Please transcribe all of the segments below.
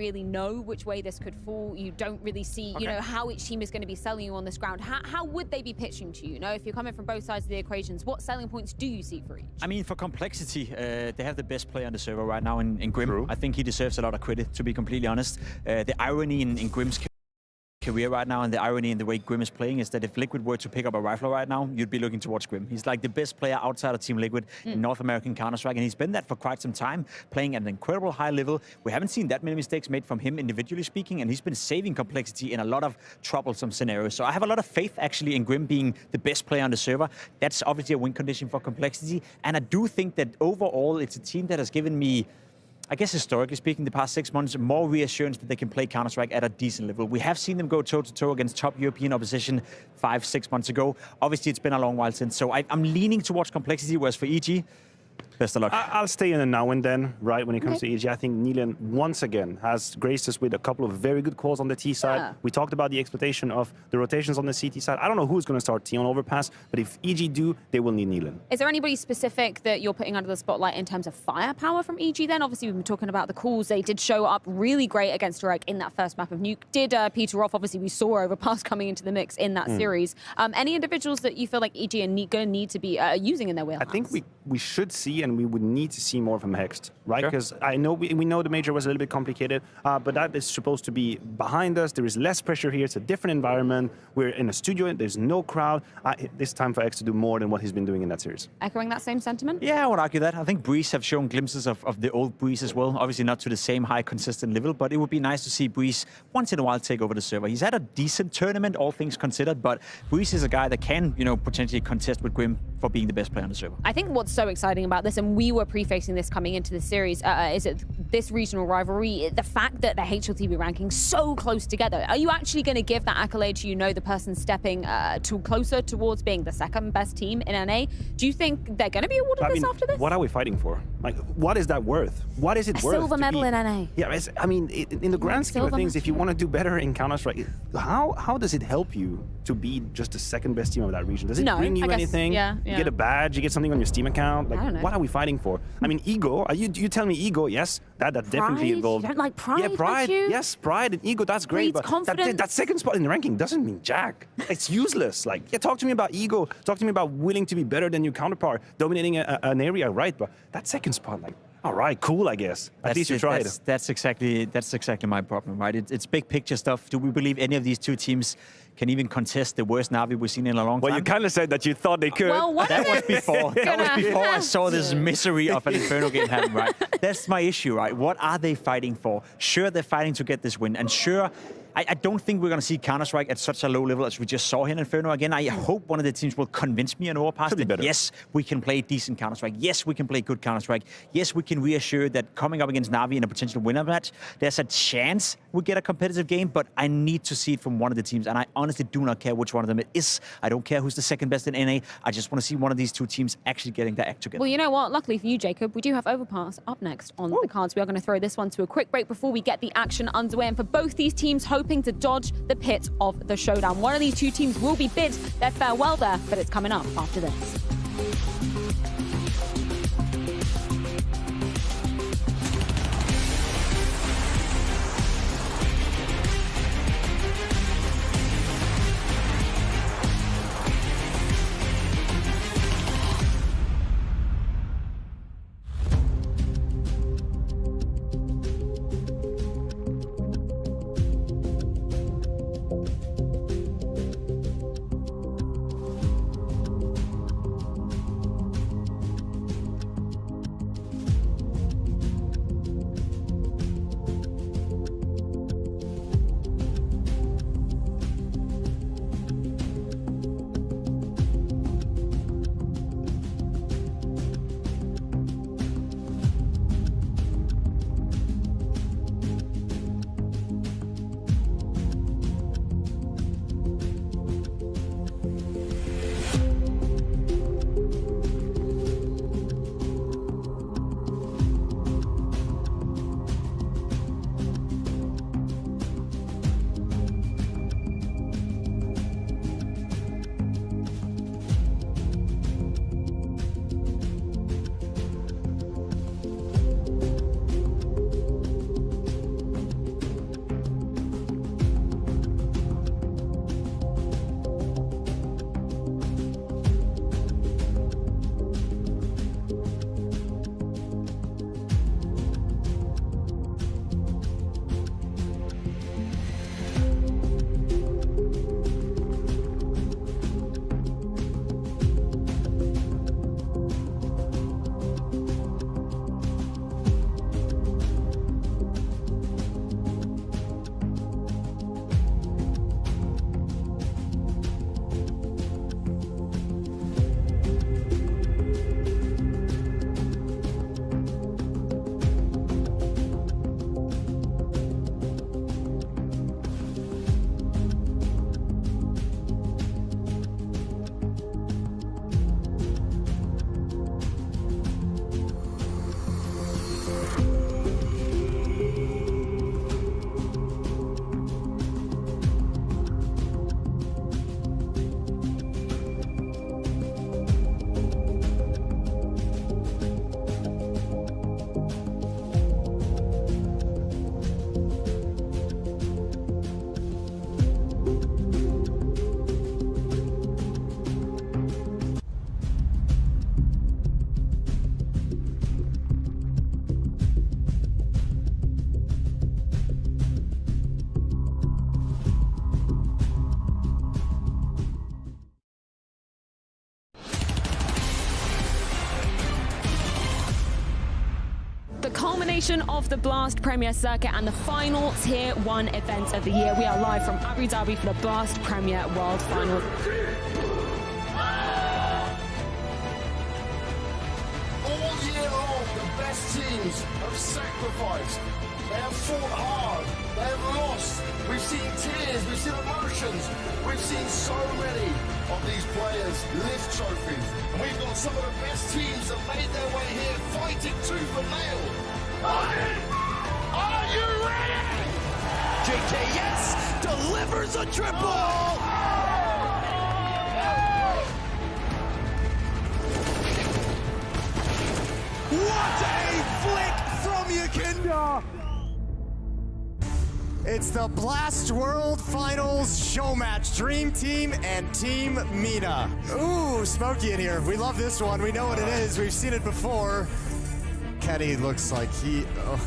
really know which way this could fall. You don't really see, you know, how each team is going to be selling you on this ground. How would they be pitching to you? You know, if you're coming from both sides of the equations, what selling points do you see for each? I mean, for complexity, they have the best player on the server right now in Grim. True. I think he deserves a lot of credit, to be completely honest. The irony in Grim's career right now, and the irony in the way Grim is playing, is that if Liquid were to pick up a rifle right now, you'd be looking towards Grim. He's like the best player outside of Team Liquid in North American Counter-Strike, and he's been that for quite some time, playing at an incredible high level. We haven't seen that many mistakes made from him individually speaking, and he's been saving complexity in a lot of troublesome scenarios. So I have a lot of faith actually in Grim being the best player on the server. That's obviously a win condition for complexity, and I do think that overall it's a team that has given me, I guess historically speaking, the past 6 months, more reassurance that they can play Counter-Strike at a decent level. We have seen them go toe-to-toe against top European opposition 5-6 months ago. Obviously, it's been a long while since, so I'm leaning towards complexity, whereas for EG, best of luck. I'll stay in a now and then, right, when it comes to EG. I think Nilan, once again, has graced us with a couple of very good calls on the T side. Yeah. We talked about the exploitation of the rotations on the CT side. I don't know who's going to start T on Overpass, but if EG do, they will need Nilan. Is there anybody specific that you're putting under the spotlight in terms of firepower from EG then? Obviously, we've been talking about the calls. They did show up really great against Direct in that first map of Nuke. Did Peter off? Obviously, we saw Overpass coming into the mix in that series. Any individuals that you feel like EG are going to need to be using in their wheelhouse? I think we should see, and we would need to see more from Hext, right? Because I know we know the major was a little bit complicated, but that is supposed to be behind us. There is less pressure here. It's a different environment. We're in a studio. There's no crowd. It's time for Hext to do more than what he's been doing in that series. Echoing that same sentiment? Yeah, I would argue that. I think Breeze have shown glimpses of the old Breeze as well. Obviously not to the same high, consistent level, but it would be nice to see Breeze once in a while take over the server. He's had a decent tournament, all things considered, but Breeze is a guy that can, you know, potentially contest with Grim for being the best player on the server. I think what's so exciting about this, and we were prefacing this coming into the series, is that this regional rivalry, the fact that the HLTV ranking so close together. Are you actually going to give that accolade to, you know, the person stepping closer towards being the second best team in NA? Do you think they're going to be awarded this after this? What are we fighting for? Like, what is that worth? What is it worth? Silver medal in NA. Yeah, I mean, in the grand scheme of things, if you want to do better in Counter-Strike, how does it help you to be just the second best team of that region? Does it bring you anything? Yeah. You get a badge, you get something on your Steam account? Like, I don't know. what are we fighting for? I mean, ego, you tell me ego, yes, that definitely involved. You don't like pride, Yeah, pride, don't you? yes, pride and ego, that's great, Breeds but that second spot in the ranking doesn't mean jack. It's useless. Like, yeah, talk to me about ego, talk to me about willing to be better than your counterpart, dominating an area, right? But that second spot, like, all right, cool, I guess. At least you tried. That's exactly my problem, right? It's big picture stuff. Do we believe any of these two teams can even contest the worst Na'Vi we've seen in a long time? Well, you kind of said that you thought they could. Well, that was before. That was before I saw this misery of an Inferno game happen, right? That's my issue, right? What are they fighting for? Sure, they're fighting to get this win, and sure, I don't think we're going to see Counter-Strike at such a low level as we just saw here in Inferno. Again, I hope one of the teams will convince me in Overpass that yes, we can play decent Counter-Strike. Yes, we can play good Counter-Strike. Yes, we can reassure that coming up against Na'Vi in a potential winner match, there's a chance we get a competitive game, but I need to see it from one of the teams, and I honestly do not care which one of them it is. I don't care who's the second best in NA. I just want to see one of these two teams actually getting their act together. Well, you know what? Luckily for you, Jacob, we do have Overpass up next on the cards. We are going to throw this one to a quick break before we get the action underway, and for both these teams hoping to dodge the pit of the showdown. One of these two teams will be bid their farewell there, but it's coming up after this. continuation of the Blast Premier Circuit and the final Tier 1 event of the year. We are live from Abu Dhabi for the Blast Premier World Final. All year long, the best teams have sacrificed. They have fought hard. They have lost. We've seen tears. We've seen emotions. We've seen so many of these players lift trophies. And we've got some of the best teams that made their way here fighting tooth and nail. Are you ready? JKS delivers a triple! What a flick from Yakinda! It's the Blast World Finals show match. Dream Team and Team Mina. Ooh, smoky in here. We love this one. We know what it is. We've seen it before. Kenny looks like he... Oh.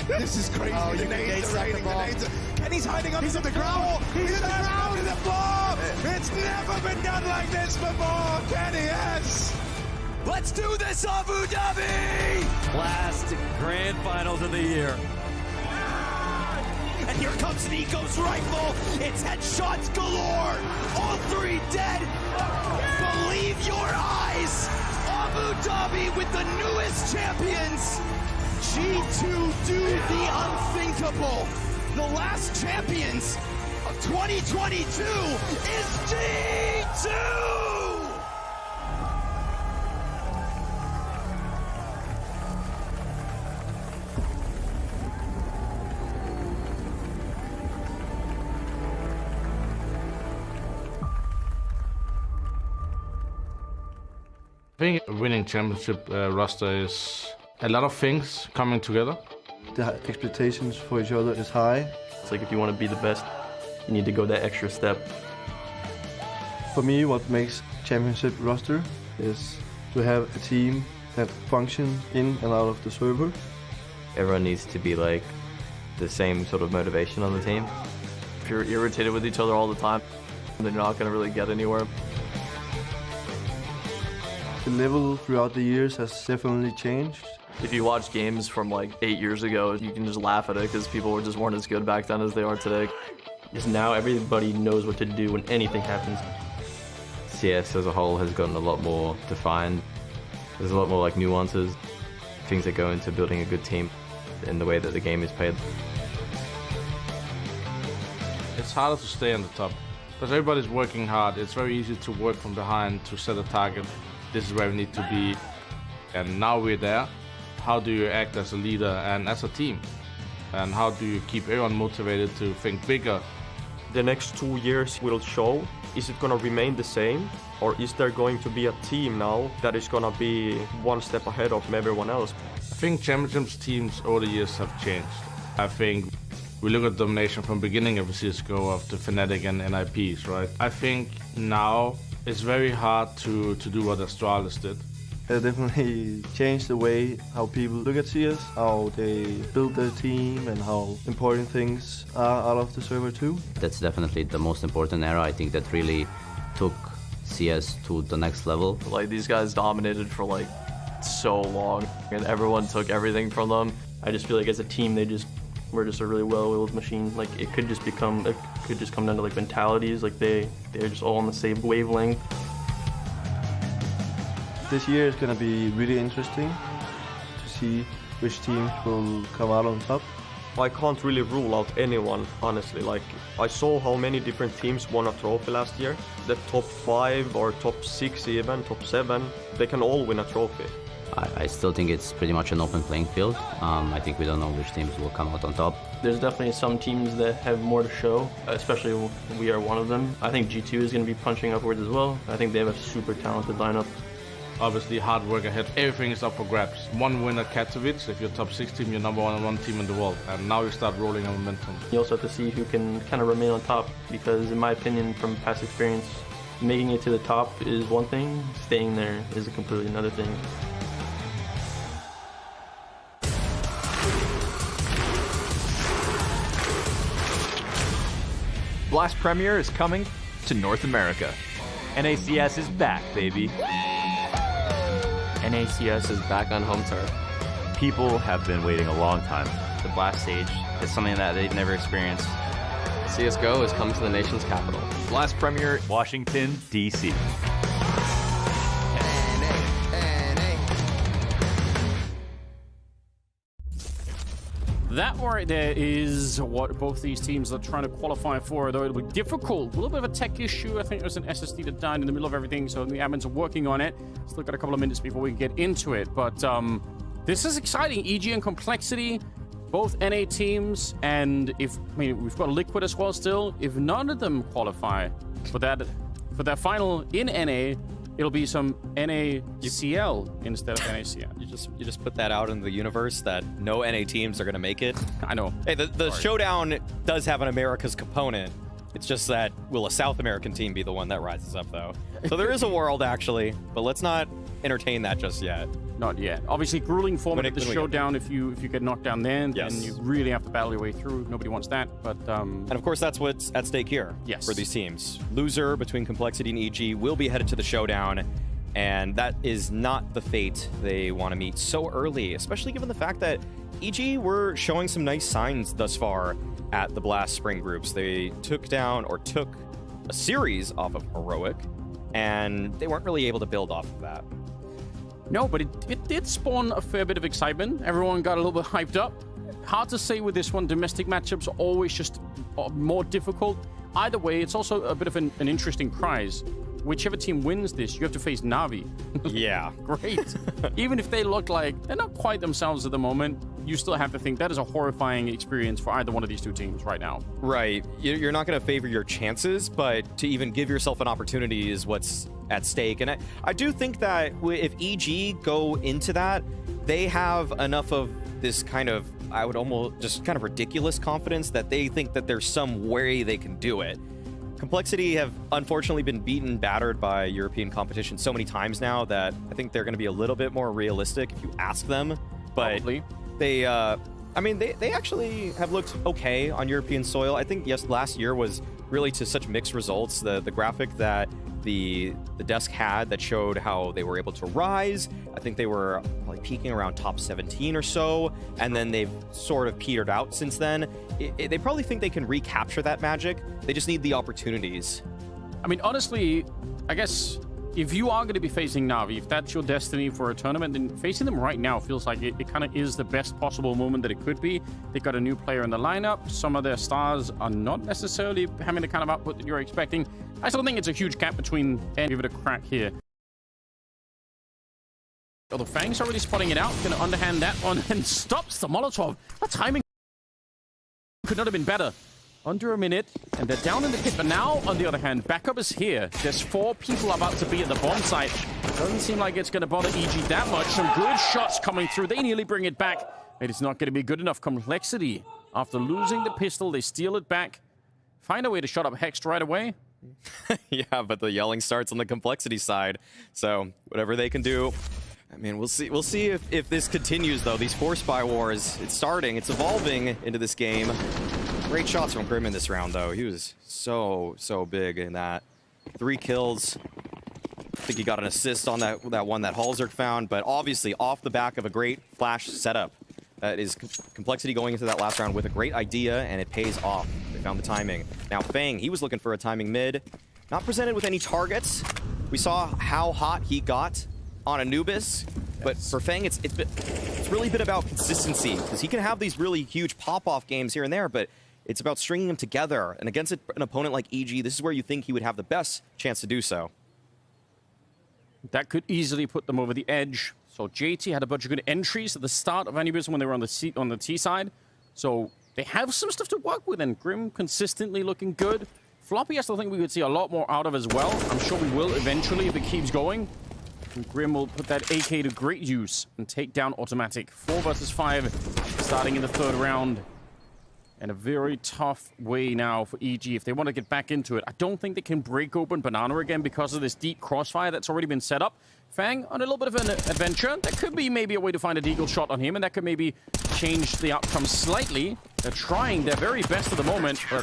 This is crazy. Oh, the nades are raining. Kenny's hiding under the ground. He's around the floor. It's never been done like this before. Kenny, yes. Let's do this, Abu Dhabi! Last grand finals of the year. And here comes Nico's rifle. It's headshots galore. All three dead. Believe your eyes. Abu Dhabi with the newest champions. G2 do the unthinkable. The last champions of 2022 is G2. I think winning championship roster is a lot of things coming together. The expectations for each other is high. It's like if you want to be the best, you need to go that extra step. For me, what makes championship roster is to have a team that functions in and out of the server. Everyone needs to be like the same sort of motivation on the team. If you're irritated with each other all the time, then you're not going to really get anywhere. The level throughout the years has definitely changed. If you watch games from like 8 years ago, you can just laugh at it because people just weren't as good back then as they are today. Because now everybody knows what to do when anything happens. CS as a whole has gotten a lot more defined. There's a lot more like nuances, things that go into building a good team in the way that the game is played. It's harder to stay on the top because everybody's working hard. It's very easy to work from behind to set a target. This is where we need to be, and now we're there. How do you act as a leader and as a team? And how do you keep everyone motivated to think bigger? The next 2 years will show, is it going to remain the same? Or is there going to be a team now that is going to be one step ahead of everyone else? I think championships teams over the years have changed. I think we look at domination from the beginning of the CSGO of the Fnatic and NIPs, right? I think now it's very hard to do what Astralis did. It definitely changed the way how people look at CS, how they build their team, and how important things are out of the server too. That's definitely the most important era. I think that really took CS to the next level. Like these guys dominated for like so long and everyone took everything from them. I just feel like as a team we're just a really well-oiled machine. Like it could just come down to like mentalities. Like they're just all on the same wavelength. This year is going to be really interesting to see which teams will come out on top. I can't really rule out anyone, honestly. Like, I saw how many different teams won a trophy last year. The top 5 or top 6 even, top 7, they can all win a trophy. I still think it's pretty much an open playing field. I think we don't know which teams will come out on top. There's definitely some teams that have more to show, especially we are one of them. I think G2 is going to be punching upwards as well. I think they have a super talented lineup. Obviously, hard work ahead. Everything is up for grabs. One win at Katowice. If you're top 6 team, you're number one team in the world. And now you start rolling on momentum. You also have to see who can kind of remain on top, because in my opinion, from past experience, making it to the top is one thing, staying there is a completely another thing. Blast Premier is coming to North America. NACS is back, baby. NACS is back on home turf. people have been waiting a long time. The Blast stage is something that they've never experienced. CSGO has come to the nation's capital. Blast premiere, Washington, D.C. That right there is what both these teams are trying to qualify for, though it'll be difficult. A little bit of a tech issue. I think there's an SSD that died in the middle of everything, so the admins are working on it. Still got a couple of minutes before we can get into it, but this is exciting. EG and Complexity, both NA teams, and we've got Liquid as well still. If none of them qualify for that final in NA, it'll be some NACL instead of NACL. You just put that out in the universe that no NA teams are going to make it. I know. Hey, the showdown does have an America's component. It's just that will a South American team be the one that rises up, though? So there is a world, actually, but let's not entertain that just yet. Not yet. Obviously, grueling format of the showdown. If you get knocked down then you really have to battle your way through. Nobody wants that. But and of course, that's what's at stake here for these teams. Loser between Complexity and EG will be headed to the showdown, and that is not the fate they want to meet so early, especially given the fact that EG were showing some nice signs thus far at the Blast Spring Groups. They took a series off of Heroic, and they weren't really able to build off of that. No, but it did spawn a fair bit of excitement. Everyone got a little bit hyped up. Hard to say with this one. Domestic matchups are always just more difficult. Either way, it's also a bit of an interesting prize. Whichever team wins this, you have to face Na'Vi. Yeah. Great. Even if they look like they're not quite themselves at the moment, you still have to think that is a horrifying experience for either one of these two teams right now. Right. You're not going to favor your chances, but to even give yourself an opportunity is what's at stake. And I do think that if EG go into that, they have enough of this kind of, I would almost just kind of ridiculous confidence that they think that there's some way they can do it. Complexity have unfortunately been beaten, battered by European competition so many times now that I think they're going to be a little bit more realistic if you ask them. But probably. They actually have looked okay on European soil. I think, yes, last year was really to such mixed results. The graphic that the desk had that showed how they were able to rise, I think they were probably peaking around top 17 or so, and then they've sort of petered out since then. They probably think they can recapture that magic. They just need the opportunities. I mean, honestly, I guess if you are going to be facing Na'Vi, if that's your destiny for a tournament, then facing them right now feels like it kind of is the best possible moment that it could be. They got a new player in the lineup. Some of their stars are not necessarily having the kind of output that you're expecting. I still think it's a huge gap between and give it a crack here. Oh, the Fang's already spotting it out. Going to underhand that one and stops the Molotov. That timing could not have been better. Under a minute, and they're down in the pit. But now, on the other hand, backup is here. There's 4 people about to be at the bomb site. Doesn't seem like it's going to bother EG that much. Some good shots coming through. They nearly bring it back. It is not going to be good enough. Complexity, after losing the pistol, they steal it back. Find a way to shut up Hext right away. Yeah, but the yelling starts on the Complexity side. So whatever they can do, I mean, we'll see. We'll see if this continues, though. These 4 spy wars, it's starting. It's evolving into this game. Great shots from Grim in this round, though. He was so big in that. 3 kills. I think he got an assist on that one that Halzerk found, but obviously off the back of a great flash setup. That is Complexity going into that last round with a great idea, and it pays off. They found the timing. Now Fang, he was looking for a timing mid. Not presented with any targets. We saw how hot he got on Anubis, but for Fang, it's really been about consistency, because he can have these really huge pop-off games here and there, but it's about stringing them together. And against an opponent like EG, this is where you think he would have the best chance to do so. That could easily put them over the edge. So JT had a bunch of good entries at the start of Anubis when they were on the T side. So they have some stuff to work with, and Grim consistently looking good. Floppy, I still think we could see a lot more out of as well. I'm sure we will eventually if it keeps going. And Grim will put that AK to great use and take down Automatic. 4 versus 5 starting in the 3rd round. And a very tough way now for EG if they want to get back into it. I don't think they can break open Banana again because of this deep crossfire that's already been set up. Fang on a little bit of an adventure. That could be maybe a way to find a deagle shot on him, and that could maybe change the outcome slightly. They're trying their very best at the moment, but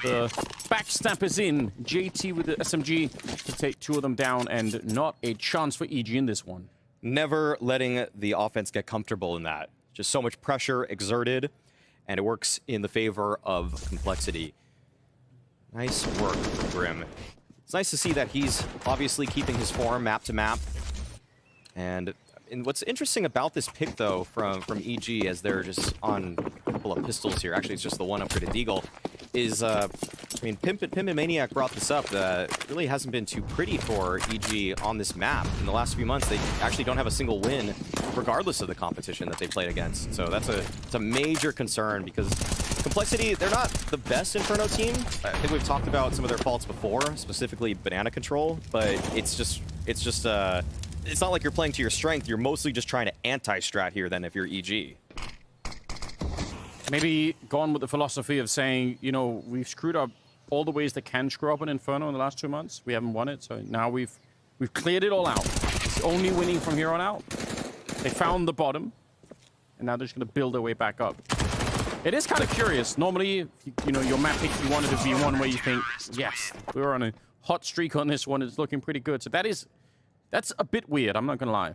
the backstab is in. JT with the SMG to take 2 of them down, and not a chance for EG in this one. Never letting the offense get comfortable in that. Just so much pressure exerted, and it works in the favor of Complexity. Nice work from Grim. It's nice to see that he's obviously keeping his form map to map. And what's interesting about this pick, though, from EG, as they're just on a couple of pistols here, actually it's just the one upgraded Deagle, is, I mean, Pimp and Maniac brought this up, that really hasn't been too pretty for EG on this map. In the last few months, they actually don't have a single win, regardless of the competition that they played against. So it's a major concern, because Complexity, they're not the best Inferno team. I think we've talked about some of their faults before, specifically banana control, but it's not like you're playing to your strength. You're mostly just trying to anti-strat here then if you're EG. Maybe gone with the philosophy of saying, you know, we've screwed up all the ways that can screw up an Inferno in the last 2 months. We haven't won it, so now we've cleared it all out. It's only winning from here on out. They found the bottom, and now they're just going to build their way back up. It is kind of curious. Normally, you know, your map pick, you wanted to be one where you think, yes, we were on a hot streak on this one. It's looking pretty good. So that's a bit weird, I'm not going to lie.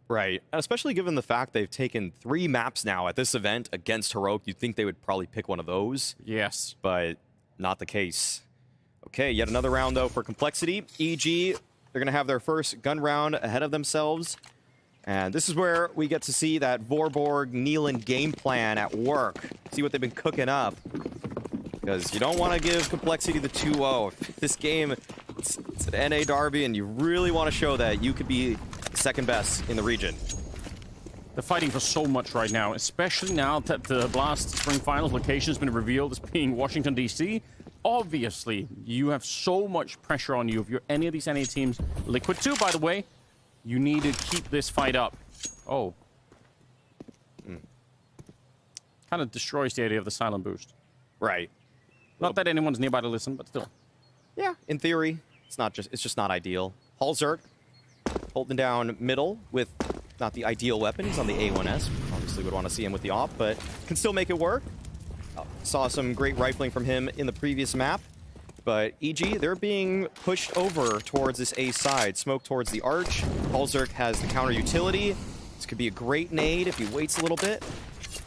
Right, especially given the fact they've taken 3 maps now at this event against Heroic. You'd think they would probably pick one of those. Yes. But not the case. Okay, yet another round, though, for Complexity. EG, they're going to have their first gun round ahead of themselves. And this is where we get to see that Vorborg Nealon game plan at work. See what they've been cooking up. Because you don't want to give Complexity the 2-0. This game, it's an NA derby, and you really want to show that you could be second best in the region. They're fighting for so much right now, especially now that the Blast Spring Finals location has been revealed as being Washington, D.C. Obviously, you have so much pressure on you. If you're any of these NA teams, Liquid too, by the way, you need to keep this fight up. Oh. Kind of destroys the idea of the silent boost. Right. Not that anyone's nearby to listen, but still. Yeah, in theory, it's just not ideal. Halzerk holding down middle with not the ideal weapon. He's on the A1S. Obviously would want to see him with the AWP, but can still make it work. Saw some great rifling from him in the previous map. But EG, they're being pushed over towards this A side. Smoke towards the arch. Halzerk has the counter utility. This could be a great nade if he waits a little bit.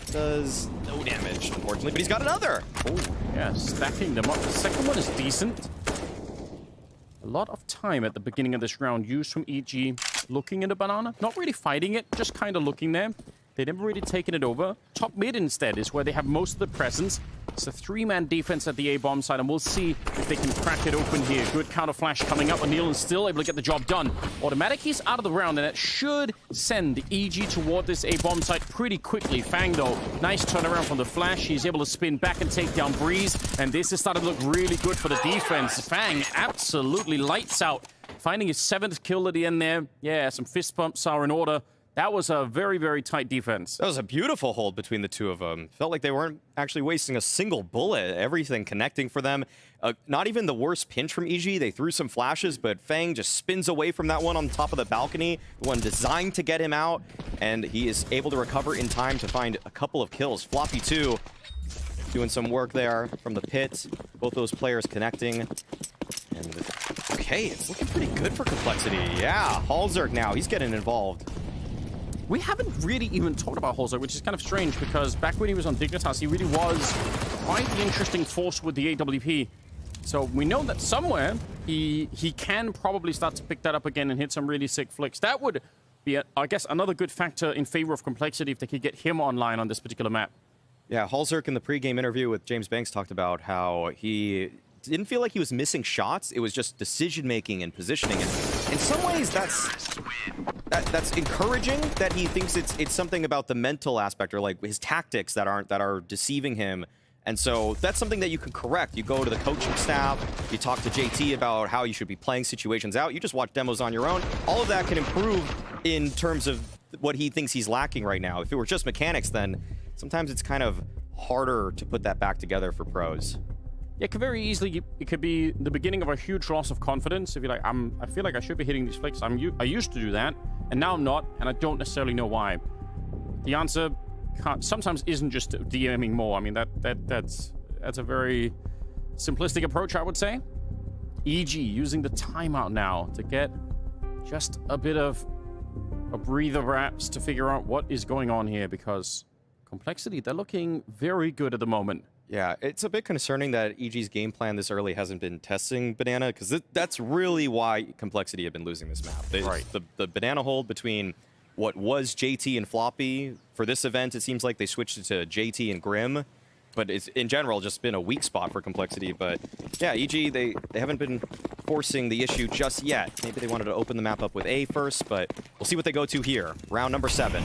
Does no damage, unfortunately, but he's got another. Oh, yeah, stacking them up. The second one is decent. A lot of time at the beginning of this round used from EG looking at a banana. Not really fighting it, just kind of looking there. They never really taken it over. Top mid instead is where they have most of the presence. It's a 3-man defense at the A-bomb side, and we'll see if they can crack it open here. Good counter flash coming up, and Nealon's still able to get the job done. Automatic, he's out of the round, and it should send EG toward this A-bomb site pretty quickly. Fang, though, nice turnaround from the flash. He's able to spin back and take down Breeze, and this is starting to look really good for the defense. Fang absolutely lights out, finding his 7th kill at the end there. Yeah, some fist bumps are in order. That was a very, very tight defense. That was a beautiful hold between the two of them. Felt like they weren't actually wasting a single bullet. Everything connecting for them. Not even the worst pinch from EG. They threw some flashes, but Fang just spins away from that one on top of the balcony. The one designed to get him out, and he is able to recover in time to find a couple of kills. Floppy, too, doing some work there from the pit. Both those players connecting. And okay, it's looking pretty good for Complexity. Yeah, Halzerk now, he's getting involved. We haven't really even talked about Halzerk, which is kind of strange, because back when he was on Dignitas, he really was quite the interesting force with the AWP. So we know that somewhere he can probably start to pick that up again and hit some really sick flicks. That would be, I guess, another good factor in favor of Complexity if they could get him online on this particular map. Yeah, Halzerk in the pregame interview with James Banks talked about how he didn't feel like he was missing shots. It was just decision-making and positioning. And in some ways, that's encouraging that he thinks it's something about the mental aspect or like his tactics that are deceiving him. And so that's something that you can correct. You go to the coaching staff, you talk to JT about how you should be playing situations out. You just watch demos on your own. All of that can improve in terms of what he thinks he's lacking right now. If it were just mechanics, then sometimes it's kind of harder to put that back together for pros. Yeah, it could very easily, it could be the beginning of a huge loss of confidence. If you're like, I feel like I should be hitting these flicks. I used to do that, and now I'm not, and I don't necessarily know why. The answer sometimes isn't just DMing more. I mean, that's a very simplistic approach, I would say. EG using the timeout now to get just a bit of a breather perhaps to figure out what is going on here, because Complexity, they're looking very good at the moment. Yeah, it's a bit concerning that EG's game plan this early hasn't been testing Banana, because that's really why Complexity have been losing this map. Right. The Banana hold between what was JT and Floppy. For this event, it seems like they switched it to JT and Grim, but it's in general just been a weak spot for Complexity. But yeah, EG, they haven't been forcing the issue just yet. Maybe they wanted to open the map up with A first, but we'll see what they go to here. Round number 7.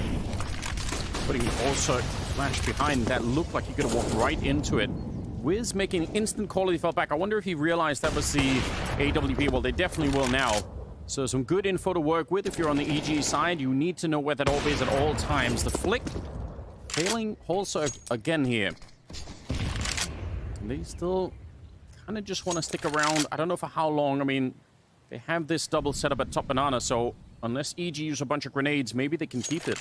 Putting also flash behind that looked like he could have walked right into it. Wiz making instant call, he fell back. I wonder if he realized that was the AWP. Well, they definitely will now. So some good info to work with. If you're on the EG side, you need to know where that AWP is at all times. The flick failing also again here. And they still kind of just want to stick around. I don't know for how long. I mean, they have this double setup at top Banana, so unless EG use a bunch of grenades, maybe they can keep it.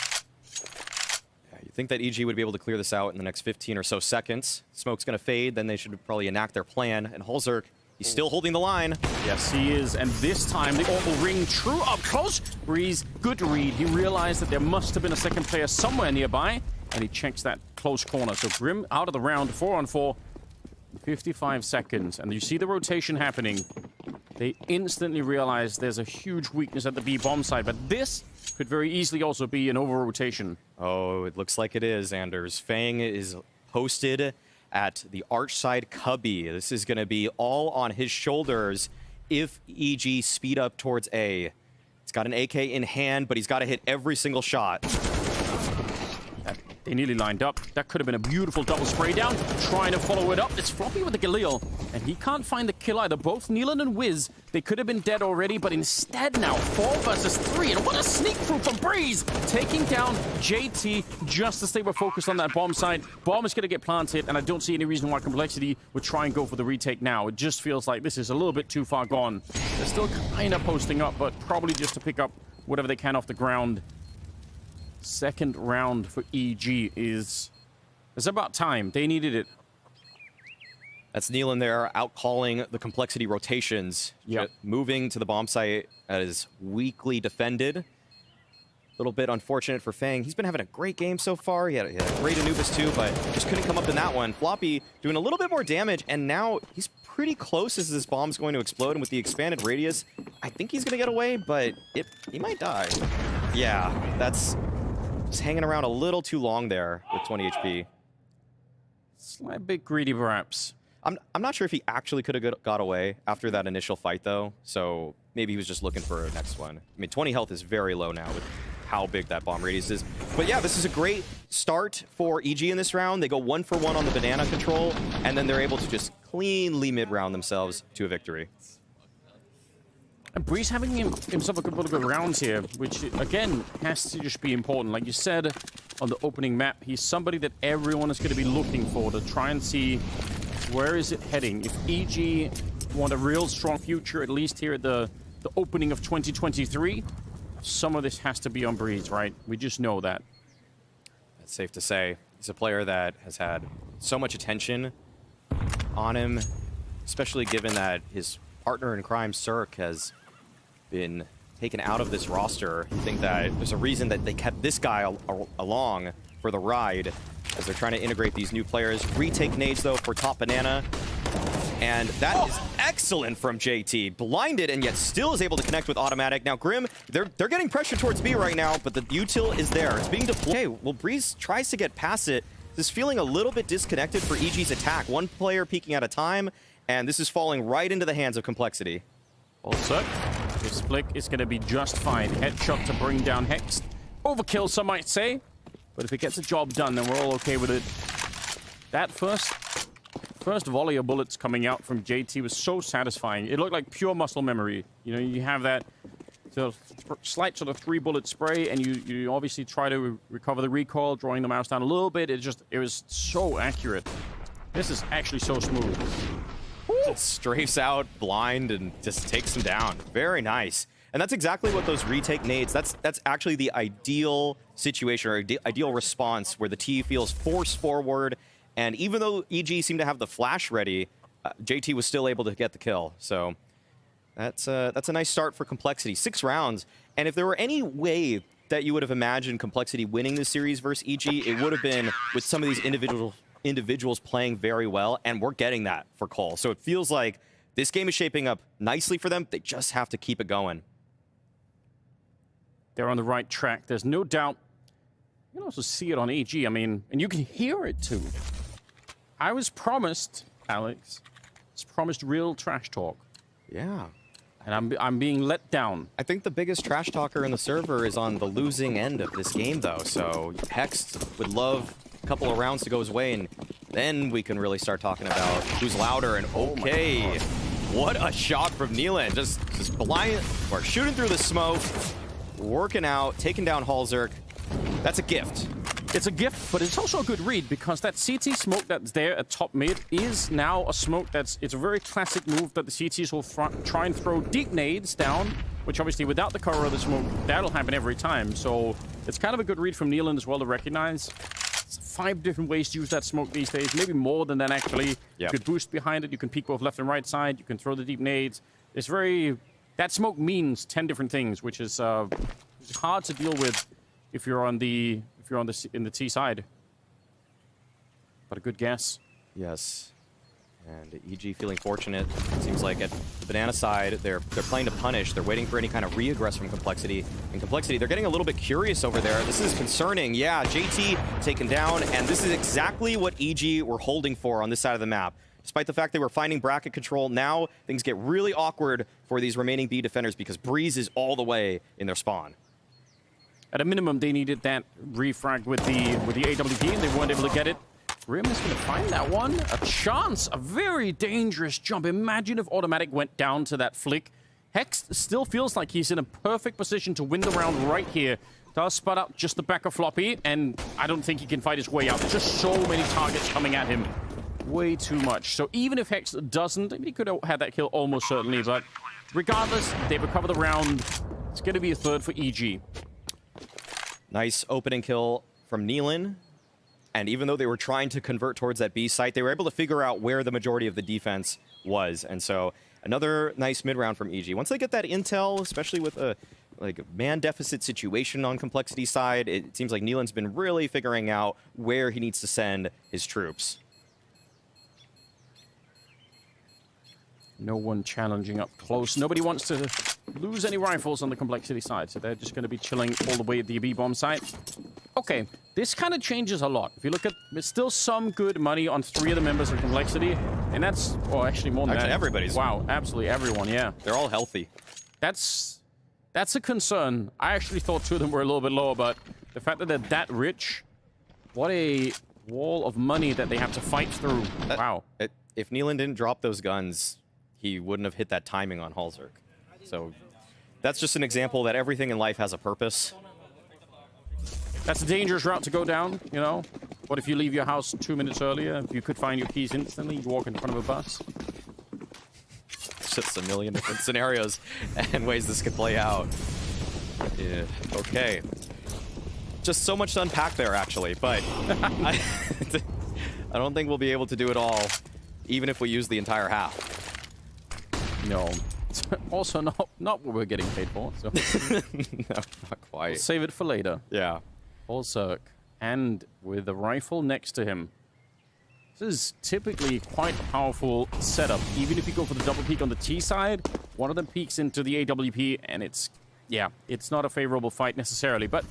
You think that EG would be able to clear this out in the next 15 or so seconds. Smoke's going to fade, then they should probably enact their plan. And Holzerk, he's still holding the line. Yes, he is. And this time, the orb will ring true up close. Breeze, good read. He realized that there must have been a second player somewhere nearby, and he checks that close corner. So Grim out of the round, 4-on-4, 55 seconds. And you see the rotation happening. They instantly realize there's a huge weakness at the B bomb side, but this could very easily also be an over-rotation. Oh, it looks like it is, Anders. Fang is posted at the arch side cubby. This is going to be all on his shoulders if EG speed up towards A. He's got an AK in hand, but he's got to hit every single shot. They nearly lined up. That could have been a beautiful double spray down. Trying to follow it up. It's Floppy with the Galil. And he can't find the kill either. Both Neelan and Wiz, they could have been dead already, but instead now, 4 versus 3. And what a sneak through from Breeze. Taking down JT just as they were focused on that bomb side. Bomb is going to get planted, and I don't see any reason why Complexity would try and go for the retake now. It just feels like this is a little bit too far gone. They're still kind of posting up, but probably just to pick up whatever they can off the ground. Second round for EG is... It's about time. They needed it. That's Neelan there, out calling the Complexity rotations. Yep. Moving to the bomb site that is weakly defended. A little bit unfortunate for Fang. He's been having a great game so far. He had a great Anubis too, but just couldn't come up in that one. Floppy doing a little bit more damage, and now he's pretty close as this bomb's going to explode. And with the expanded radius, I think he's going to get away, but he might die. Yeah, that's just hanging around a little too long there with 20 HP. Slight bit greedy, perhaps. I'm not sure if he actually could have got away after that initial fight, though. So maybe he was just looking for a next one. I mean, 20 health is very low now with how big that bomb radius is. But yeah, this is a great start for EG in this round. They go 1 for 1 on the banana control, and then they're able to just cleanly mid-round themselves to a victory. And Breeze having himself a couple of good rounds here, which, again, has to just be important. Like you said on the opening map, he's somebody that everyone is going to be looking for to try and see where is it heading. If EG want a real strong future, at least here at the opening of 2023, some of this has to be on Breeze, right? We just know that. That's safe to say. He's a player that has had so much attention on him, especially given that his partner in crime, Cirque, has been taken out of this roster. You think that there's a reason that they kept this guy along for the ride as they're trying to integrate these new players. Retake nades, though, for top banana. And that is excellent from JT. Blinded and yet still is able to connect with automatic. Now, Grim, they're getting pressure towards B right now, but the util is there. It's being deployed. Okay, well, Breeze tries to get past it. This is feeling a little bit disconnected for EG's attack. One player peeking at a time, and this is falling right into the hands of Complexity. Also, this flick is going to be just fine. Headshot to bring down Hex. Overkill, some might say. But if it gets the job done, then we're all okay with it. That first volley of bullets coming out from JT was so satisfying. It looked like pure muscle memory. You know, you have that slight sort of 3-bullet spray, and you obviously try to recover the recoil, drawing the mouse down a little bit. It was so accurate. This is actually so smooth. It strafes out blind and just takes him down. Very nice. And that's exactly what those retake nades, that's actually the ideal situation or ideal response where the T feels forced forward. And even though EG seemed to have the flash ready, JT was still able to get the kill. So that's a nice start for Complexity. 6 rounds. And if there were any way that you would have imagined Complexity winning this series versus EG. It would have been with some of these individuals playing very well, and we're getting that for Cole. So it feels like this game is shaping up nicely for them. They just have to keep it going. They're on the right track. There's no doubt. You can also see it on EG. I mean, and you can hear it too. I was promised, Alex, promised real trash talk. Yeah. And I'm being let down. I think the biggest trash talker in the server is on the losing end of this game, though. So Hex would love a couple of rounds to go his way, and then we can really start talking about who's louder. And okay, what a shot from Neelan. Just blind, or shooting through the smoke, working out, taking down Halzerk. That's a gift. It's a gift, but it's also a good read because that CT smoke that's there at top mid is now a smoke it's a very classic move that the CTs will try and throw deep nades down, which obviously without the cover of the smoke, that'll happen every time. So it's kind of a good read from Neelan as well to recognize. It's 5 different ways to use that smoke these days, maybe more than that actually. Yep. You could boost behind it, you can peek both left and right side, you can throw the deep nades. It's very... That smoke means 10 different things, which is hard to deal with if you're on the in the T side. But a good guess. Yes. And EG feeling fortunate. It seems like at the banana side, they're playing to punish. They're waiting for any kind of re-aggress from Complexity. And Complexity, they're getting a little bit curious over there. This is concerning. Yeah, JT taken down, and this is exactly what EG were holding for on this side of the map. Despite the fact they were finding bracket control, now things get really awkward for these remaining B defenders because Breeze is all the way in their spawn. At a minimum, they needed that refrag with the AWP, and they weren't able to get it. Grim is going to find that one. A chance, a very dangerous jump. Imagine if Automatic went down to that flick. Hex still feels like he's in a perfect position to win the round right here. Does spot out just the back of Floppy, and I don't think he can fight his way out. There's just so many targets coming at him. Way too much. So even if Hex doesn't, I mean, he could have had that kill almost certainly, but regardless, they recover the round. It's going to be a third for EG. Nice opening kill from Neelan. And even though they were trying to convert towards that B site, they were able to figure out where the majority of the defense was. And so another nice mid-round from EG. Once they get that intel, especially with a man deficit situation on Complexity side, it seems like Neelan's been really figuring out where he needs to send his troops. No one challenging up close. Nobody wants to lose any rifles on the Complexity side, so they're just going to be chilling all the way at the B-bomb site. Okay, this kind of changes a lot. If you look at, there's still some good money on 3 of the members of Complexity, and that's, oh, actually more than that. Everybody's. Wow, absolutely everyone, yeah. They're all healthy. That's a concern. I actually thought 2 of them were a little bit lower, but the fact that they're that rich, what a wall of money that they have to fight through. Wow. If Neelan didn't drop those guns, he wouldn't have hit that timing on Halzerk. So that's just an example that everything in life has a purpose. That's a dangerous route to go down, you know? What if you leave your house 2 minutes earlier? If you could find your keys instantly, you walk in front of a bus. Just a million different scenarios and ways this could play out. Yeah. Okay. Just so much to unpack there, actually, but I don't think we'll be able to do it all, even if we use the entire half. No. Also, not what we're getting paid for. So. No, not quite. We'll save it for later. Yeah. Halzerk, and with a rifle next to him. This is typically quite a powerful setup. Even if you go for the double peek on the T side, one of them peeks into the AWP, and it's not a favorable fight necessarily. But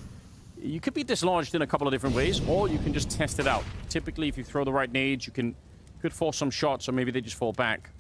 you could be dislodged in a couple of different ways, or you can just test it out. Typically, if you throw the right nades, you could force some shots, or maybe they just fall back.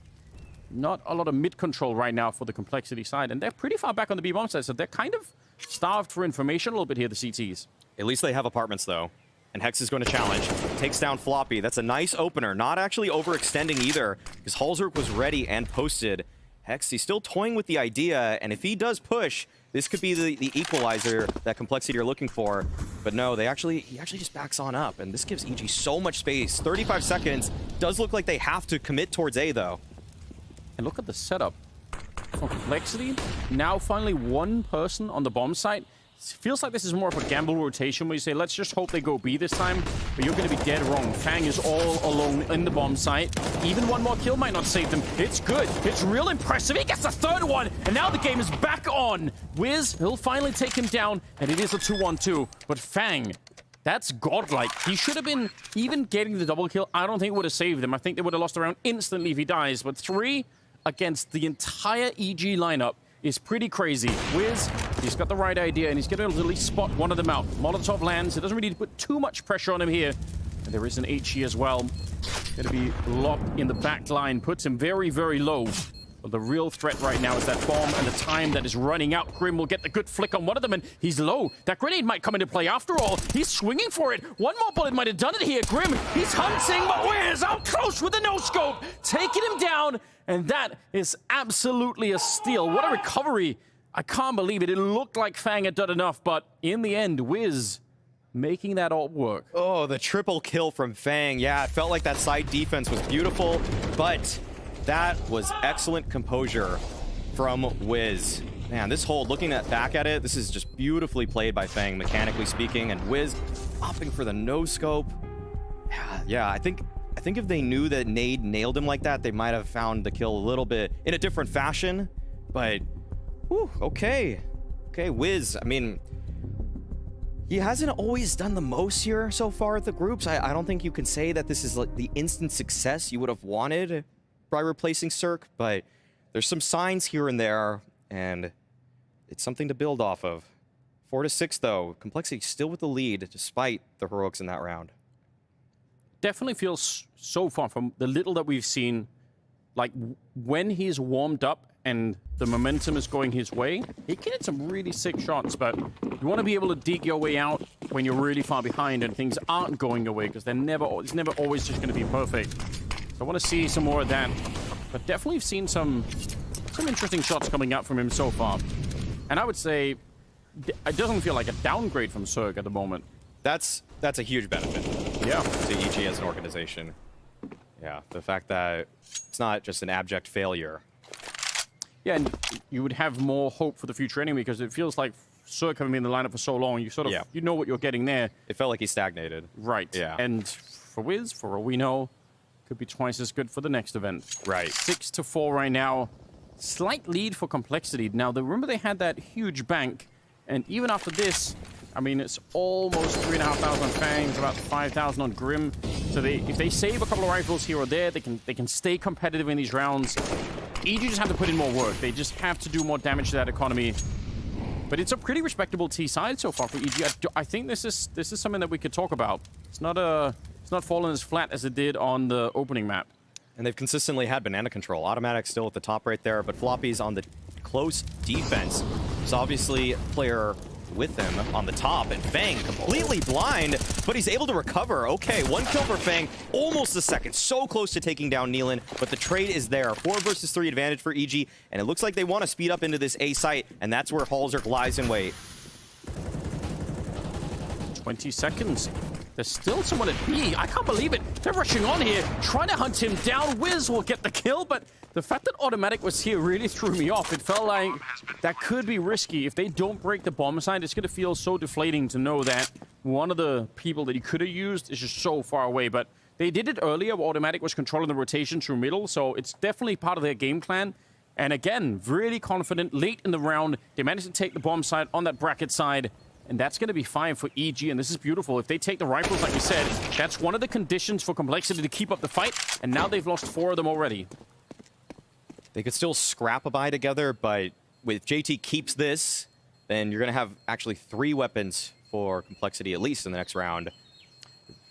Not a lot of mid-control right now for the Complexity side, and they're pretty far back on the B-bomb side, so they're kind of starved for information a little bit here, the CTs. At least they have apartments, though. And Hex is going to challenge. Takes down Floppy. That's a nice opener. Not actually overextending either, because Halzerk was ready and posted. Hex, he's still toying with the idea, and if he does push, this could be the equalizer that Complexity are looking for. But no, he actually just backs on up, and this gives EG so much space. 35 seconds. Does look like they have to commit towards A, though. And look at the setup from Complexity. Now finally one person on the bomb site. feels like this is more of a gamble rotation where you say, let's just hope they go B this time, but you're going to be dead wrong. Fang is all alone in the bomb site. Even one more kill might not save them. It's good. It's real impressive. He gets the third one, and now the game is back on. Wiz, he'll finally take him down, and it is a 2-1-2. But Fang, that's godlike. He should have been even getting the double kill. I don't think it would have saved him. I think they would have lost the round instantly if he dies. But 3 against the entire EG lineup is pretty crazy. Wiz, he's got the right idea, and he's going to at least spot one of them out. Molotov lands. It doesn't really put too much pressure on him here. And there is an HE as well. Going to be locked in the back line. Puts him very, very low. But the real threat right now is that bomb and the time that is running out. Grim will get the good flick on one of them, and he's low. That grenade might come into play after all. He's swinging for it. One more bullet might have done it here. Grim, he's hunting, but Wiz out close with the no-scope. Taking him down. And that is absolutely a steal. What a recovery. I can't believe it. It looked like Fang had done enough, but in the end, Wiz making that all work. Oh, the triple kill from Fang. Yeah, it felt like that side defense was beautiful, but that was excellent composure from Wiz. Man, this hold, looking back at it, this is just beautifully played by Fang, mechanically speaking, and Wiz opting for the no-scope. Yeah, I think if they knew that Nade nailed him like that, they might have found the kill a little bit in a different fashion. But, whew, okay. Okay, Wiz, I mean, he hasn't always done the most here so far at the groups. I don't think you can say that this is like the instant success you would have wanted by replacing Cirque, but there's some signs here and there, and it's something to build off of. 4-6, though. Complexity still with the lead, despite the heroics in that round. Definitely feels so far from the little that we've seen, like when he's warmed up and the momentum is going his way, he can hit some really sick shots, but you want to be able to dig your way out when you're really far behind and things aren't going your way, because it's never always just going to be perfect. So I want to see some more of that, but definitely seen some interesting shots coming out from him so far. And I would say it doesn't feel like a downgrade from Zerg at the moment. That's a huge benefit. Yeah. To EG as an organization. Yeah, the fact that it's not just an abject failure. Yeah, and you would have more hope for the future anyway, because it feels like Zerg having been in the lineup for so long, you sort of you know what you're getting there. It felt like he stagnated. Right. Yeah. And for Wiz, for all we know, could be twice as good for the next event. Right. 6-4 right now. Slight lead for Complexity. Now, remember they had that huge bank, and even after this, I mean, it's almost 3,500 on Fangs, about 5,000 on Grim. So if they save a couple of rifles here or there, they can stay competitive in these rounds. EG just have to put in more work. They just have to do more damage to that economy. But it's a pretty respectable T side so far for EG. I think this is something that we could talk about. It's not fallen as flat as it did on the opening map. And they've consistently had banana control. Automatic still at the top right there, but Floppy's on the close defense. There's obviously a player with him on the top, and Fang completely blind, but he's able to recover. Okay, 1 kill for Fang, almost a second. So close to taking down Nealon, but the trade is there. 4 versus 3 advantage for EG, and it looks like they want to speed up into this A site, and that's where Halzerk lies in wait. 20 seconds. There's still someone at B. I can't believe it. They're rushing on here, trying to hunt him down. Wiz will get the kill, but the fact that Automatic was here really threw me off. It felt like that could be risky. If they don't break the bomb side, it's going to feel so deflating to know that one of the people that he could have used is just so far away. But they did it earlier where Automatic was controlling the rotation through middle, so it's definitely part of their game plan. And again, really confident late in the round. They managed to take the bomb side on that bracket side. And that's going to be fine for EG, and this is beautiful. If they take the rifles, like we said, that's one of the conditions for Complexity to keep up the fight, and now they've lost 4 of them already. They could still scrap a buy together, but if JT keeps this, then you're going to have actually 3 weapons for Complexity, at least in the next round.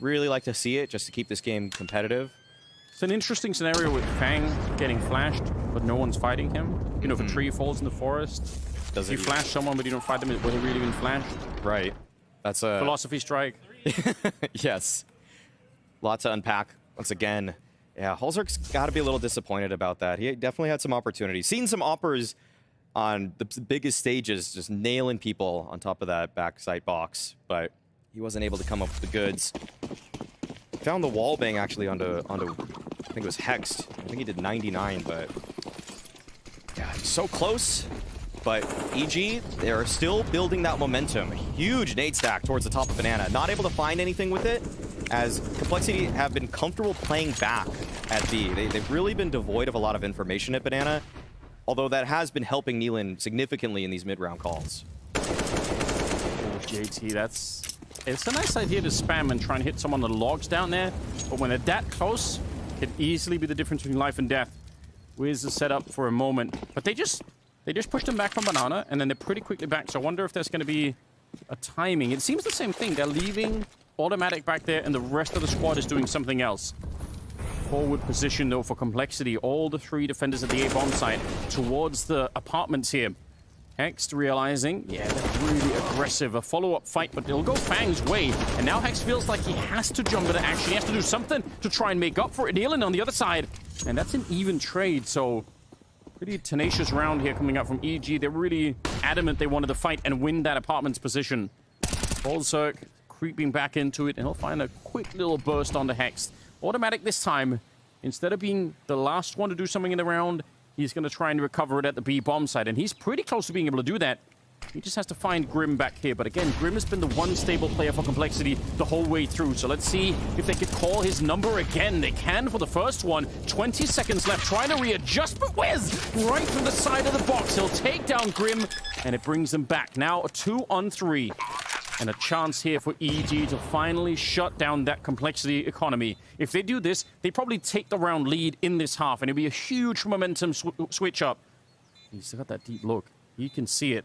Really like to see it, just to keep this game competitive. It's an interesting scenario with Fang getting flashed, but no one's fighting him. You know, if a tree falls in the forest, if you flash someone but you don't fight them, was it really even flashed? Right. That's a philosophy strike. Yes. Lots to unpack once again. Yeah, Halzerk's got to be a little disappointed about that. He definitely had some opportunities. Seen some oppers on the biggest stages, just nailing people on top of that backside box, but he wasn't able to come up with the goods. Found the wall bang actually onto I think it was Hexed. I think he did 99, but yeah, so close. but EG, they're still building that momentum. Huge nade stack towards the top of Banana. Not able to find anything with it, as Complexity have been comfortable playing back at B. They've really been devoid of a lot of information at Banana, although that has been helping Neelan significantly in these mid-round calls. Oh, JT, it's a nice idea to spam and try and hit someone on the logs down there, but when they're that close, it could easily be the difference between life and death. Wiz is set up for a moment, but they just pushed him back from Banana, and then they're pretty quickly back, so I wonder if there's going to be a timing. It seems the same thing. They're leaving Automatic back there, and the rest of the squad is doing something else. Forward position, though, for Complexity. All the 3 defenders at the A-bomb site towards the apartments here. Hex realizing, yeah, they're really aggressive. A follow-up fight, but it'll go Fang's way. And now Hex feels like he has to jump, but actually he has to do something to try and make up for it. Neelan on the other side. And that's an even trade, so pretty tenacious round here coming out from EG. They're really adamant they wanted to fight and win that apartment's position. Bolzerk creeping back into it, and he'll find a quick little burst on the Hex. Automatic this time, instead of being the last one to do something in the round, he's going to try and recover it at the B bomb site, and he's pretty close to being able to do that. He just has to find Grim back here, but again, Grim has been the one stable player for Complexity the whole way through, so let's see if they could call his number again. They can for the first one. 20 seconds left, trying to readjust, but Wiz right from the side of the box. He'll take down Grim, and it brings them back. Now a 2-on-3. And a chance here for EG to finally shut down that Complexity economy. If they do this, they probably take the round lead in this half, and it'll be a huge momentum switch up. He's got that deep look. He can see it.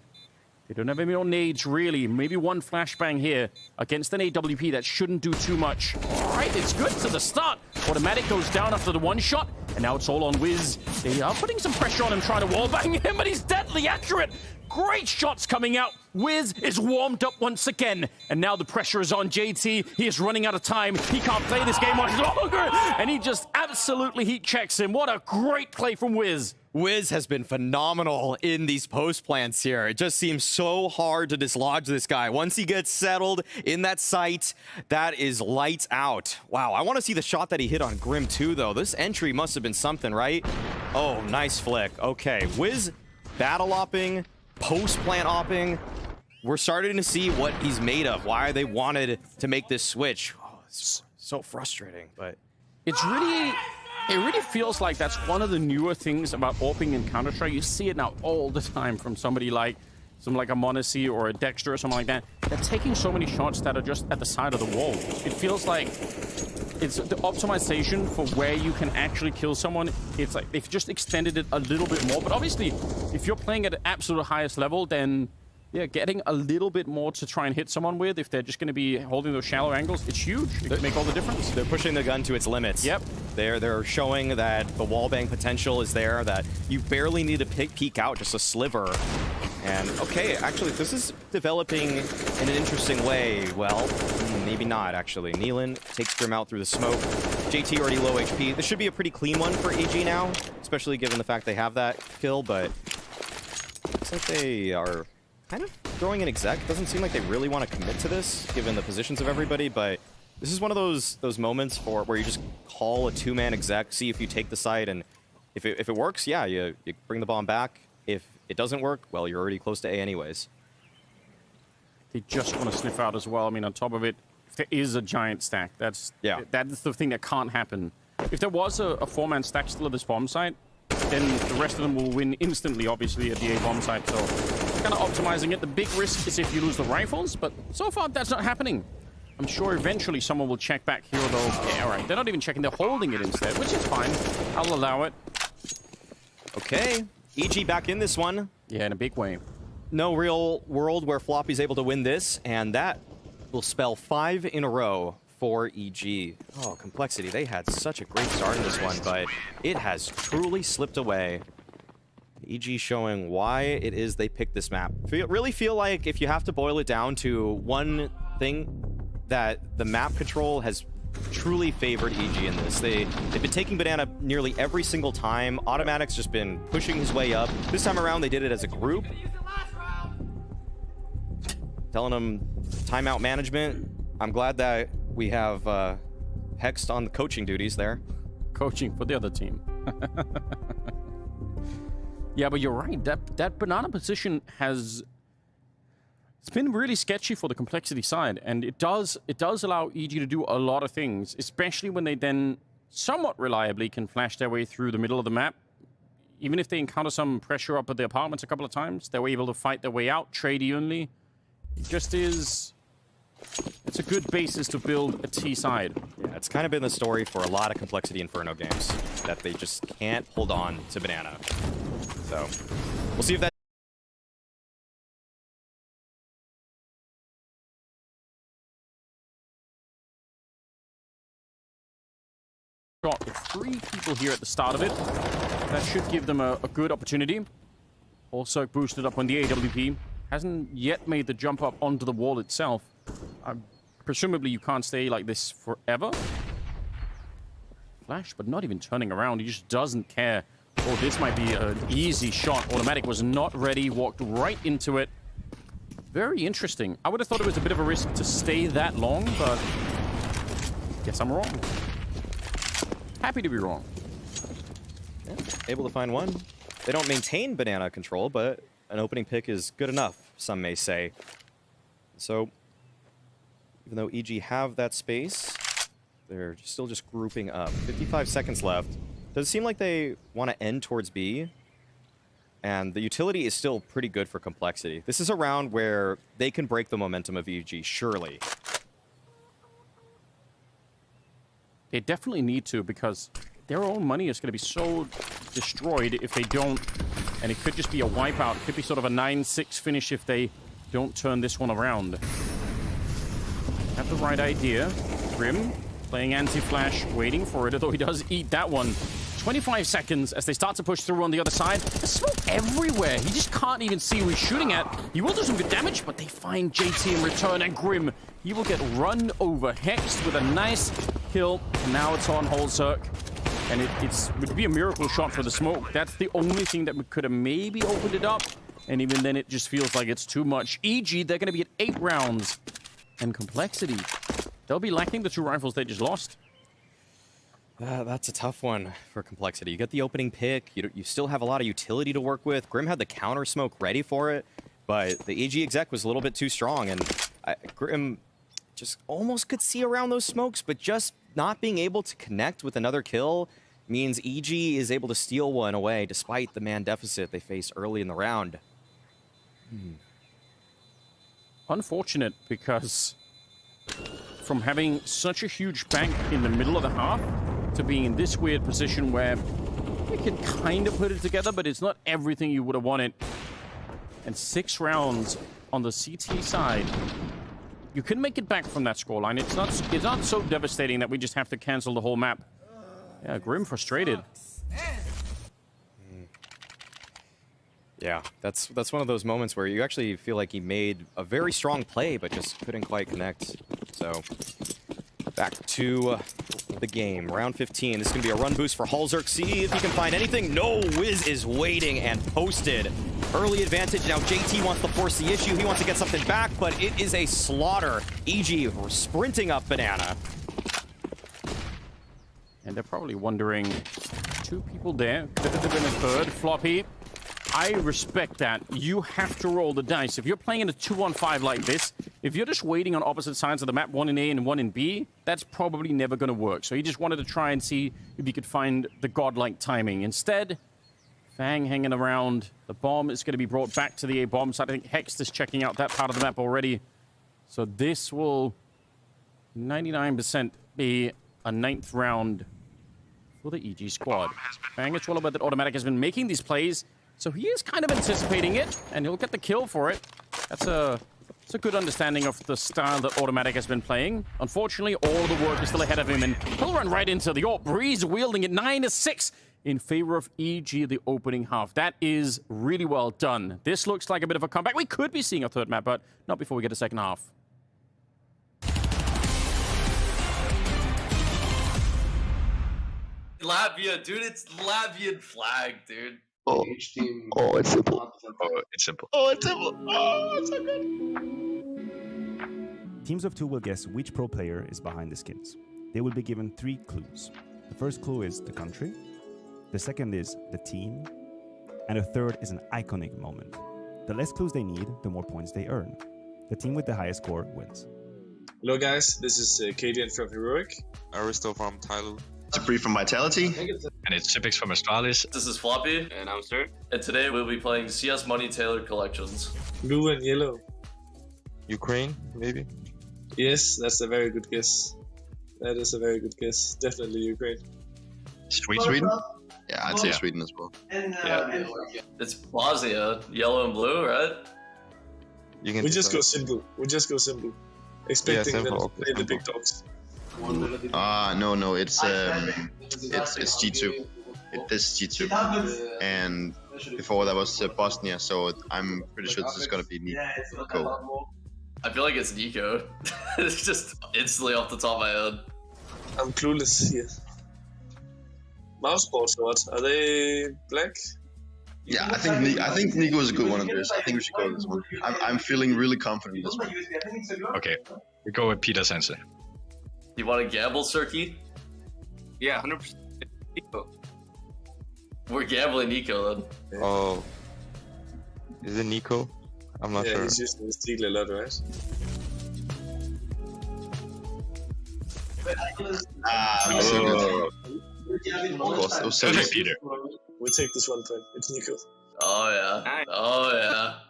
They don't have any more nades, really. Maybe one flashbang here against an AWP. That shouldn't do too much. All right, it's good to the start. Automatic goes down after the one shot, and now it's all on Wiz. They are putting some pressure on him, trying to wallbang him, but he's deadly accurate. Great shots coming out. Wiz is warmed up once again. And now the pressure is on JT. He is running out of time. He can't play this game much longer. And he just absolutely heat checks him. What a great play from Wiz. Wiz has been phenomenal in these post plants here. It just seems so hard to dislodge this guy. Once he gets settled in that site, that is lights out. Wow, I want to see the shot that he hit on Grim too, though. This entry must have been something, right? Oh, nice flick. Okay, Wiz battle opping, post plant opping. We're starting to see what he's made of, why they wanted to make this switch. Oh, it's so frustrating, but it's really... It really feels like that's one of the newer things about AWPing in Counter-Strike. You see it now all the time from somebody like a Monacy or a Dexter or something like that. They're taking so many shots that are just at the side of the wall. It feels like it's the optimization for where you can actually kill someone. It's like they've just extended it a little bit more. But obviously, if you're playing at the absolute highest level, then yeah, getting a little bit more to try and hit someone with, if they're just going to be holding those shallow angles, it's huge. It can make all the difference. They're pushing the gun to its limits. Yep. They're showing that the wallbang potential is there, that you barely need to peek out just a sliver. And okay, actually, this is developing in an interesting way. Well, maybe not, actually. Neelan takes Grim out through the smoke. JT already low HP. This should be a pretty clean one for EG now, especially given the fact they have that kill, but looks like they are kind of throwing an exec. Doesn't seem like they really want to commit to this, given the positions of everybody, but this is one of those moments where you just call a two-man exec, see if you take the site, and if it works, yeah, you bring the bomb back. If it doesn't work, well, you're already close to A anyways. They just want to sniff out as well. I mean, on top of it, if there is a giant stack, that's the thing that can't happen. If there was a four-man stack still at this bomb site, then the rest of them will win instantly, obviously, at the A bomb site. So kind of optimizing it. The big risk is if you lose the rifles, but so far that's not happening. I'm sure eventually someone will check back here, though. Yeah, all right. They're not even checking. They're holding it instead, which is fine. I'll allow it. Okay. EG back in this one. Yeah, in a big way. No real world where Floppy's able to win this, and that will spell 5 in a row for EG. Oh, Complexity. They had such a great start in this one, but it has truly slipped away. EG showing why it is they picked this map. Really feel like if you have to boil it down to one thing, that the map control has truly favored EG in this. They've been taking Banana nearly every single time. Automatic's just been pushing his way up. This time around, they did it as a group. Telling them timeout management. I'm glad that we have Hext on the coaching duties there. Coaching for the other team. Yeah, but you're right. That banana position has... It's been really sketchy for the complexity side, and it does allow EG to do a lot of things, especially when they then somewhat reliably can flash their way through the middle of the map. Even if they encounter some pressure up at the apartments a couple of times, they're able to fight their way out, trade evenly. It just is... It's a good basis to build a T side. Yeah, it's kind of been the story for a lot of Complexity Inferno games, that they just can't hold on to Banana. So, we'll see if that... Got 3 people here at the start of it. That should give them a good opportunity. Also boosted up on the AWP. Hasn't yet made the jump up onto the wall itself. Presumably you can't stay like this forever. Flash, but not even turning around. He just doesn't care. Oh, this might be an easy shot. Automatic was not ready. Walked right into it. Very interesting. I would have thought it was a bit of a risk to stay that long, but... guess I'm wrong. Happy to be wrong. Yeah, able to find one. They don't maintain Banana control, but an opening pick is good enough, some may say. So, even though EG have that space, they're still just grouping up. 55 seconds left. Does it seem like they want to end towards B? And the utility is still pretty good for Complexity. This is a round where they can break the momentum of EG, surely. They definitely need to, because their own money is going to be so destroyed if they don't. And it could just be a wipeout. It could be sort of a 9-6 finish if they don't turn this one around. Have the right idea. Grim playing anti-flash, waiting for it, although he does eat that one. 25 seconds as they start to push through on the other side. There's smoke everywhere. He just can't even see who he's shooting at. He will do some good damage, but they find JT in return, and Grim, he will get run over. Hexed with a nice kill. Now it's on Holzerk. And it would be a miracle shot for the smoke. That's the only thing that could have maybe opened it up. And even then, it just feels like it's too much. EG, they're going to be at 8 rounds. And Complexity, they'll be lacking the 2 rifles they just lost. That's a tough one for Complexity. You get the opening pick. You still have a lot of utility to work with. Grim had the counter smoke ready for it. But the EG exec was a little bit too strong. And Grim just almost could see around those smokes, but just not being able to connect with another kill means EG is able to steal one away despite the man deficit they face early in the round. Unfortunate, because from having such a huge bank in the middle of the half to being in this weird position where we can kind of put it together, but it's not everything you would have wanted. And 6 rounds on the CT side. You can make it back from that scoreline. It's not so devastating that we just have to cancel the whole map. Yeah, Grim frustrated. Yeah, that's one of those moments where you actually feel like he made a very strong play, but just couldn't quite connect. So, back to the game. Round 15. This is going to be a run boost for Holzerk. See if he can find anything. No, Wiz is waiting and posted. Early advantage. Now JT wants to force the issue. He wants to get something back, but it is a slaughter. EG sprinting up Banana. And they're probably wondering, 2 people there. Could have been a third. Floppy. I respect that. You have to roll the dice. If you're playing in a 2-on-5 like this, if you're just waiting on opposite sides of the map, one in A and one in B, that's probably never going to work. So he just wanted to try and see if he could find the godlike timing. Instead, Fang hanging around. The bomb is going to be brought back to the A bomb side. I think Hext is checking out that part of the map already. So this will 99% be a 9th round for the EG squad. Fang, it's all about that Automatic has been making these plays. So he is kind of anticipating it, and he'll get the kill for it. That's a good understanding of the style that Automatic has been playing. Unfortunately, all the work is still ahead of him, and he'll run right into the AWP. Breeze wielding it 9-6 in favor of EG the opening half. That is really well done. This looks like a bit of a comeback. We could be seeing a 3rd map, but not before we get a 2nd half. Latvia, dude, it's Latvian flag, dude. Oh, it's simple. Oh, it's simple. Oh, it's simple. Oh, it's simple. Oh, it's so good. Teams of 2 will guess which pro player is behind the skins. They will be given 3 clues. The first clue is the country. The second is the team. and a third is an iconic moment. The less clues they need, the more points they earn. The team with the highest score wins. Hello guys, this is Kadian from Heroic. Aristo from Thailand. Bree from Vitality. And it's Sipix from Astralis. This is Floppy. And I'm Sir. And today we'll be playing CS Money Tailored Collections. Blue and yellow. Ukraine, maybe? Yes, that's a very good guess. That is a very good guess. Definitely Ukraine. Sweden? Yeah, I'd say Sweden as well. Yeah. It's Bosnia, yellow and blue, right? You can we just go simple. We just go simple. Expecting them to play the big dogs. No, it's G2. This G2. And before that was Bosnia, so I'm pretty sure this is gonna be Nico. I feel like it's Nico. It's just instantly off the top of my head. I'm clueless here. Mouseboards or what? Are they black? Yeah, I think Nico is a good one on this. I think we should go with this one. I'm feeling really confident in this one. Okay, we go with Peter Sense. You want to gamble, Cirky? Yeah, 100% Nico. We're gambling Nico then. Oh. Is it Nico? I'm not sure. Yeah, he's using the steal a lot, right? So good. Of course, it was so good. Peter. We take this 1 point. It's Nico. Oh yeah. Nice. Oh yeah.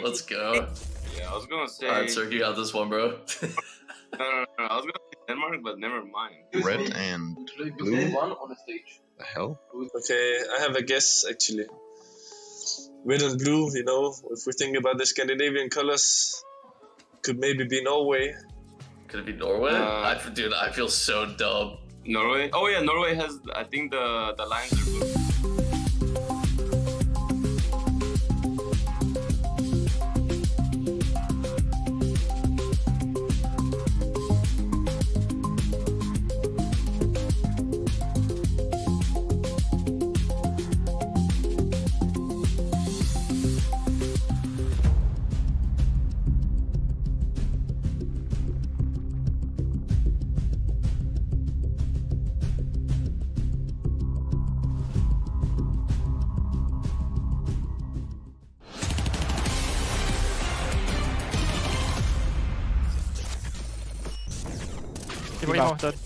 Let's go. Yeah, I was gonna say. Alright, Cirky got this one, bro. No. I was gonna say Denmark, but never mind. Red and blue? The hell? Okay, I have a guess actually. Red and blue, you know, if we think about the Scandinavian colors, could maybe be Norway. Could it be Norway? Dude, I feel so dumb. Norway? Oh yeah, Norway has, I think the lines are blue.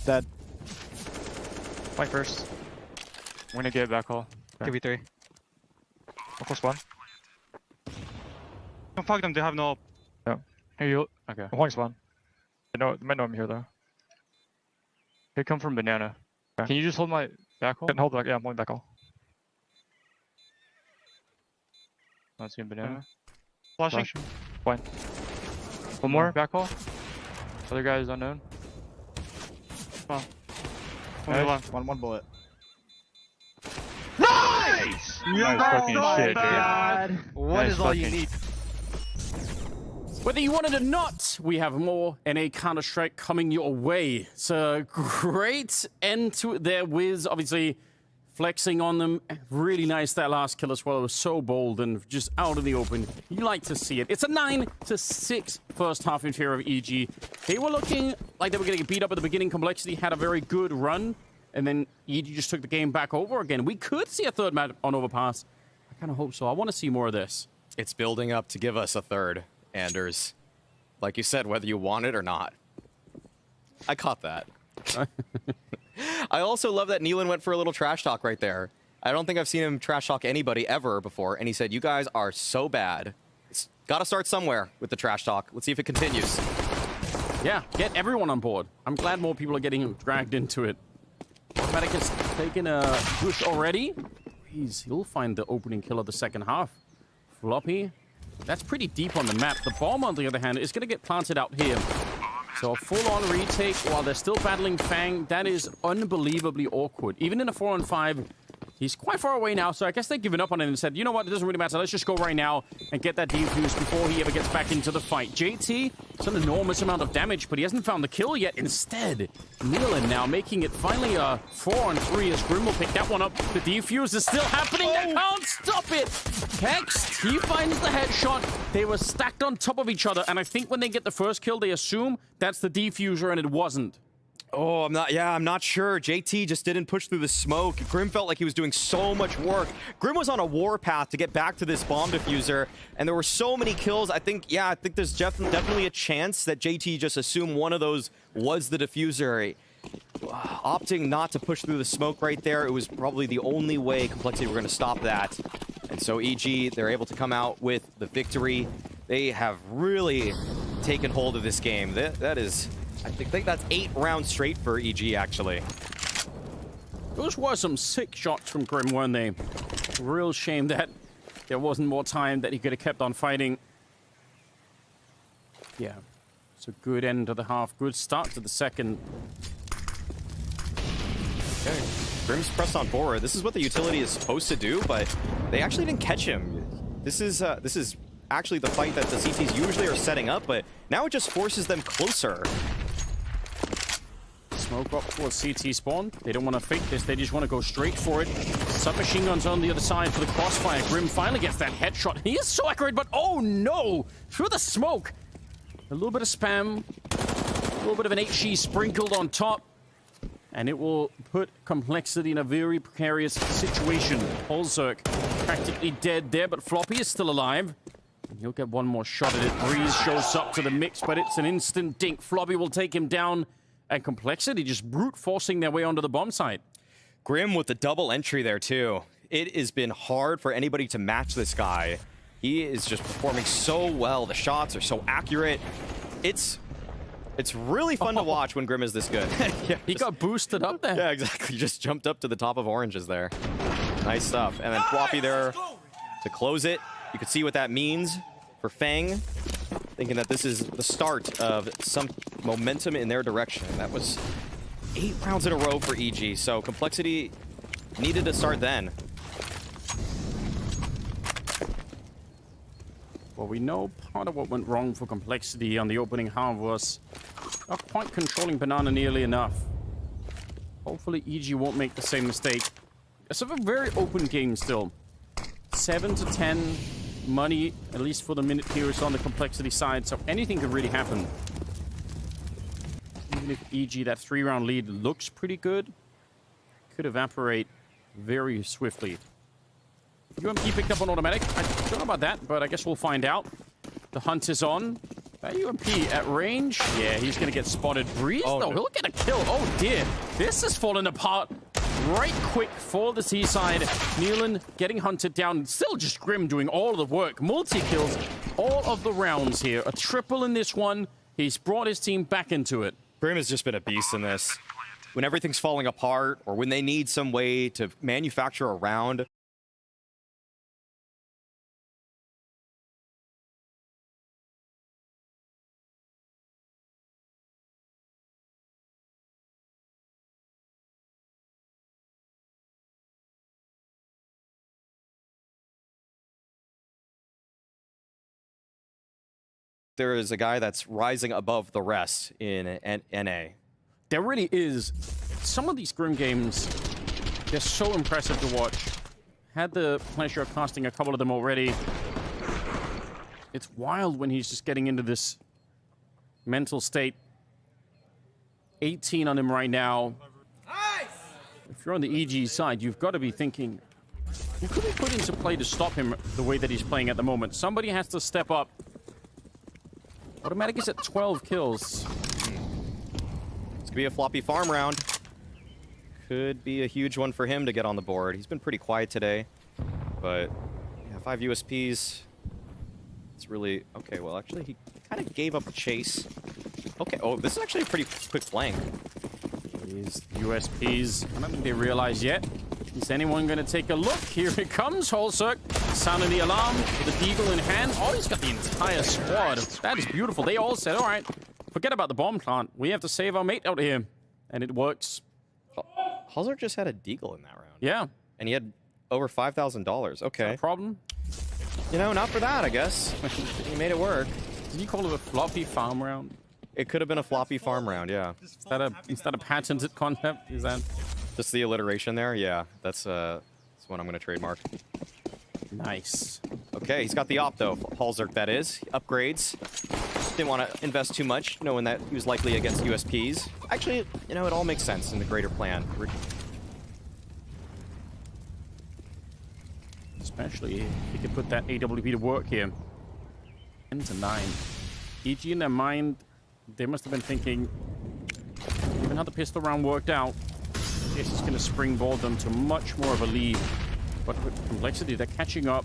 Dead. Fight first. I'm gonna get back hole. Okay. 2v3. Almost one. Don't fuck them, they have no. No. Here you. Okay. I'm holding spawn. They might know I'm here though. They come from banana. Okay. Can you just hold my back hole? Hold back. Yeah, I'm holding back hole. Not seeing banana. Flashing. Fine. One more back hole. Other guy is unknown. Oh. Nice. One bullet. Nice! Nice fucking shit, dude. What is all you need? Whether you want it or not, we have more NA Counter-Strike coming your way. It's a great end to it there, Wiz. Obviously, flexing on them. Really nice that last kill as well. It was so bold and just out in the open. You like to see it. It's a 9-6 first half in favor of EG. They were looking like they were getting beat up at the beginning. Complexity had a very good run, and then EG just took the game back over again. We could see a third match on Overpass. I kind of hope so. I want to see more of this. It's building up to give us a third, Anders. Like you said, whether you want it or not. I caught that. I also love that Nealon went for a little trash talk right there. I don't think I've seen him trash talk anybody ever before, and he said, you guys are so bad. It's got to start somewhere with the trash talk. Let's see if it continues. Yeah, get everyone on board. I'm glad more people are getting dragged into it. Medic has taken a push already. He'll find the opening kill of the second half. Floppy, that's pretty deep on the map. The bomb, on the other hand, is going to get planted out here. So a full-on retake while they're still battling Fang. That is unbelievably awkward. Even in a 4-on-5, he's quite far away now, so I guess they've given up on it and said, you know what, it doesn't really matter. Let's just go right now and get that defuse before he ever gets back into the fight. JT, it's an enormous amount of damage, but he hasn't found the kill yet. Instead, Nealon now making it finally a 4-on-3 as Grim will pick that one up. The defuse is still happening. They can't stop it. Hex, he finds the headshot. They were stacked on top of each other, and I think when they get the first kill, they assume that's the defuser, and it wasn't. Oh, I'm not sure. JT just didn't push through the smoke. Grim felt like he was doing so much work. Grim was on a warpath to get back to this bomb diffuser, and there were so many kills. I think there's definitely a chance that JT just assumed one of those was the diffuser. Opting not to push through the smoke right there, it was probably the only way Complexity were going to stop that. And so EG, they're able to come out with the victory. They have really taken hold of this game. That is... I think that's 8 rounds straight for EG, actually. Those were some sick shots from Grim, weren't they? Real shame that there wasn't more time that he could have kept on fighting. Yeah, it's a good end to the half. Good start to the second. Okay, Grim's pressed on forward. This is what the utility is supposed to do, but they actually didn't catch him. This is actually the fight that the CTs usually are setting up, but now it just forces them closer. Smoke up towards CT spawn. They don't want to fake this. They just want to go straight for it. Submachine guns on the other side for the crossfire. Grim finally gets that headshot. He is so accurate, but oh no! Through the smoke. A little bit of spam. A little bit of an HE sprinkled on top. And it will put Complexity in a very precarious situation. Holzerk practically dead there, but Floppy is still alive. And he'll get one more shot at it. Breeze shows up to the mix, but it's an instant dink. Floppy will take him down. And Complexity just brute forcing their way onto the bomb site. Grim with the double entry there, too. It has been hard for anybody to match this guy. He is just performing so well. The shots are so accurate. It's really fun to watch when Grim is this good. Yeah, he got boosted up there. Yeah, exactly. Just jumped up to the top of oranges there. Nice stuff. And then Floppy there to close it. You can see what that means for Fang. Thinking that this is the start of some momentum in their direction. That was 8 rounds in a row for EG, so Complexity needed to start then. Well, we know part of what went wrong for Complexity on the opening half was not quite controlling Banana nearly enough. Hopefully EG won't make the same mistake. It's a very open game still. 7 to 10. Money, at least for the minute here, is on the Complexity side, so anything could really happen. Even if EG, that 3-round lead, looks pretty good, could evaporate very swiftly. UMP picked up on automatic. I don't know about that, but I guess we'll find out. The hunt is on. That UMP at range. Yeah, he's going to get spotted. Breeze, though, he'll get a kill. Oh, dear. This is falling apart right quick for the T-side. Nealon getting hunted down. Still just Grim doing all the work. Multi-kills all of the rounds here. A triple in this one. He's brought his team back into it. Grim has just been a beast in this. When everything's falling apart, or when they need some way to manufacture a round, there is a guy that's rising above the rest in NA. There really is. Some of these Grim games, they're so impressive to watch. Had the pleasure of casting a couple of them already. It's wild when he's just getting into this mental state. 18 on him right now. If you're on the EG side, you've got to be thinking, who could we put into play to stop him the way that he's playing at the moment? Somebody has to step up. Automatic is at 12 kills. It's gonna be a Floppy farm round. Could be a huge one for him to get on the board. He's been pretty quiet today, but yeah, 5 USPs. It's really okay. Well, actually, he kind of gave up the chase. Okay. Oh, this is actually a pretty quick flank. These USPs. I don't think they realize yet. Is anyone going to take a look? Here it comes, Holzerk. Sounding the alarm with the deagle in hand. Oh, he's got the entire squad. That is beautiful. They all said, all right, forget about the bomb plant. We have to save our mate out here. And it works. Holzerk just had a deagle in that round. Yeah. And he had over $5,000. Okay. No problem. You know, not for that, I guess. He made it work. Did you call it a floppy farm round? It could have been a floppy farm round, yeah. Is that a patented concept? Is that just the alliteration there? Yeah, that's what I'm gonna trademark. Nice. Okay, he's got the op though. Holzerk, that is. Upgrades. didn't want to invest too much, knowing that he was likely against USPs. Actually, you know, it all makes sense in the greater plan. Especially if he could put that AWP to work here. 10-9. EG in their mind, they must have been thinking, even how the pistol round worked out, this is going to springboard them to much more of a lead. But with complexity, they're catching up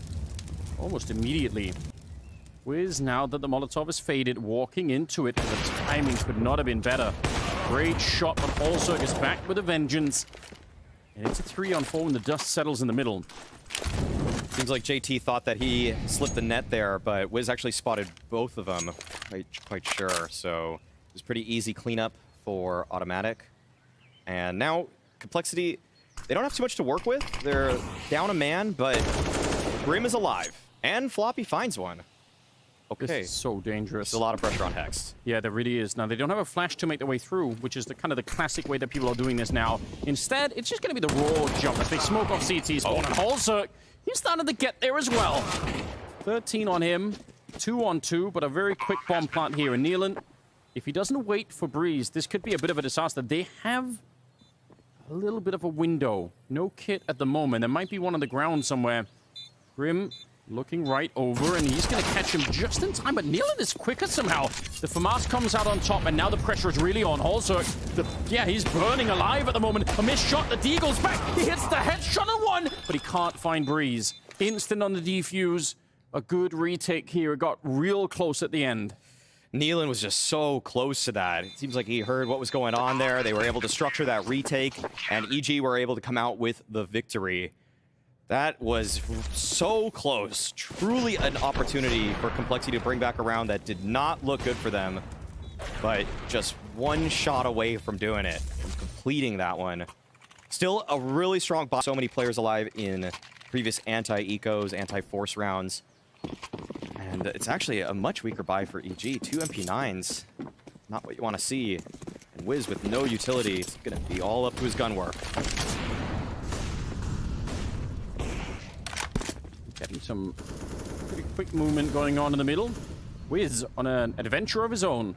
almost immediately. Wiz, now that the Molotov is faded, walking into it, the timing could not have been better. Great shot, but also is back with a vengeance. And it's a 3-on-4 when the dust settles in the middle. Seems like JT thought that he slipped the net there, but Wiz actually spotted both of them, quite sure. So it was pretty easy cleanup for Automatic. And now, Complexity, they don't have too much to work with. They're down a man, but Grim is alive. And Floppy finds one. Okay. This is so dangerous. There's a lot of pressure on Hex. Yeah, there really is. Now, they don't have a flash to make their way through, which is the kind of the classic way that people are doing this now. Instead, it's just going to be the raw jump as they smoke off CT spawn. And Holzer, he's starting to get there as well. 13 on him, 2-on-2, but a very quick bomb plant here. And Nealon, if he doesn't wait for Breeze, this could be a bit of a disaster. They have a little bit of a window. No kit at the moment. There might be one on the ground somewhere. Grim looking right over, and he's going to catch him just in time, but Nealon is quicker somehow. The FAMAS comes out on top, and now the pressure is really on Holzer. Yeah, he's burning alive at the moment. A missed shot, the Deagle's back. He hits the headshot on one, but he can't find Breeze. Instant on the defuse. A good retake here. It got real close at the end. Nealon was just so close to that. It seems like he heard what was going on there. They were able to structure that retake, and EG were able to come out with the victory. That was so close. Truly an opportunity for Complexity to bring back a round that did not look good for them, but just one shot away from doing it, from completing that one. Still a really strong box. So many players alive in previous anti-ecos, anti-force rounds. And it's actually a much weaker buy for EG. 2 MP9s. Not what you want to see. And Wiz with no utility. It's going to be all up to his gun work. Getting some pretty quick movement going on in the middle. Wiz on an adventure of his own.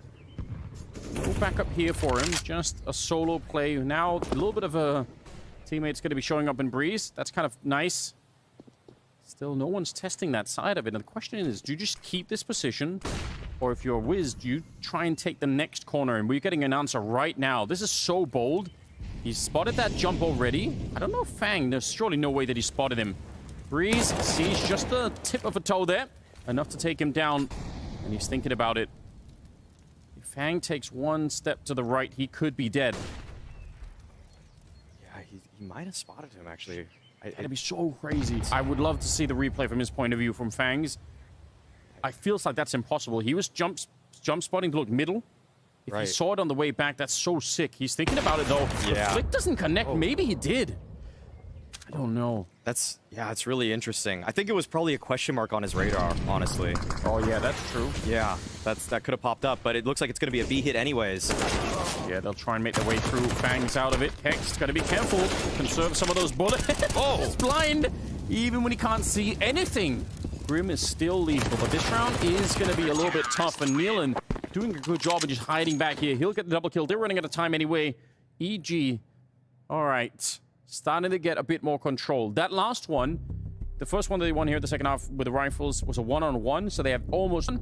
No backup here for him. Just a solo play. Now a little bit of a teammate's going to be showing up in Breeze. That's kind of nice. Still, no one's testing that side of it. And the question is, do you just keep this position? Or if you're Wiz, do you try and take the next corner? And we're getting an answer right now. This is so bold. He's spotted that jump already. I don't know if Fang, there's surely no way that he spotted him. Breeze sees just the tip of a toe there. Enough to take him down. And he's thinking about it. If Fang takes one step to the right, he could be dead. Yeah, he might have spotted him, actually. It'd be so crazy. I would love to see the replay from his point of view from Fangs. I feels like that's impossible. He was jump spotting to look middle. If he saw it on the way back, that's so sick. He's thinking about it, though. Yeah. The flick doesn't connect. Maybe he did. I don't know. Yeah, it's really interesting. I think it was probably a question mark on his radar, honestly. Oh, yeah, that's true. Yeah, that could have popped up, but it looks like it's going to be a B hit anyways. Yeah, they'll try and make their way through. Fangs out of it. Hex, got to be careful. Conserve some of those bullets. Oh, it's blind. Even when he can't see anything. Grim is still lethal, but this round is going to be a little bit tough. And Nealon doing a good job of just hiding back here. He'll get the double kill. They're running out of time anyway. EG. All right. Starting to get a bit more control. That last one, the first one that they won here in the second half with the rifles was a 1-on-1, so they have almost a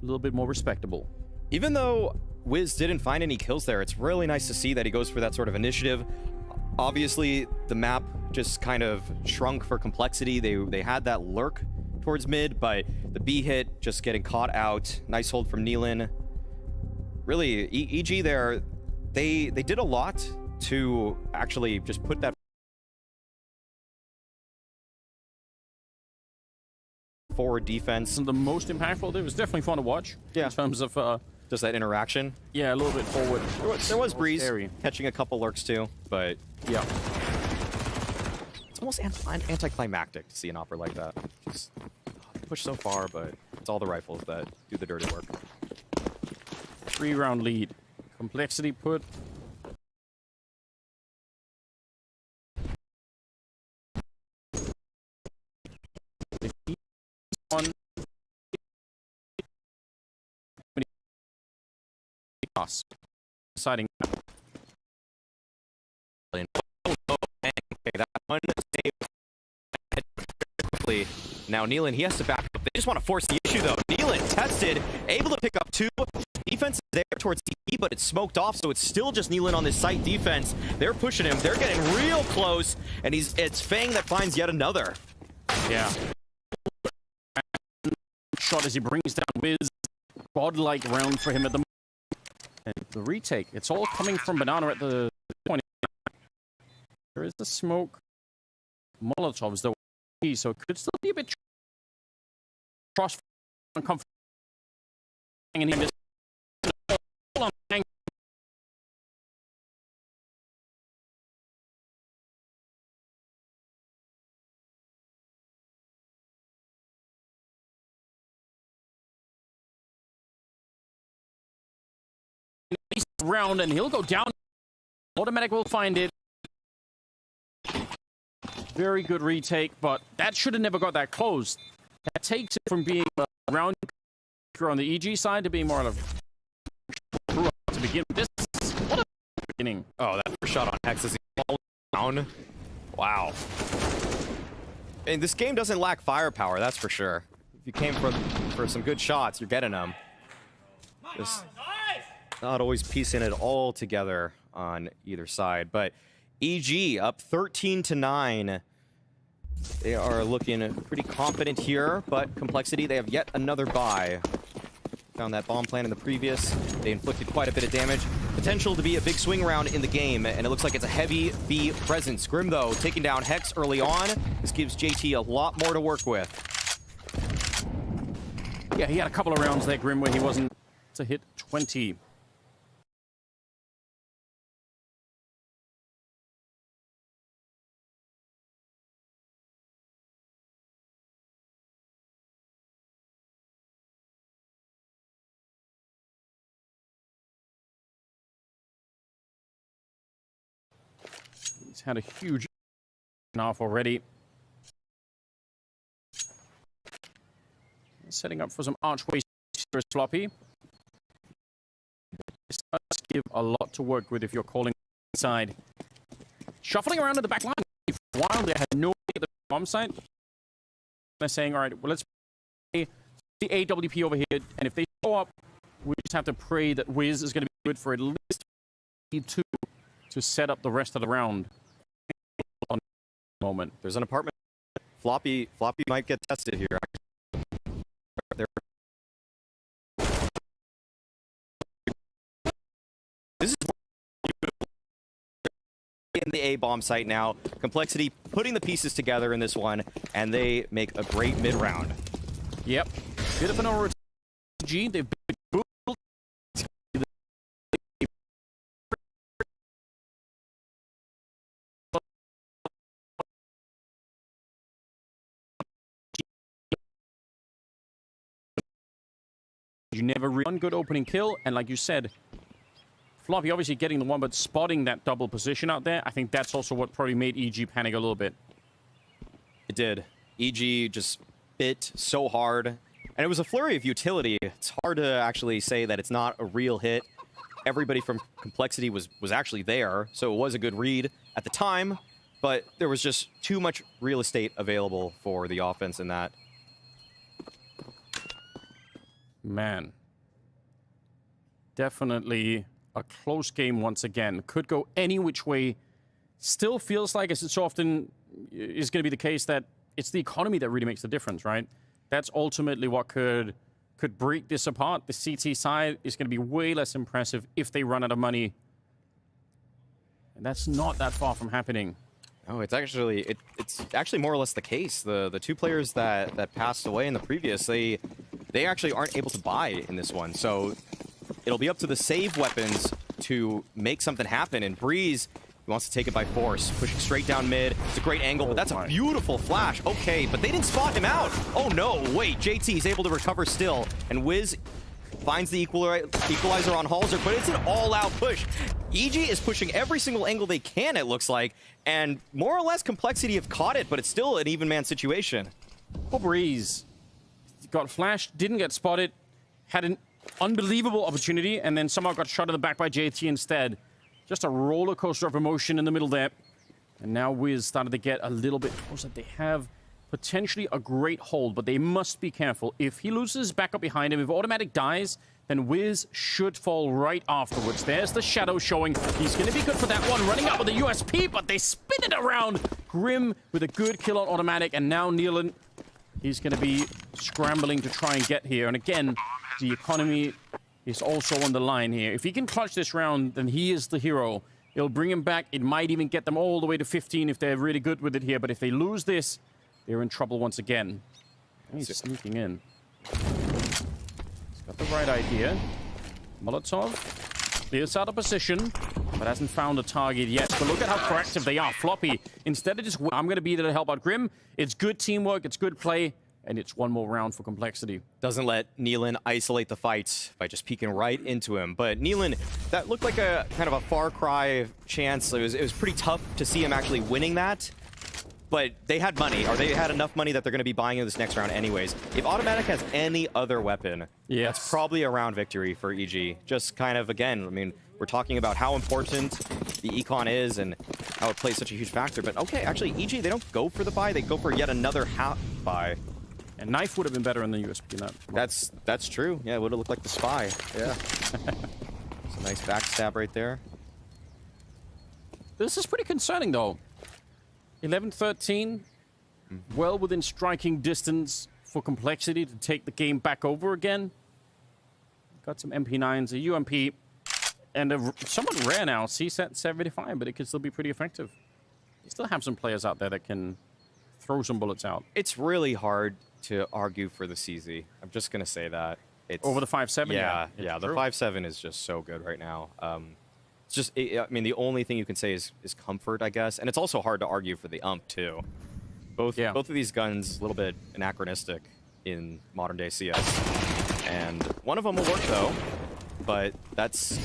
little bit more respectable. Even though Wiz didn't find any kills there, it's really nice to see that he goes for that sort of initiative. Obviously, the map just kind of shrunk for Complexity. They had that lurk towards mid, but the B hit just getting caught out. Nice hold from Nealon. Really, EG there, they did a lot to actually just put that forward defense. The most impactful. It was definitely fun to watch. Yeah. In terms of just that interaction. Yeah, a little bit forward. There was Breeze catching a couple lurks too, but yeah, it's almost anticlimactic to see an offer like that. Just push so far, but it's all the rifles that do the dirty work. 3-round lead. Complexity put on us. Deciding. Okay, that one save quickly. Now Nealon, he has to back up. They just want to force the issue though. Nealon tested, able to pick up 2. Defense is there towards DE, but it's smoked off, so it's still just Nealon on this site defense. They're pushing him. They're getting real close, and it's Fang that finds yet another. Yeah. Shot as he brings down Wiz. Godlike round for him at the moment. And the retake. It's all coming from Banana at the 20. There is the smoke. Molotovs, though, so it could still be a bit cross uncomfortable. And he missed. Round and he'll go down. Automatic will find it. Very good retake, but that should have never got that close. That takes it from being a round on the EG side to being more of a to begin with. This is what a beginning. Oh, that first shot on Hex as he falls down. Wow. And this game doesn't lack firepower, that's for sure. If you came for some good shots, you're getting them. Just not always piecing it all together on either side, but EG up 13-9. They are looking pretty confident here, but Complexity, they have yet another buy. Found that bomb plan in the previous. They inflicted quite a bit of damage. Potential to be a big swing round in the game, and it looks like it's a heavy B presence. Grim, though, taking down Hex early on. This gives JT a lot more to work with. Yeah, he had a couple of rounds there, Grim, where he wasn't to hit 20. He's had a huge off already. Setting up for some archways for Floppy. This does give a lot to work with if you're calling inside. Shuffling around at the back line. While they had no idea at the bomb site, they're saying, all right, well, let's play the AWP over here, and if they show up, we just have to pray that Wiz is going to be good for at least 2 to set up the rest of the round. Moment. There's an apartment. Floppy might get tested here. This is in the A bomb site now. Complexity putting the pieces together in this one, and they make a great mid round. Yep. Bit of an overage. They've been you never one good opening kill, and like you said, Floppy obviously getting the one, but spotting that double position out there, I think that's also what probably made EG panic a little bit. It did. EG just bit so hard, and it was a flurry of utility. It's hard to actually say that it's not a real hit. Everybody from Complexity was actually there, so it was a good read at the time, but there was just too much real estate available for the offense in that. Man. Definitely a close game once again. Could go any which way. Still feels like, as it so often is going to be the case, that it's the economy that really makes the difference, right? That's ultimately what could break this apart. The CT side is going to be way less impressive if they run out of money. And that's not that far from happening. Oh, it's actually more or less the case. The 2 players that passed away in the previous, they actually aren't able to buy in this one. So it'll be up to the save weapons to make something happen. And Breeze wants to take it by force, pushing straight down mid. It's a great angle, but that's a beautiful flash. Okay, but they didn't spot him out. Oh no, wait, JT is able to recover still. And Wiz finds the equalizer on Halser, but it's an all-out push. EG is pushing every single angle they can, it looks like. And more or less Complexity have caught it, but it's still an even man situation. Poor Breeze. Got flashed, didn't get spotted, had an unbelievable opportunity, and then somehow got shot in the back by JT instead. Just a roller coaster of emotion in the middle there. And now Wiz started to get a little bit closer. They have potentially a great hold, but they must be careful. If he loses back up behind him, if Automatic dies, then Wiz should fall right afterwards. There's the shadow showing. He's going to be good for that one. Running up with the USP, but they spin it around. Grim with a good kill on Automatic, and now Nealon, he's going to be scrambling to try and get here. And again, the economy is also on the line here. If he can clutch this round, then he is the hero. It'll bring him back. It might even get them all the way to 15 if they're really good with it here. But if they lose this, they're in trouble once again. He's sneaking in. He's got the right idea. Molotov clears out of position, but hasn't found a target yet. But look at how proactive they are. Floppy, instead of just, I'm going to be there to help out Grim, it's good teamwork, it's good play, and it's one more round for Complexity. Doesn't let Nealon isolate the fight by just peeking right into him. But Nealon, that looked like a kind of a far cry chance. It was pretty tough to see him actually winning that. But they had money, or they had enough money that they're going to be buying in this next round anyways. If Automatic has any other weapon, that's probably a round victory for EG. Just kind of, again, I mean, we're talking about how important the econ is and how it plays such a huge factor. But okay, actually, EG, they don't go for the buy. They go for yet another half buy. And Knife would have been better in the USP. That's true. Yeah, it would have looked like the spy. Yeah. It's a nice backstab right there. This is pretty concerning, though. 11-13, well within striking distance for Complexity to take the game back over again. Got some MP9s, a UMP, and a somewhat rare now CSAT 75, but it can still be pretty effective. You still have some players out there that can throw some bullets out. It's really hard to argue for the CZ. I'm just going to say that. It's, over the 5.7? Yeah, the 5.7 is just so good right now. It's just, I mean, the only thing you can say is comfort, I guess. And it's also hard to argue for the UMP, too. Both of these guns, a little bit anachronistic in modern-day CS. And one of them will work, though. But that's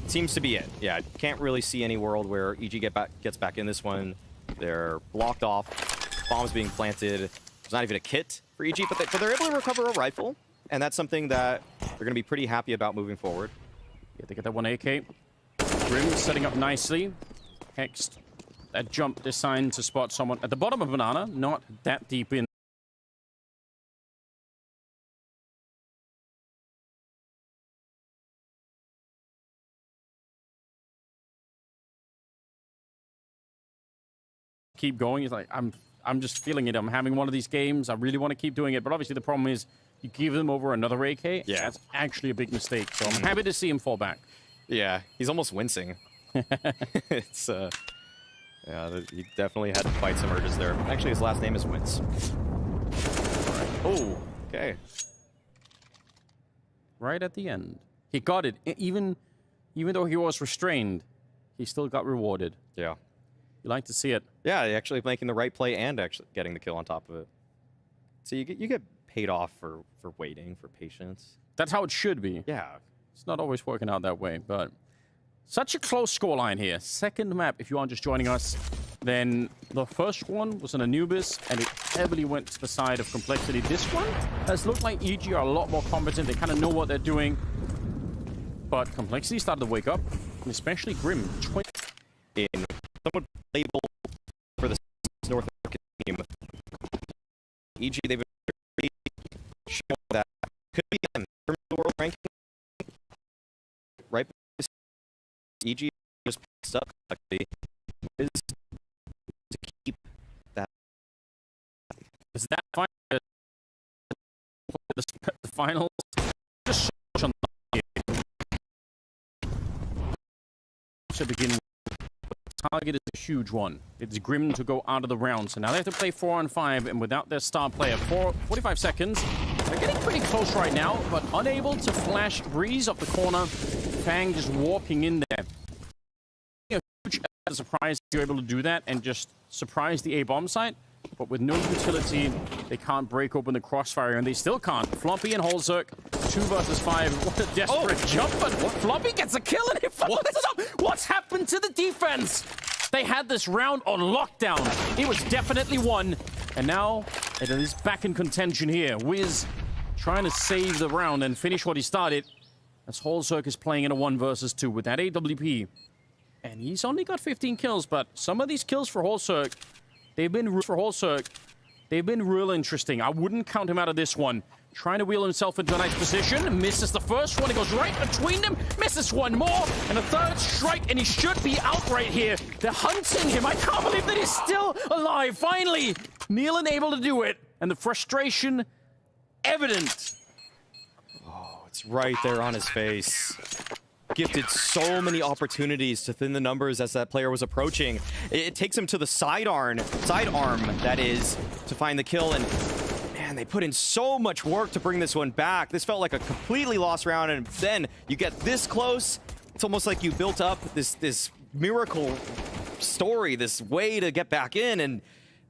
seems to be it. Yeah, can't really see any world where EG gets back in this one. They're blocked off. Bombs being planted. There's not even a kit for EG, but they're able to recover a rifle. And that's something that they're going to be pretty happy about moving forward. Yeah, they get that one AK. Grim setting up nicely. Hexed. That jump designed to spot someone at the bottom of Banana, not that deep in. Keep going. He's like, I'm just feeling it. I'm having one of these games. I really want to keep doing it. But obviously the problem is you give them over another AK. Yeah. That's actually a big mistake. So I'm happy to see him fall back. Yeah, he's almost wincing. It's yeah, he definitely had to fight some urges there. Actually, his last name is Wince. All right. Oh, okay. Right at the end, he got it. Even though he was restrained, he still got rewarded. Yeah. You like to see it. Yeah, actually making the right play and actually getting the kill on top of it. So you get paid off for waiting, for patience. That's how it should be. Yeah. It's not always working out that way, but such a close scoreline here. Second map, if you aren't just joining us, then the first one was an Anubis, and it heavily went to the side of Complexity. This one has looked like EG are a lot more competent. They kind of know what they're doing. But Complexity started to wake up, and especially Grim. In somewhat label for the North American team, EG, they've been really shown that could be in terms of the world ranking. Right, EG just passed up is to keep that. Is that the finals? Just on to begin with. The target is a huge one. It's Grim to go out of the round. So now they have to play 4-on-5, and without their star player, 45 seconds. They're getting pretty close right now, but unable to flash Breeze up the corner. Fang just walking in there. A huge surprise if you're able to do that and just surprise the A-bomb site. But with no utility, they can't break open the crossfire, and they still can't. Floppy and Holzerk, 2 versus 5. What a desperate jump, but Floppy gets a kill and it follows it up. What's happened to the defense? They had this round on lockdown. It was definitely won, and now it is back in contention here. Wiz trying to save the round and finish what he started. As Holzerk is playing in a 1 versus 2 with that AWP. And he's only got 15 kills, but some of these kills for Holzerk, they've been real interesting. I wouldn't count him out of this one. Trying to wheel himself into a nice position. Misses the first one. He goes right between them. Misses one more. And a third strike. And he should be out right here. They're hunting him. I can't believe that he's still alive. Finally, Nealon able to do it. And the frustration evident. Oh, it's right there on his face. Gifted so many opportunities to thin the numbers as that player was approaching. It takes him to the sidearm, that is, to find the kill. And man, they put in so much work to bring this one back. This felt like a completely lost round, and then you get this close. It's almost like you built up this miracle story, this way to get back in, and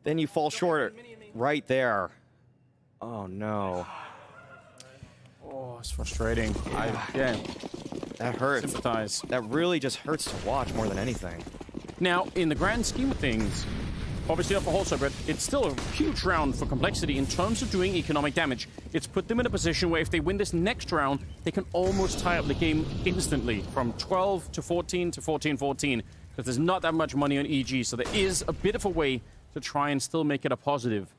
then you fall short right there. Oh no. Oh, it's frustrating. Yeah. That hurts. Sympathize. That really just hurts to watch more than anything. Now, in the grand scheme of things, obviously not for Holzerk, but it's still a huge round for Complexity in terms of doing economic damage. It's put them in a position where if they win this next round, they can almost tie up the game instantly from 12 to 14 to 14-14, because there's not that much money on EG, so there is a bit of a way to try and still make it a positive.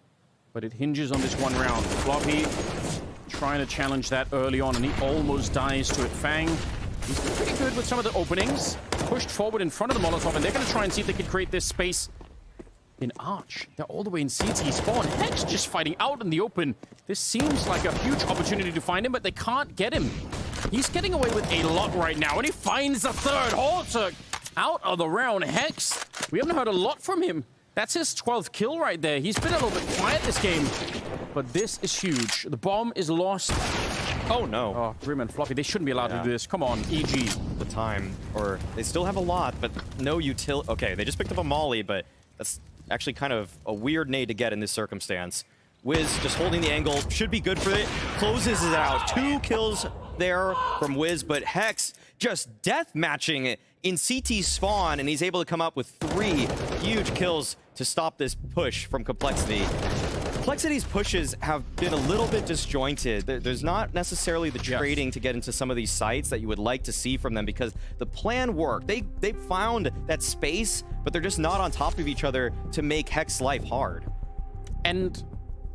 But it hinges on this one round. Floppy trying to challenge that early on, and he almost dies to it. Fang, he's been pretty good with some of the openings. Pushed forward in front of the Molotov, and they're going to try and see if they can create this space in Arch. They're all the way in CT spawn. Hex just fighting out in the open. This seems like a huge opportunity to find him, but they can't get him. He's getting away with a lot right now, and he finds the third. Holzerk out of the round. Hex, we haven't heard a lot from him. That's his 12th kill right there. He's been a little bit quiet this game, but this is huge. The bomb is lost. Oh, no. Oh, Grim and Floppy, they shouldn't be allowed to do this. Come on, EG. The time, or they still have a lot, but no utility. Okay, they just picked up a molly, but that's actually kind of a weird nade to get in this circumstance. Wiz just holding the angle, should be good for it. Closes it out. 2 kills there from Wiz, but Hex just death matching it in CT spawn, and he's able to come up with 3 huge kills to stop this push from Complexity. Complexity's pushes have been a little bit disjointed. There's not necessarily the trading to get into some of these sites that you would like to see from them, because the plan worked. They found that space, but they're just not on top of each other to make Hex life hard. And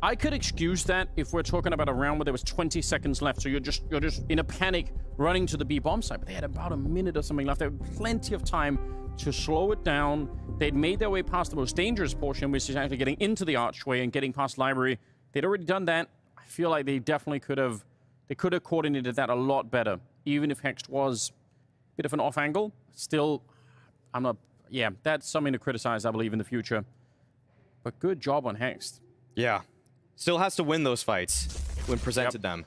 I could excuse that if we're talking about a round where there was 20 seconds left, so you're just in a panic running to the B bomb site. But they had about a minute or something left. There was plenty of time to slow it down. They'd made their way past the most dangerous portion, which is actually getting into the archway and getting past library. They'd already done that. I feel like they definitely could have coordinated that a lot better. Even if Hex was a bit of an off angle, still, that's something to criticize, I believe, in the future. But good job on Hex. Yeah. Still has to win those fights when presented them.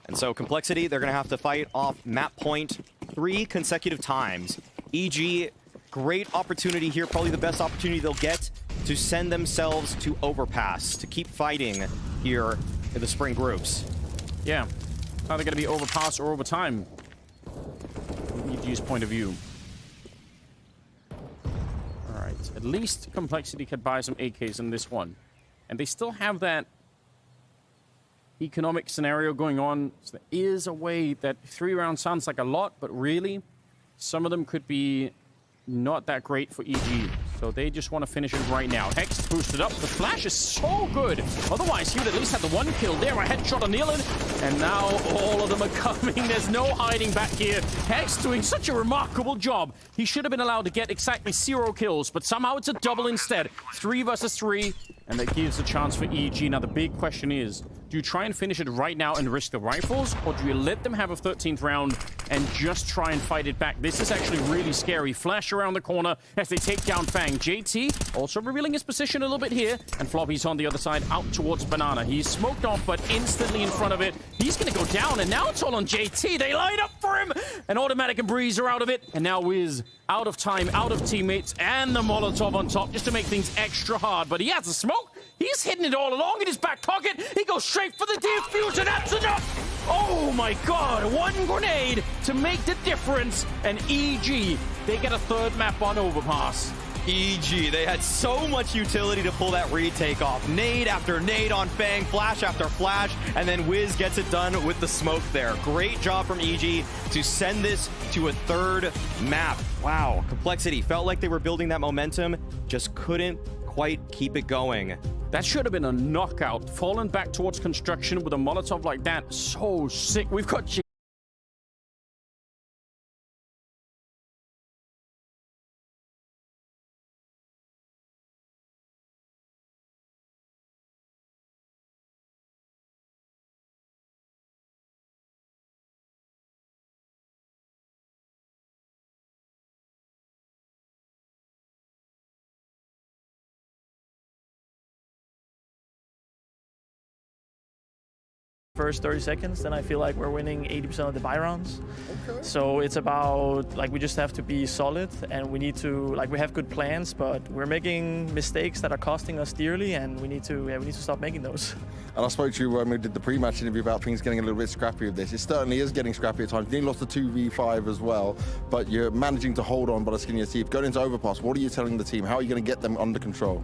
And so Complexity, they're going to have to fight off map point 3 consecutive times. EG, great opportunity here, probably the best opportunity they'll get to send themselves to Overpass, to keep fighting here in the spring groups. Yeah. It's either going to be Overpass or Overtime, from EG's point of view. All right. At least Complexity could buy some AKs in this one. And they still have that economic scenario going on. So there is a way that 3 rounds sounds like a lot, but really, some of them could be not that great for EG. So they just want to finish it right now. Hex boosted up. The flash is so good. Otherwise, he would at least have the 1 kill there. A headshot on Nealon. And now all of them are coming. There's no hiding back here. Hex doing such a remarkable job. He should have been allowed to get exactly 0 kills, but somehow it's a double instead. 3 versus 3. And that gives a chance for EG. Now, the big question is, do you try and finish it right now and risk the rifles, or do you let them have a 13th round and just try and fight it back? This is actually really scary. Flash around the corner as they take down Fang. JT also revealing his position a little bit here, and Floppy's on the other side out towards Banana. He's smoked off, but instantly in front of it. He's going to go down, and now it's all on JT. They line up for him, and Automatic and Breeze are out of it, and now Wiz out of time, out of teammates, and the Molotov on top just to make things extra hard. But he has a smoke. He's hidden it all along in his back pocket. He goes straight for the defuse, and that's enough. Oh my God, 1 grenade to make the difference. And EG, they get a 3rd map on Overpass. EG, they had so much utility to pull that retake off. Nade after nade on Fang, flash after flash, and then Wiz gets it done with the smoke there. Great job from EG to send this to a third map. Wow, Complexity felt like they were building that momentum, just couldn't quite keep it going. That should have been a knockout. Falling back towards construction with a Molotov like that, so sick. We've got first 30 seconds, then I feel like we're winning 80% of the buy rounds. Okay. So it's about, like, we just have to be solid, and we need to, like, we have good plans, but we're making mistakes that are costing us dearly, and we need to stop making those. And I spoke to you when we did the pre-match interview about things getting a little bit scrappy with this. It certainly is getting scrappy at times. You nearly lost the 2v5 as well, but you're managing to hold on by the skin of your teeth. Going into overpass, what are you telling the team? How are you going to get them under control?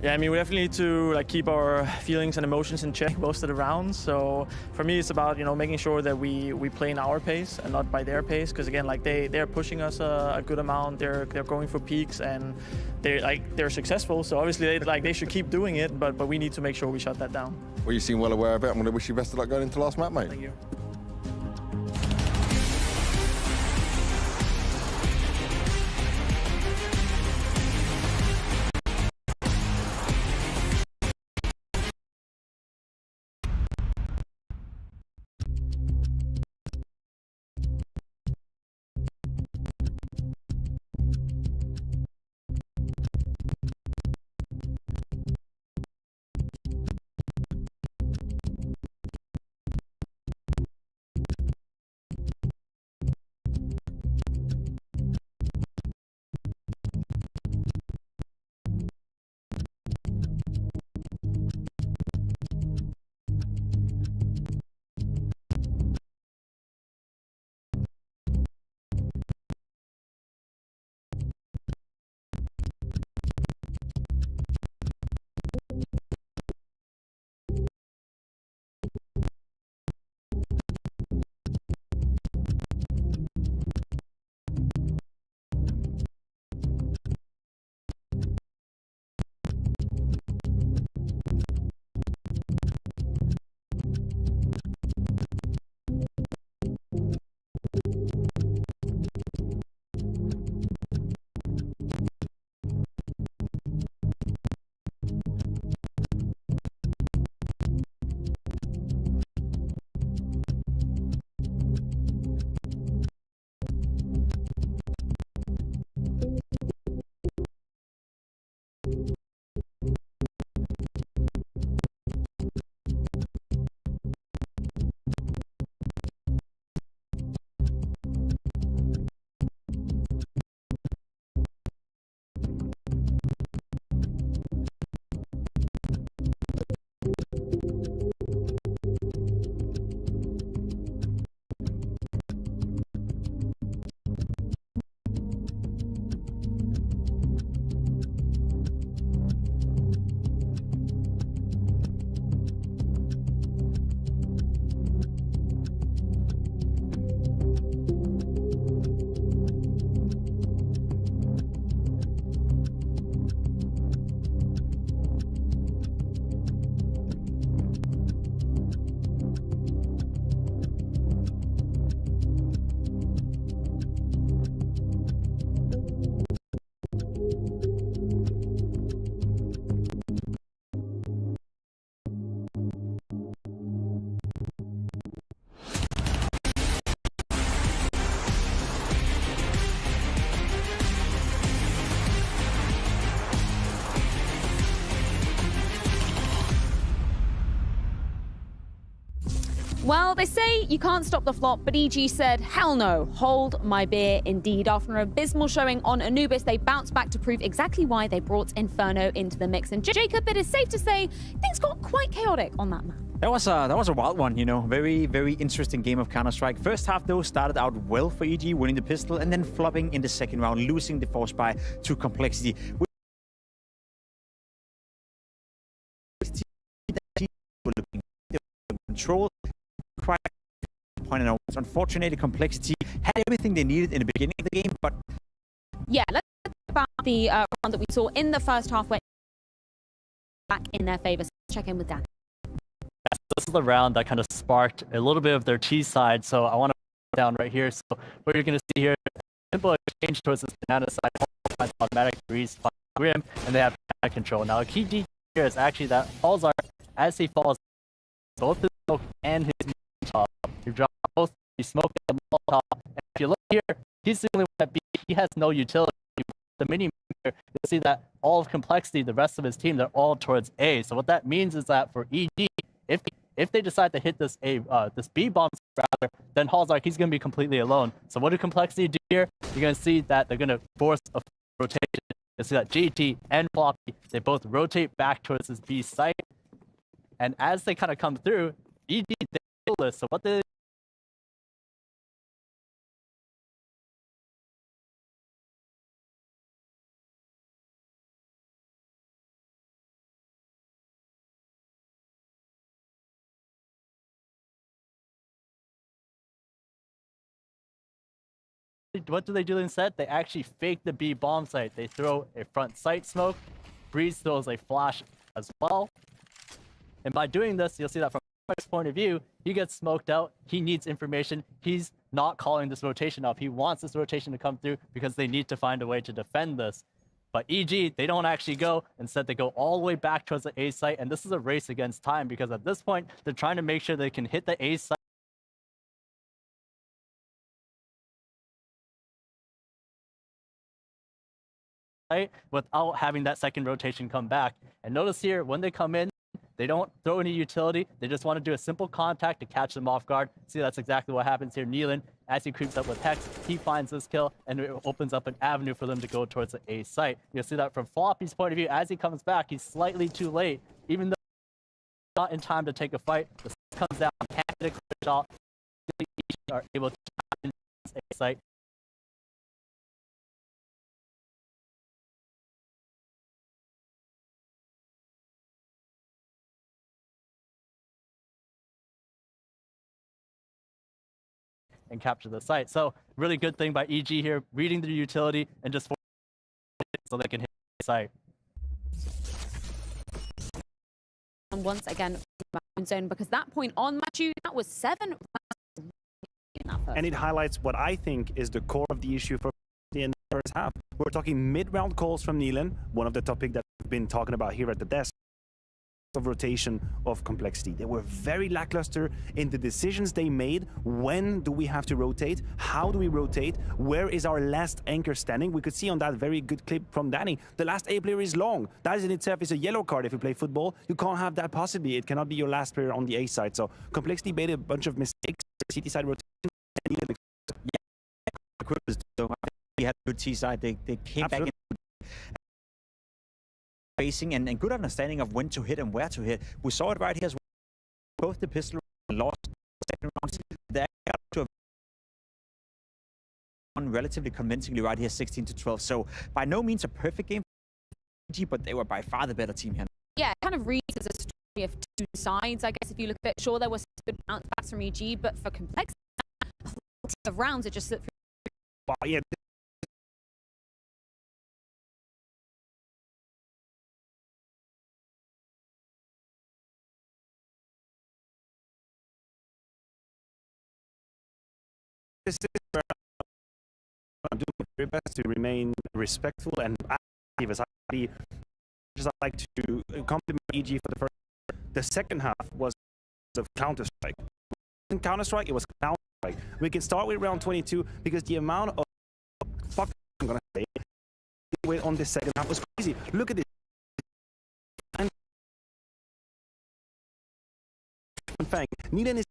Yeah, I mean, we definitely need to, like, keep our feelings and emotions in check most of the rounds. So for me, it's about, you know, making sure that we play in our pace and not by their pace. Because again, like, they're pushing us a good amount. They're going for peaks, and they're successful. So obviously, they should keep doing it. But we need to make sure we shut that down. Well, you seem well aware of it. I'm going to wish you best of luck going into last map, mate. Thank you. Well, they say you can't stop the flop, but EG said, hell no, hold my beer indeed. After an abysmal showing on Anubis, they bounced back to prove exactly why they brought Inferno into the mix. And Jacob, it is safe to say things got quite chaotic on that map. That was a wild one, you know. Very, very interesting game of Counter-Strike. First half, though, started out well for EG, winning the pistol, and then flopping in the second round, losing the force buy to Complexity. Control, quite point out. Unfortunately, Complexity had everything they needed in the beginning of the game, but yeah, let's talk about the round that we saw in the first half, where back in their favor. So let's check in with Dan. This is the round that kind of sparked a little bit of their T side, so I want to put it down right here. So what you're going to see here, simple exchange towards this banana side, automatic freeze, Grim, and they have control. Now, a key detail here is actually that Halzar, as he falls, both his smoke and his top, you drop both, you smoke the top. And if you look here, he's the only one that he has no utility. The mini here, you'll see that all of Complexity, the rest of his team, they're all towards A. So what that means is that for EG, if they decide to hit this this B bomb rather, then Halzar, he's going to be completely alone. So what do Complexity do here? You're going to see that they're going to force a rotation. You'll see that GT and Floppy, they both rotate back towards this B site. And as they kind of come through, EG, they kill this. So what they what do they do instead? They actually fake the B bomb site. They throw a front sight smoke. Breeze throws a flash as well. And by doing this, you'll see that from his point of view, he gets smoked out. He needs information. He's not calling this rotation up. He wants this rotation to come through because they need to find a way to defend this. But EG, they don't actually go. Instead, they go all the way back towards the A site. And this is a race against time because at this point, they're trying to make sure they can hit the A site without having that second rotation come back. And notice here, when they come in, they don't throw any utility. They just want to do a simple contact to catch them off guard. See, that's exactly what happens here. Nealon, as he creeps up with Hex, he finds this kill, and it opens up an avenue for them to go towards the A site. You'll see that from Floppy's point of view, as he comes back, he's slightly too late. Even though he's not in time to take a fight, the sun comes down, can't get a clear shot, are able to tap into this A site. And capture the site. So really good thing by EG here, reading the utility and just so they can hit the site. And once again, Mahone zone, because that point on Matthew, that was 7 rounds in that first. And it highlights what I think is the core of the issue for the first half. We're talking mid-round calls from Nealon, one of the topics that we've been talking about here at the desk. Of rotation of Complexity. They were very lackluster in the decisions they made. When do we have to rotate? How do we rotate? Where is our last anchor standing? We could see on that very good clip from Danny, the last A player is long. That in itself is a yellow card if you play football. You can't have that possibly. It cannot be your last player on the A side. So Complexity made a bunch of mistakes. CT side rotation. Yeah, so they had a good T side. They came back in facing and good understanding of when to hit and where to hit. We saw it right here as well. Both the pistol lost second rounds. They got to one relatively convincingly right here, 16-12. So by no means a perfect game for EG, but they were by far the better team here. Yeah, it kind of reads as a story of two sides, I guess, if you look at it. Sure, there was good bounce backs from EG, but for Complexity, of rounds, it just slipped through. Wow, yeah. This is where I'm doing my very best to remain respectful and active as I be. Just I like to compliment EG for the first. The second half was of Counter-Strike. In Counter-Strike, it was Counter-Strike. We can start with round 22 because the amount of fuck I'm gonna say on this second half was crazy. Look at this. And Fang, Nealon is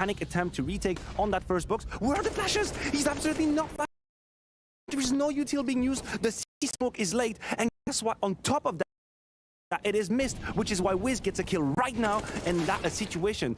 panic attempt to retake on that first box. Where are the flashes? He's absolutely not flashing. There is no util being used. The C smoke is late, and guess what? On top of that, it is missed, which is why Wiz gets a kill right now, and that a situation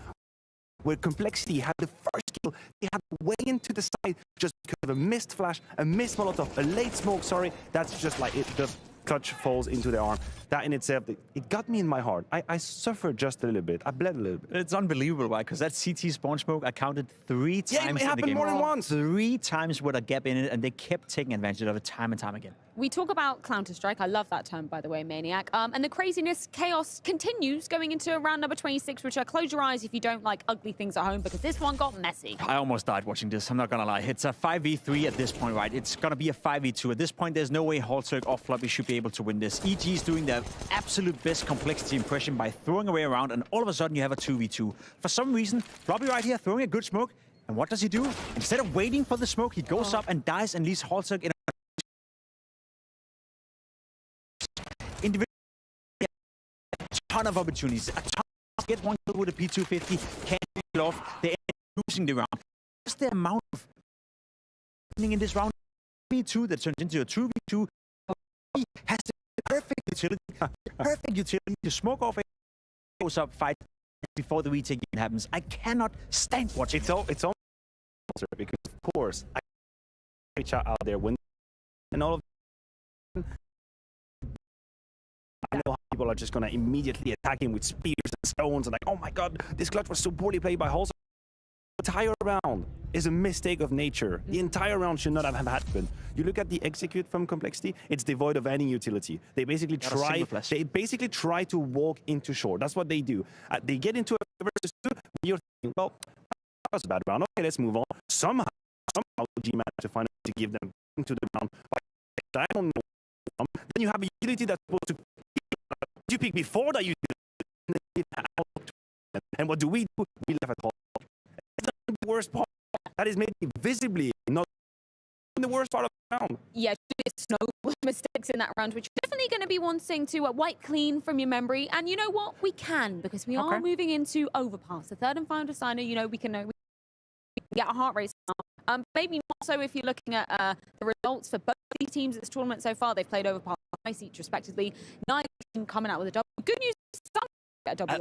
where Complexity had the first kill. They had way into the side just because of a missed flash, a missed Molotov, a late smoke, sorry. That's just like it, the clutch falls into their arm. That in itself, it got me in my heart. I suffered just a little bit. I bled a little bit. It's unbelievable, right? Because that CT spawn smoke, I counted 3 times Yeah, it in the happened game. more than once. 3 times with a gap in it, and they kept taking advantage of it time and time again. We talk about Counter-Strike. I love that term, by the way, Maniac. And the craziness, chaos continues going into round number 26, which close your eyes if you don't like ugly things at home, because this one got messy. I almost died watching this, I'm not gonna lie. It's a 5v3 at this point, right? It's gonna be a 5v2. At this point, there's no way Halturk or Floppy should be able to win this. EG is doing their absolute best Complexity impression by throwing away around, and all of a sudden you have a 2v2. For some reason, Floppy right here throwing a good smoke, and what does he do? Instead of waiting for the smoke, he goes up and dies and leaves Halturk in individual. A ton of opportunities. A ton. Get one kill with a P250, can't get it off. They end up losing the round. Just the amount of in this round, P2 that turns into a 2v2. He has the perfect utility to smoke off it, goes up, fight before the retake even happens. I cannot stand watching. It's all because of course I reach out there when and all of I know how people are just gonna immediately attack him with spears and stones and like, oh my god, this clutch was so poorly played by Halturk. The entire round is a mistake of nature. The entire round should not have happened. You look at the execute from Complexity, it's devoid of any utility. They basically try to walk into shore. That's what they do. They get into a versus 2, you're thinking, well, that was a bad round. Okay, let's move on. Somehow G managed to find a way to give them into the round. I don't know. Then you have a utility that's supposed to you pick before that utility. And what do? We left at home. The worst part that is maybe visibly not the worst part of the round. Yeah, it's no mistakes in that round, which is definitely going to be one thing to wipe clean from your memory. And you know what? We can, because we are moving into Overpass, the third and final decider. You know, we can get a heart rate now. Maybe not so if you're looking at the results for both these teams at this tournament so far. They've played Overpass twice each, respectively. Neither team coming out with a double. Good news, some get a double.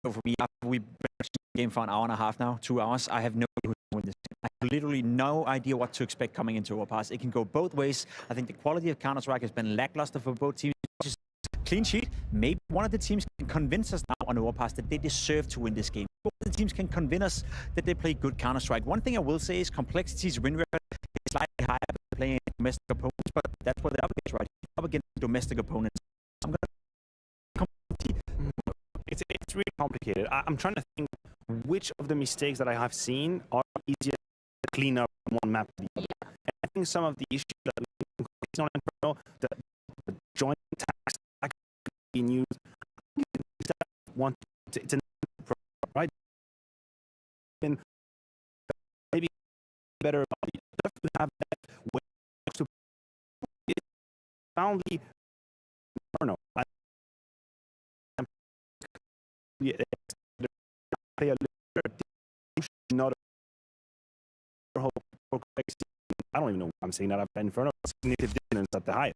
For me, after we've been watching the game for an hour and a half now, 2 hours, I have no idea who's going to win this game. I have literally no idea what to expect coming into Overpass. It can go both ways. I think the quality of Counter-Strike has been lackluster for both teams. Just clean sheet. Maybe one of the teams can convince us now on Overpass that they deserve to win this game. Both of the teams can convince us that they play good Counter-Strike. One thing I will say is Complexity's win record is slightly higher than playing domestic opponents, but that's what they're up against, right? Up against domestic opponents. I'm going to It's really complicated. I'm trying to think which of the mistakes that I have seen are easier to clean up on one map. And I think some of the issues that we on Inferno, the joint attacks that being used, it's an right. And maybe better to have that way to profoundly Inferno. Play a not I don't even know why I'm saying that. I've been Inferno cognitive dissonance at the highest.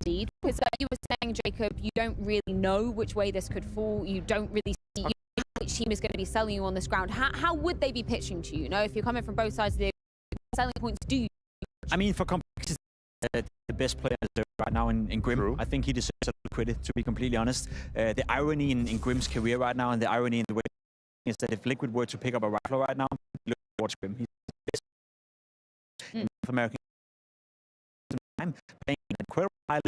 Indeed, because you were saying, Jacob, you don't really know which way this could fall. You don't really see which team is going to be selling you on this ground. How would they be pitching to you? You know, if you're coming from both sides of the selling points, do you? I mean, for Complexity, the best player right now in Grim. True. I think he deserves a little credit, to be completely honest. The irony in Grim's career right now, and the irony in the way is that if Liquid were to pick up a rifle right now, look towards Grim. He's the best in North American time, playing an incredible high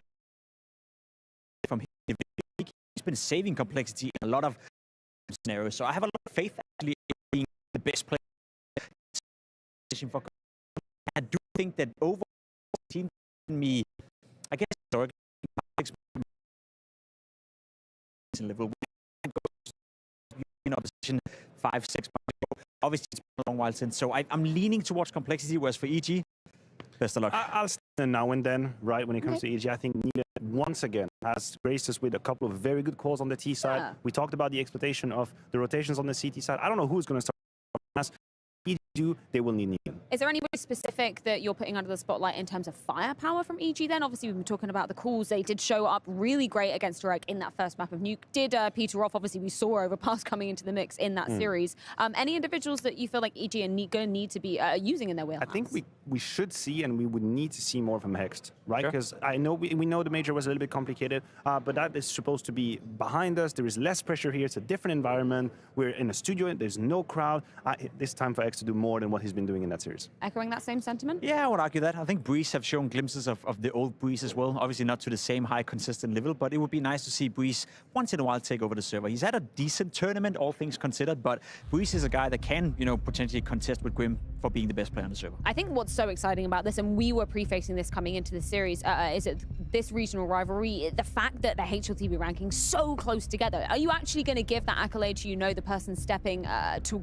from his league. He's been saving Complexity in a lot of scenarios. So I have a lot of faith actually in being the best player. For I do think that overall team me, I guess, level in opposition 5-6 months ago. Obviously, it's been a long while since, so I'm leaning towards complexity, whereas for EG, best of luck. I'll stand now and then, right, when it comes to EG. I think Nila, once again, has graced us with a couple of very good calls on the T side. Yeah. We talked about the exploitation of the rotations on the CT side. I don't know who's going to start. As EG do, they will need Nila. Is there anybody specific that you're putting under the spotlight in terms of firepower from EG then? Obviously, we've been talking about the calls. They did show up really great against Turek in that first map of Nuke. Did Peter off, obviously, we saw Overpass coming into the mix in that series. Any individuals that you feel like EG are going to need to be using in their wheelhouse? I think we should see, and we would need to see more from Hext, right? Because I know we know the major was a little bit complicated, but that is supposed to be behind us. There is less pressure here. It's a different environment. We're in a studio. There's no crowd. It's time for Hext to do more than what he's been doing in that series. Echoing that same sentiment? Yeah, I would argue that. I think Breeze have shown glimpses of the old Breeze as well. Obviously not to the same high consistent level, but it would be nice to see Breeze once in a while take over the server. He's had a decent tournament, all things considered, but Breeze is a guy that can, potentially contest with Grim for being the best player on the server. I think what's so exciting about this, and we were prefacing this coming into the series, is that this regional rivalry, the fact that the HLTV ranking so close together. Are you actually going to give that accolade to, the person stepping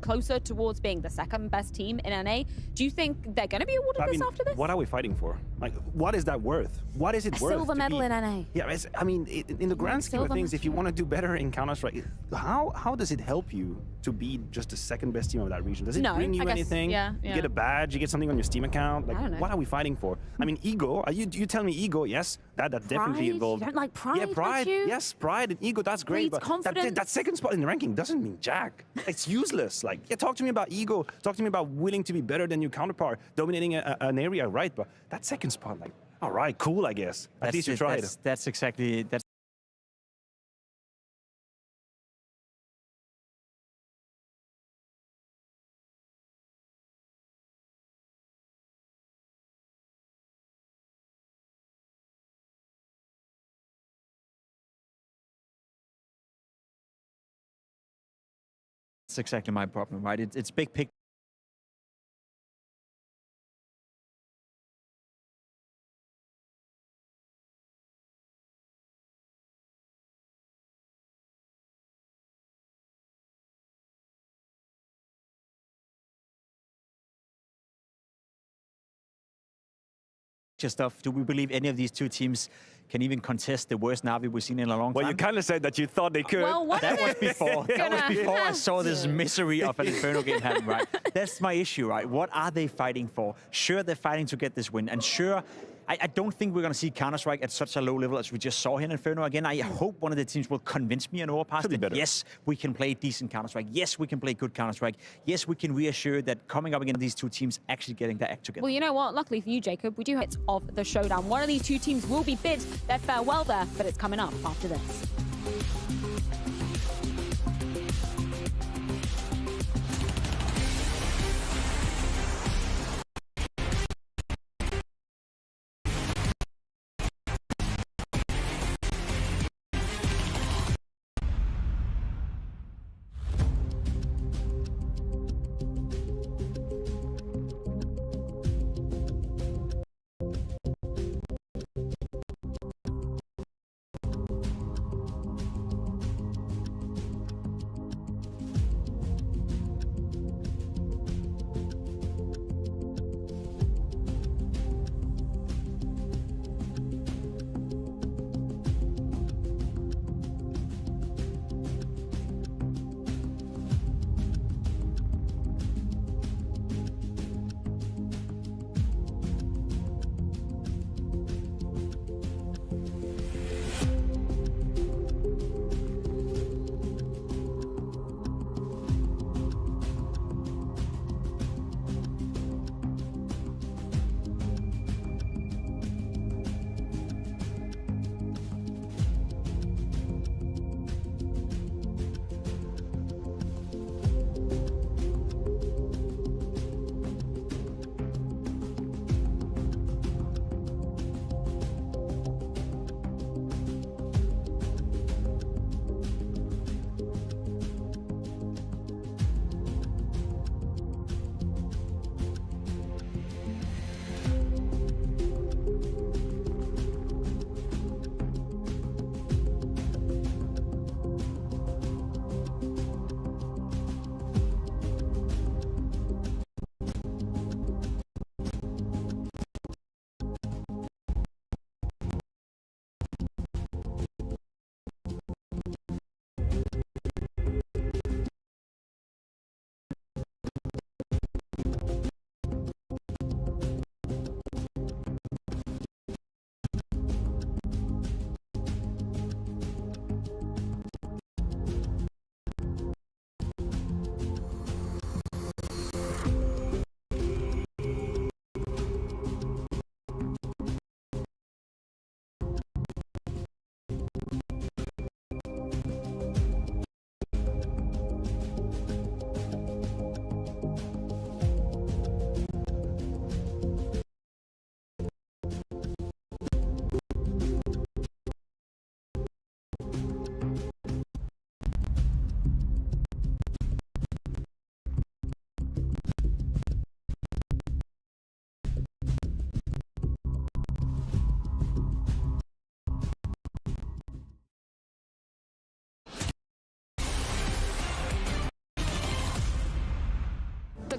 closer towards being the second best team in NA? Do you think they're going to be awarded this after this? What are we fighting for? Like, what is that worth? What is it worth? Silver medal in NA. Yeah, in the grand scheme of things, if you want to do better in Counter-Strike, how does it help you to be just the second best team of that region? Does it bring you anything? Yeah. You get a badge, you get something on your Steam account. Like, I don't know. what are we fighting for? I mean, ego. Are you tell me ego? Yes, that definitely involved. You don't like pride? Yeah, pride. You? Yes, pride and ego. That's great. Breeds But confidence. that second spot in the ranking doesn't mean jack. It's useless. Like, yeah, talk to me about ego. Talk to me about willing to be better than your counterpart, dominating an area, right? But that second spot, like, all right, cool, I guess. At least you tried. That's exactly. That's exactly my problem, right? It's big picture. Stuff. Do we believe any of these two teams can even contest the worst Na'Vi we've seen in a long time? Well, you kind of said that you thought they could. Well, that was before. That was before I saw this misery of an Inferno game happen, right? That's my issue, right? What are they fighting for? Sure, they're fighting to get this win, and sure, I don't think we're going to see Counter-Strike at such a low level as we just saw here in Inferno. Again, I hope one of the teams will convince me in Overpass that yes, we can play decent Counter-Strike. Yes, we can play good Counter-Strike. Yes, we can reassure that coming up against these two teams actually getting their act together. Well, you know what? Luckily for you, Jacob, we do have hits of the showdown. One of these two teams will be bid their farewell there, but it's coming up after this.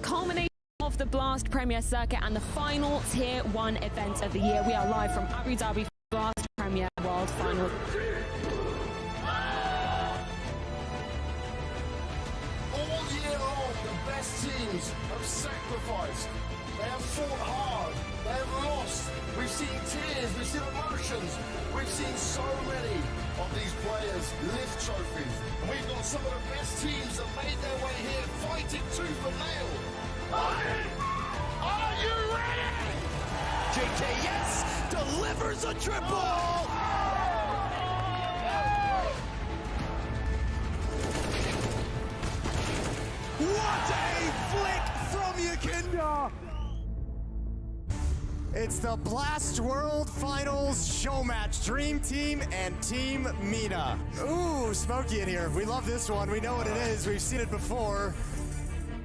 culmination of the Blast Premier Circuit and the final Tier 1 event of the year. We are live from Abu Dhabi Blast Premier World Final. All year long, the best teams have sacrificed. They have fought hard. They have lost. We've seen tears. We've seen emotions. We've seen so many of these players lift trophies. And we've got some of the best teams that made their way here fighting tooth and nail. Are you ready? JKS delivers a triple! What a flick from Yakinda! It's the Blast World Finals show match. Dream Team and Team Mina. Ooh, smoky in here. We love this one. We know what it is. We've seen it before.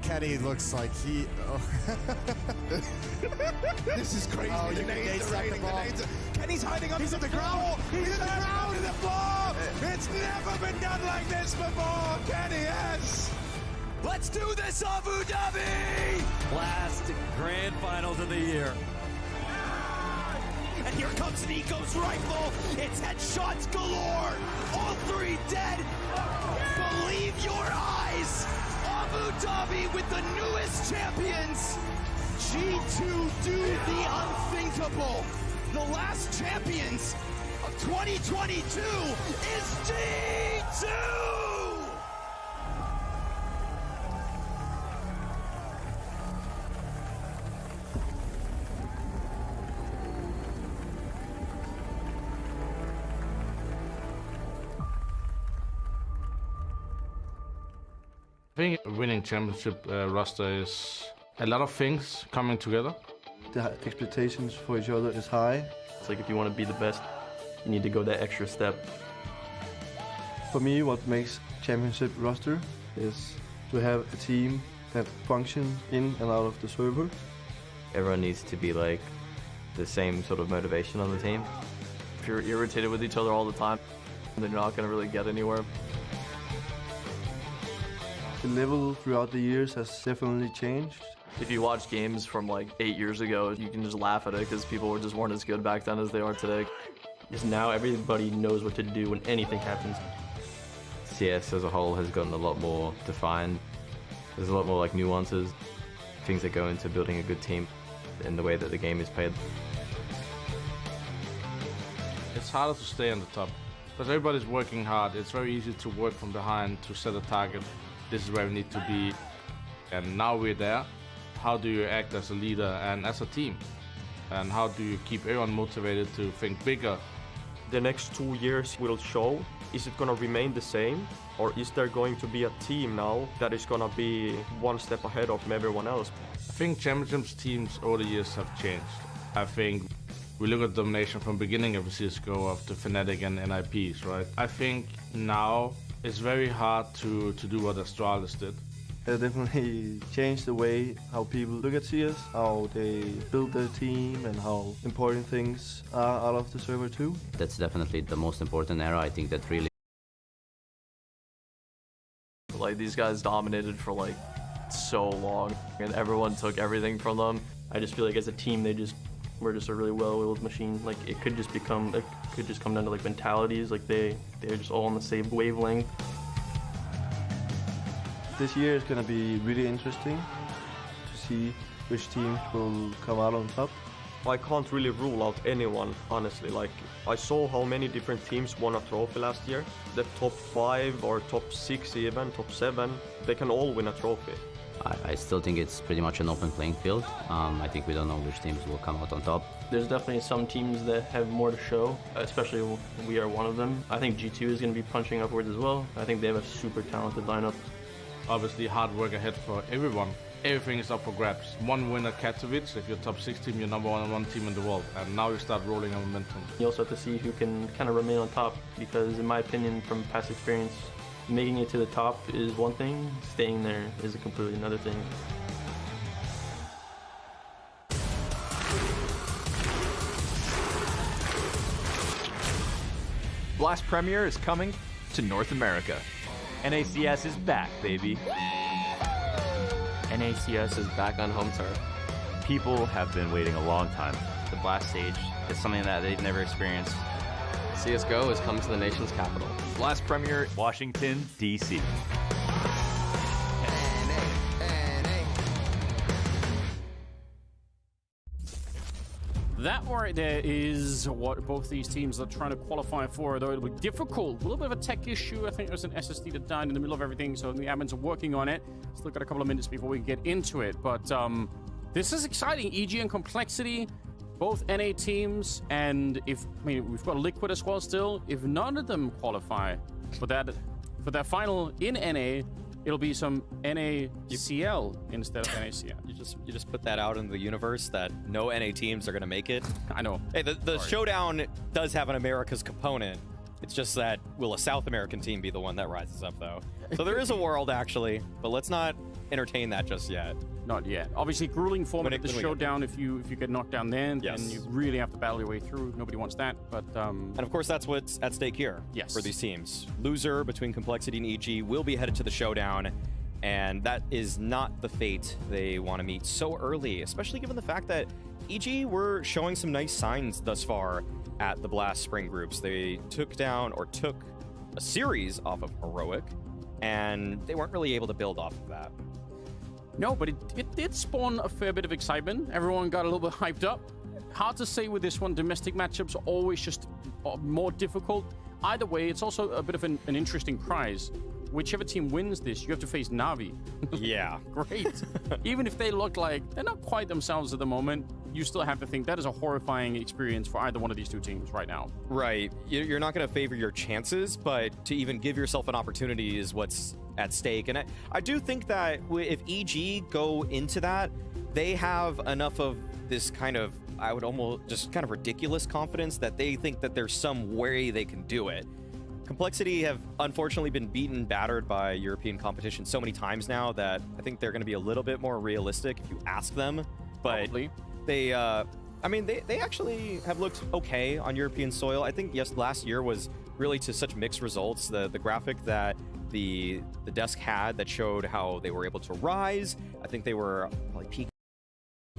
Kenny looks like he... Oh. This is crazy. Oh, the nades are raining. Kenny's hiding up. He's at the ground. He's at the ground in the ball. It's never been done like this before. Kenny, yes. Let's do this, Abu Dhabi. Last grand finals of the year. And here comes Nico's rifle. It's headshots galore. All three dead. Believe your eyes. Abu Dhabi with the newest champions. G2 do the unthinkable. The last champions of 2022 is G2! I think winning championship roster is a lot of things coming together. The expectations for each other is high. It's like if you want to be the best, you need to go that extra step. For me, what makes championship roster is to have a team that functions in and out of the server. Everyone needs to be like the same sort of motivation on the team. If you're irritated with each other all the time, then you're not going to really get anywhere. The level throughout the years has definitely changed. If you watch games from like 8 years ago, you can just laugh at it because people just weren't as good back then as they are today. Because now everybody knows what to do when anything happens. CS as a whole has gotten a lot more defined. There's a lot more like nuances, things that go into building a good team in the way that the game is played. It's harder to stay on the top because everybody's working hard. It's very easy to work from behind to set a target. This is where we need to be, and now we're there. How do you act as a leader and as a team? And how do you keep everyone motivated to think bigger? The next 2 years will show, is it going to remain the same? Or is there going to be a team now that is going to be one step ahead of everyone else? I think championships teams over the years have changed. I think we look at domination from the beginning of the CSGO of the Fnatic and NIPs, right? I think now it's very hard to do what Astralis did. It definitely changed the way how people look at CS, how they build their team, and how important things are out of the server too. That's definitely the most important era. I think that really... Like these guys dominated for like so long and everyone took everything from them. I just feel like as a team we're just a really well-oiled machine. Like it could just come down to like mentalities. Like they're just all on the same wavelength. This year is going to be really interesting to see which teams will come out on top. I can't really rule out anyone, honestly. Like, I saw how many different teams won a trophy last year. The top 5 or top 6 even, top 7, they can all win a trophy. I still think it's pretty much an open playing field. I think we don't know which teams will come out on top. There's definitely some teams that have more to show, especially we are one of them. I think G2 is going to be punching upwards as well. I think they have a super talented lineup. Obviously hard work ahead for everyone. Everything is up for grabs. One win at Katowice, if you're top 6 team, you're number one team in the world. And now you start rolling on momentum. You also have to see who can kind of remain on top, because in my opinion, from past experience, making it to the top is one thing, staying there is a completely another thing. Blast Premier is coming to North America. NACS is back, baby. NACS is back on home turf. People have been waiting a long time. The Blast stage is something that they've never experienced. CSGO is coming to the nation's capital. Blast premiere, Washington, D.C. That right there is what both these teams are trying to qualify for, though it'll be difficult. A little bit of a tech issue. I think there's an SSD that died in the middle of everything, so the admins are working on it. Still got a couple of minutes before we can get into it, but this is exciting. EG and Complexity, both NA teams, and we've got Liquid as well still. If none of them qualify for that final in NA, it'll be some NACL instead of NACL. You just put that out into the universe that no NA teams are going to make it. I know. Hey, the showdown does have an America's component. It's just that will a South American team be the one that rises up, though? So there is a world, actually, but let's not entertain that just yet. Not yet. Obviously, grueling format of the showdown. If you get knocked down then, and you really have to battle your way through. Nobody wants that, but... And of course, that's what's at stake here for these teams. Loser between Complexity and EG will be headed to the showdown, and that is not the fate they want to meet so early, especially given the fact that EG were showing some nice signs thus far at the Blast Spring groups. They took a series off of Heroic, and they weren't really able to build off of that. No, but it did spawn a fair bit of excitement. Everyone got a little bit hyped up. Hard to say with this one. Domestic matchups are always just more difficult. Either way, it's also a bit of an interesting prize. Whichever team wins this, you have to face Na'Vi. Yeah. Great. Even if they look like they're not quite themselves at the moment, you still have to think that is a horrifying experience for either one of these two teams right now. Right. You're not going to favor your chances, but to even give yourself an opportunity is what's at stake. And I do think that if EG go into that, they have enough of this kind of, I would almost just kind of ridiculous confidence that they think that there's some way they can do it. Complexity have unfortunately been beaten, battered by European competition so many times now that I think they're going to be a little bit more realistic if you ask them. But probably. They actually have looked okay on European soil. I think last year was really to such mixed results. The graphic that the desk had that showed how they were able to rise, I think they were probably peaking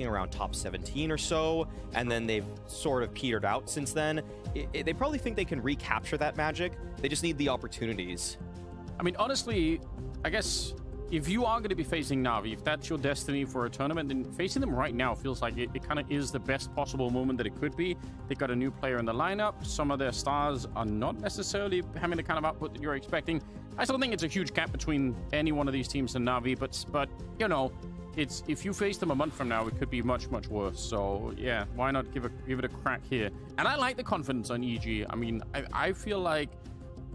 around top 17 or so, and then they've sort of petered out since then. They probably think they can recapture that magic. They just need the opportunities. I mean, honestly, I guess if you are going to be facing Na'Vi, if that's your destiny for a tournament, then facing them right now feels like it kind of is the best possible moment that it could be. They got a new player in the lineup. Some of their stars are not necessarily having the kind of output that you're expecting. I still think it's a huge gap between any one of these teams and Na'Vi, but you know, it's if you face them a month from now, it could be much worse. So yeah, why not give it a crack here? And I like the confidence on EG. I mean, I feel like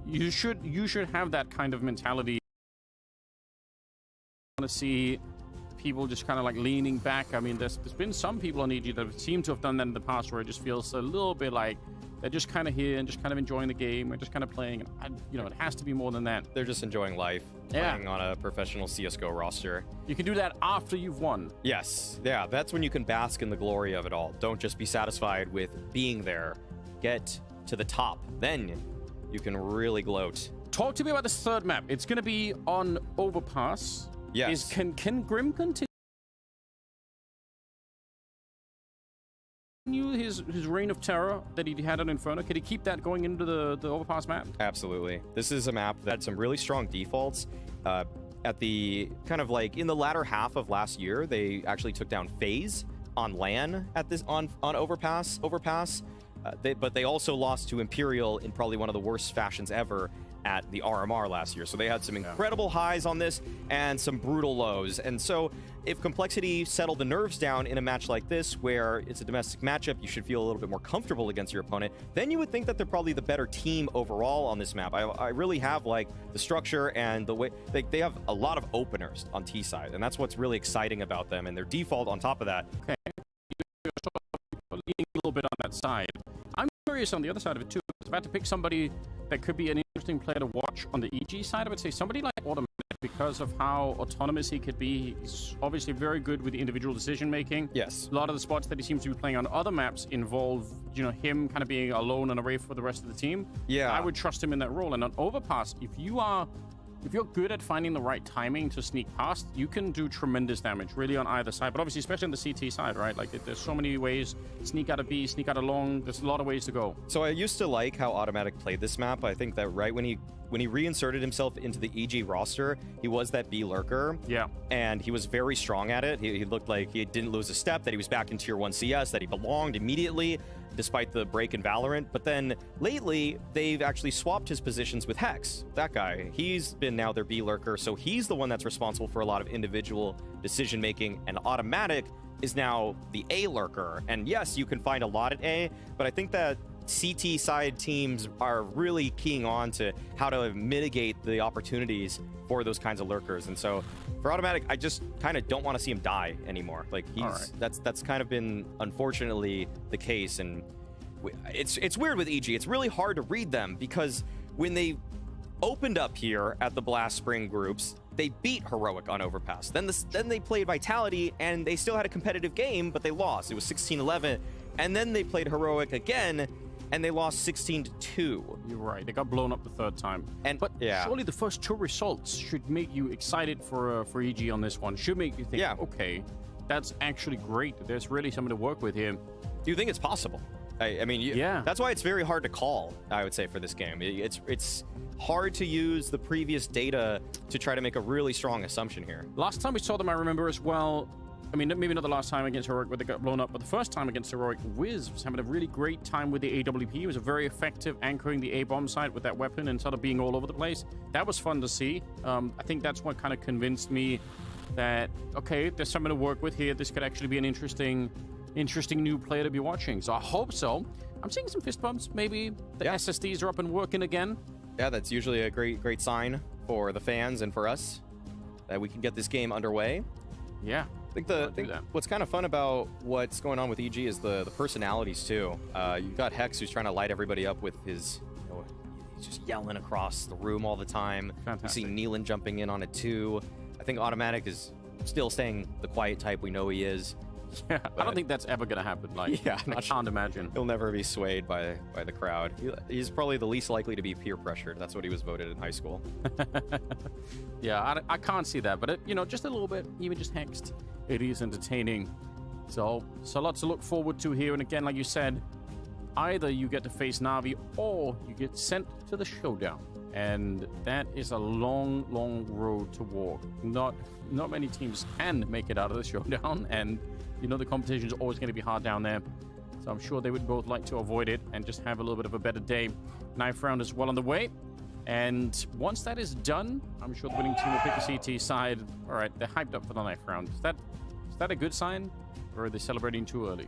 you should have that kind of mentality. I want to see people just kind of like leaning back. I mean, there's been some people on EG that seem to have done that in the past, where it just feels a little bit like they're just kind of here and just kind of enjoying the game and just kind of playing. And it has to be more than that. They're just enjoying life, playing on a professional CSGO roster. You can do that after you've won. Yes, yeah, that's when you can bask in the glory of it all. Don't just be satisfied with being there. Get to the top, then you can really gloat. Talk to me about this third map. It's going to be on Overpass. Yes. Can Grim continue his reign of terror that he had on Inferno? Can he keep that going into the Overpass map? Absolutely. This is a map that had some really strong defaults. At the kind of like in the latter half of last year, they actually took down FaZe on LAN at this on Overpass. But they also lost to Imperial in probably one of the worst fashions ever at the RMR last year. So they had some incredible highs on this and some brutal lows. And so if Complexity settled the nerves down in a match like this, where it's a domestic matchup, you should feel a little bit more comfortable against your opponent, then you would think that they're probably the better team overall on this map. I really have like the structure and the way they have a lot of openers on T side, and that's what's really exciting about them, and their default on top of that. Okay. Leaning a little bit on that side. I'm curious on the other side of it too. I was about to pick somebody that could be an interesting player to watch on the EG side. I would say somebody like Automatic, because of how autonomous he could be. He's obviously very good with the individual decision making. Yes. A lot of the spots that he seems to be playing on other maps involve, him kind of being alone and away for the rest of the team. Yeah. I would trust him in that role. And on Overpass, if you are if you're good at finding the right timing to sneak past, you can do tremendous damage, really, on either side. But obviously, especially on the CT side, right? Like, there's so many ways. Sneak out of B, sneak out of long. There's a lot of ways to go. So I used to like how Automatic played this map. I think that right when he reinserted himself into the EG roster, he was that B lurker. Yeah. And he was very strong at it. He looked like he didn't lose a step, that he was back in Tier 1 CS, that he belonged immediately, despite the break in Valorant. But then lately, they've actually swapped his positions with Hex. That guy, he's been now their B lurker, so he's the one that's responsible for a lot of individual decision making, and Automatic is now the A lurker. And yes, you can find a lot at A, but I think that CT side teams are really keying on to how to mitigate the opportunities for those kinds of lurkers. And so for Automatic, I just kind of don't want to see him die anymore. Like, that's kind of been unfortunately the case. And it's weird with EG. It's really hard to read them, because when they opened up here at the Blast Spring groups, they beat Heroic on Overpass. Then they played Vitality, and they still had a competitive game, but they lost. It was 16-11. And then they played Heroic again, and they lost 16-2. You're right. They got blown up the third time. But surely the first two results should make you excited for EG on this one. Should make you think, okay, that's actually great. There's really something to work with here. Do you think it's possible? I mean, that's why it's very hard to call, I would say, for this game. It's hard to use the previous data to try to make a really strong assumption here. Last time we saw them, I remember as well, I mean, maybe not the last time against Heroic where they got blown up, but the first time against Heroic, Wiz was having a really great time with the AWP. He was very effective anchoring the A-bomb site with that weapon and sort of being all over the place. That was fun to see. I think that's what kind of convinced me that, okay, there's something to work with here. This could actually be an interesting new player to be watching. So I hope so. I'm seeing some fist bumps. Maybe the SSDs are up and working again. Yeah, that's usually a great sign for the fans and for us that we can get this game underway. Yeah. I think what's kind of fun about what's going on with EG is the personalities too. You've got Hex, who's trying to light everybody up with his, he's just yelling across the room all the time. Fantastic. You see Neelan jumping in on it too. I think Automatic is still staying the quiet type we know he is. Yeah, I don't think that's ever going to happen. Like, yeah, I can't imagine. He'll never be swayed by the crowd. He's probably the least likely to be peer pressured. That's what he was voted in high school. Yeah, I can't see that, but just a little bit, even just Hexed, it is entertaining. So lots to look forward to here. And again, like you said, either you get to face Na'Vi or you get sent to the showdown. And that is a long, long road to walk. Not many teams can make it out of the showdown, and the competition is always going to be hard down there. So I'm sure they would both like to avoid it and just have a little bit of a better day. Knife round is well on the way. And once that is done, I'm sure the winning team will pick a CT side. All right, they're hyped up for the knife round. Is that a good sign? Or are they celebrating too early?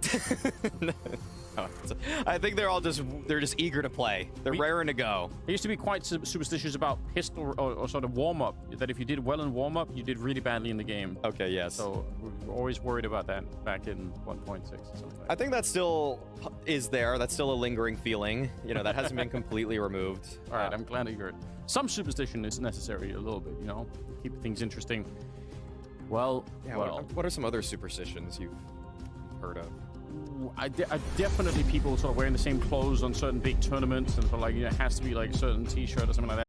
I think they're just eager to play. They're raring to go. I used to be quite superstitious about pistol or sort of warm-up, that if you did well in warm-up, you did really badly in the game. Okay, yes. So we were always worried about that back in 1.6 or something. I think that still is there. That's still a lingering feeling. That hasn't been completely removed. All right, I'm glad to hear it. Some superstition is necessary a little bit, keep things interesting. Well, what are some other superstitions you've heard of? I definitely people sort of wearing the same clothes on certain big tournaments, and sort of like, it has to be like a certain t-shirt or something like that.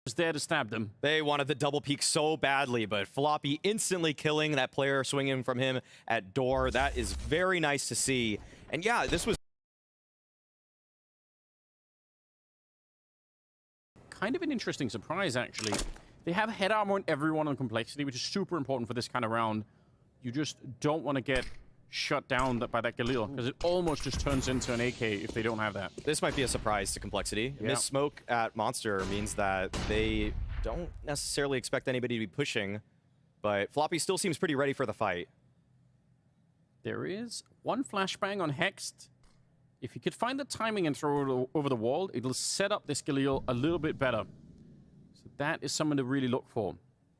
Was there to stab them. They wanted the double peek so badly, but Floppy instantly killing that player swinging from him at door. That is very nice to see. And yeah, this was kind of an interesting surprise, actually. They have head armor on everyone on complexity, which is super important for this kind of round. You just don't want to get shut down by that Galil, because it almost just turns into an AK if they don't have that. This might be a surprise to complexity. Yeah. Miss Smoke at Monster means that they don't necessarily expect anybody to be pushing, but Floppy still seems pretty ready for the fight. There is one flashbang on Hexed. if he could find the timing and throw it over the wall, it'll set up this Galil a little bit better. So that is something to really look for.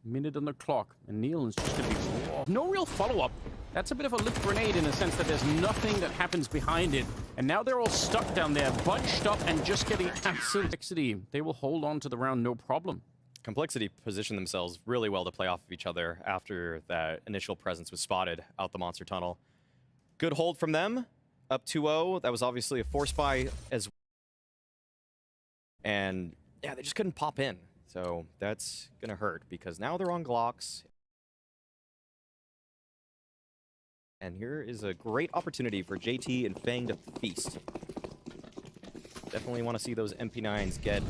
Minute on the clock, and Nealon's just going to be... No real follow-up. That's a bit of a lit grenade in the sense that there's nothing that happens behind it. And now they're all stuck down there, bunched up and just getting absolute complexity. They will hold on to the round no problem. Complexity positioned themselves really well to play off of each other after that initial presence was spotted out the monster tunnel. Good hold from them. Up 2-0. That was obviously a force buy as well. And yeah, they just couldn't pop in. So that's going to hurt because now they're on Glocks. And here is a great opportunity for JT and Fang to feast. Definitely want to see those MP9s get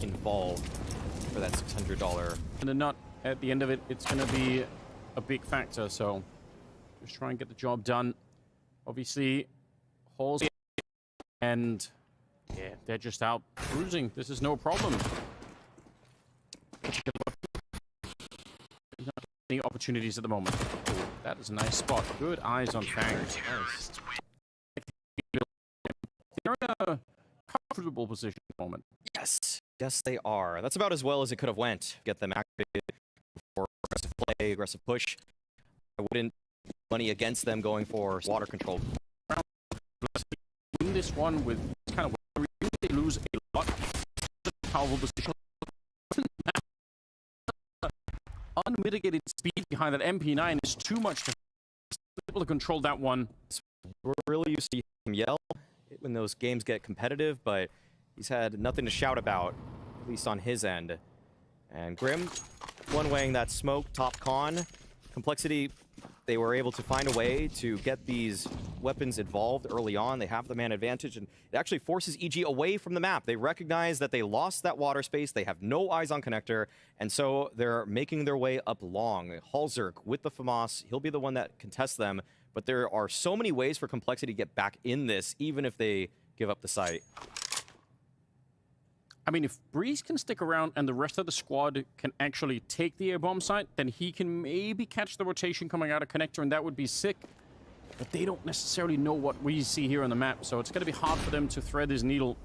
involved for that $600. And the nut at the end of it, it's going to be a big factor. So just try and get the job done. Obviously, Halls and yeah, they're just out cruising. This is no problem. Not any opportunities at the moment. Oh, that is a nice spot. Good eyes on Fang. Nice. They're in a comfortable position at the moment. Yes, yes they are. That's about as well as it could have went. Get them activated for aggressive play, aggressive push. I wouldn't put money against them going for water control. In this one with kind of they lose a lot. Powerful position. Unmitigated speed behind that MP9 is too much to be able to control that one. We're really used to him yell when those games get competitive, but he's had nothing to shout about, at least on his end. And Grim, one-weighing that smoke, top con. Complexity, they were able to find a way to get these weapons involved early on. They have the man advantage, and it actually forces EG away from the map. They recognize that they lost that water space. They have no eyes on connector, and so they're making their way up long. Halzerk with the FAMAS, he'll be the one that contests them, but there are so many ways for Complexity to get back in this, even if they give up the site. I mean, if Breeze can stick around and the rest of the squad can actually take the air bomb site, then he can maybe catch the rotation coming out of connector, and that would be sick. But they don't necessarily know what we see here on the map, so it's going to be hard for them to thread his needle.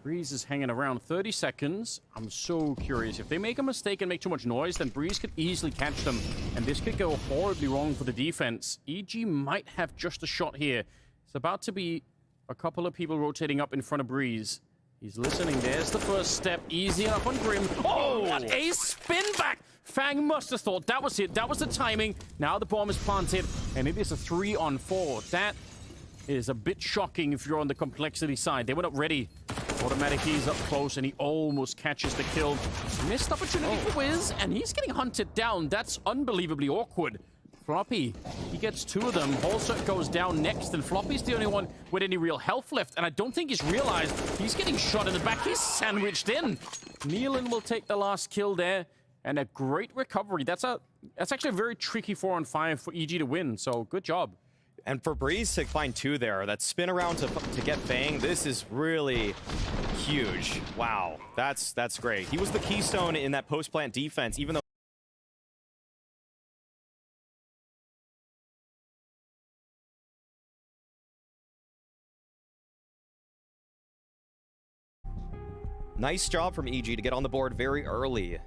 Breeze is hanging around 30 seconds. I'm so curious. If they make a mistake and make too much noise, then Breeze could easily catch them, and this could go horribly wrong for the defense. EG might have just a shot here. It's about to be a couple of people rotating up in front of Breeze. He's listening. There's the first step. Easy enough on Grim. Oh, what a spin back! Fang must have thought that was it. That was the timing. Now the bomb is planted, and it is a 3-on-4. That is a bit shocking if you're on the Complexity side. They were not ready. Automatic ease up close, and he almost catches the kill. Missed opportunity for Wiz, and he's getting hunted down. That's unbelievably awkward. Floppy, he gets two of them. Halzerk goes down next, and Floppy's the only one with any real health left. And I don't think he's realized he's getting shot in the back. He's sandwiched in. Nealon will take the last kill there, and a great recovery. That's actually a very tricky 4-on-5 for EG to win. So good job. And for Breeze to find two there, that spin around to get Fang, this is really huge. Wow, that's great. He was the keystone in that post-plant defense, even though nice job from EG to get on the board very early.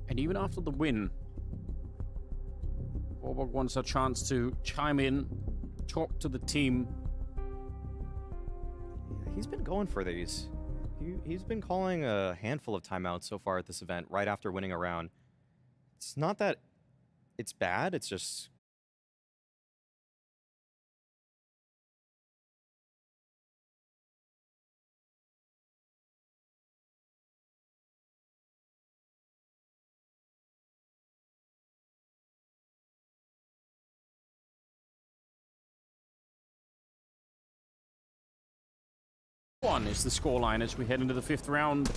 And even after the win, Borbog wants a chance to chime in, talk to the team. He's been going for these. He's been calling a handful of timeouts so far at this event, right after winning a round. It's not that it's bad, it's just... One is the scoreline as we head into the 5th round.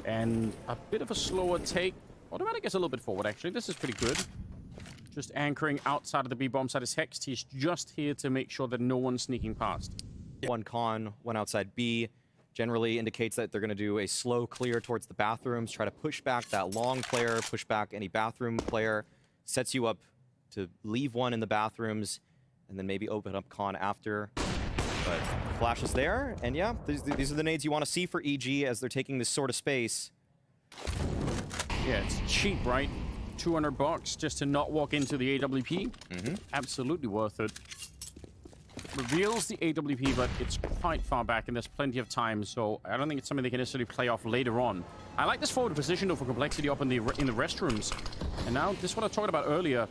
And a bit of a slower take. Automatic gets a little bit forward, actually. This is pretty good. Just anchoring outside of the B-bomb side is Hext. He's just here to make sure that no one's sneaking past. One con, one outside B. Generally indicates that they're going to do a slow clear towards the bathrooms, try to push back that long player, push back any bathroom player. Sets you up to leave one in the bathrooms, and then maybe open up Con after. But Flash is there, and yeah, these are the nades you want to see for EG as they're taking this sort of space. Yeah, it's cheap, right? $200 just to not walk into the AWP. Absolutely worth it. Reveals the AWP, but it's quite far back, and there's plenty of time, so I don't think it's something they can necessarily play off later on. I like this forward position, though, for Complexity up in the restrooms. And now, this is what I talked about earlier.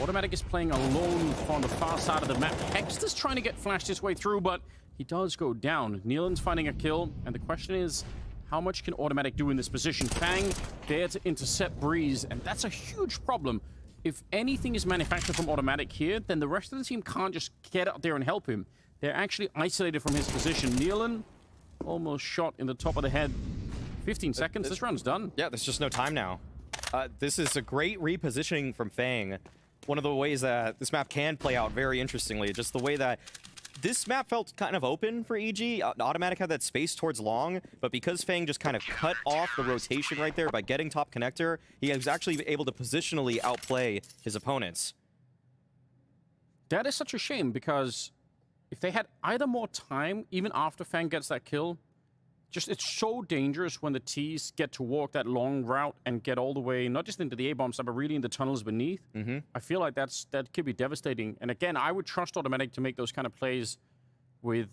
Automatic is playing alone on the far side of the map. Hext is trying to get flashed his way through, but he does go down. Nealon's finding a kill, and the question is, how much can Automatic do in this position? Fang there to intercept Breeze, and that's a huge problem. If anything is manufactured from Automatic here, then the rest of the team can't just get out there and help him. They're actually isolated from his position. Nealon almost shot in the top of the head. 15 seconds, this round's done. Yeah, there's just no time now. This is a great repositioning from Fang. One of the ways that this map can play out very interestingly, just the way that this map felt kind of open for EG. Automatic had that space towards long, but because Fang just kind of cut off the rotation right there by getting top connector, he was actually able to positionally outplay his opponents. That is such a shame, because if they had either more time, even after Fang gets that kill, just it's so dangerous when the T's get to walk that long route and get all the way, not just into the A-bomb side, but really in the tunnels beneath. I feel like that could be devastating. And again, I would trust Automatic to make those kind of plays with,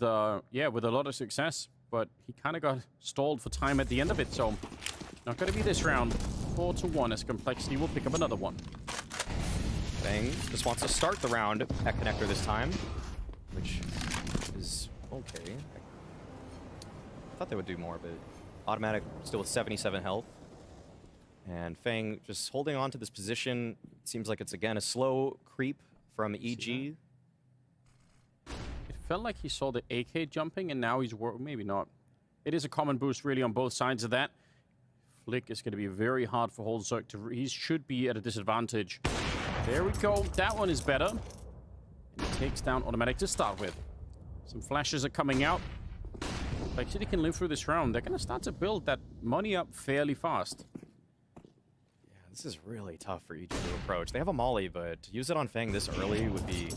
yeah, with a lot of success. But he kind of got stalled for time at the end of it, so not going to be this round. 4-1 as Complexity will pick up another one. Fang just wants to start the round at connector this time, which is okay. I thought they would do more, but Automatic still with 77 health. And Fang just holding on to this position. It seems like it's, again, a slow creep from EG. It felt like he saw the AK jumping, and now he's... Maybe not. It is a common boost, really, on both sides of that. Flick is going to be very hard for Holzerk to... He should be at a disadvantage. There we go. That one is better. And he takes down Automatic to start with. Some flashes are coming out. Complexity can live through this round. They're going to start to build that money up fairly fast. Yeah, this is really tough for EG to approach. They have a molly, but to use it on Fang this early would be...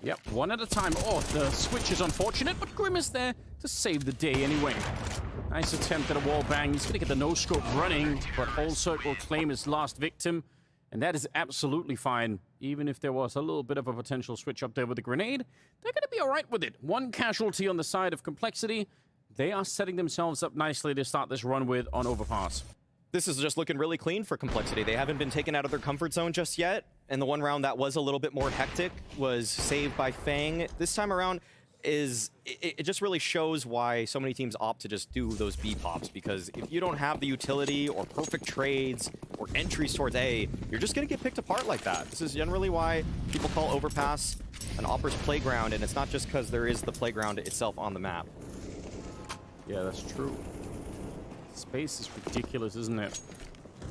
Yep, one at a time. Oh, the switch is unfortunate, but Grim is there to save the day anyway. Nice attempt at a wall bang. He's going to get the no-scope running, but Holzerk will claim his last victim, and that is absolutely fine. Even if there was a little bit of a potential switch up there with the grenade, they're going to be all right with it. One casualty on the side of Complexity. They are setting themselves up nicely to start this run with on Overpass. This is just looking really clean for Complexity. They haven't been taken out of their comfort zone just yet, and the one round that was a little bit more hectic was saved by Fang. This time around, it just really shows why so many teams opt to just do those B pops, because if you don't have the utility or perfect trades or entries towards A, you're just going to get picked apart like that. This is generally why people call Overpass an Opera's playground, and it's not just because there is the playground itself on the map. Yeah, that's true. Space is ridiculous, isn't it?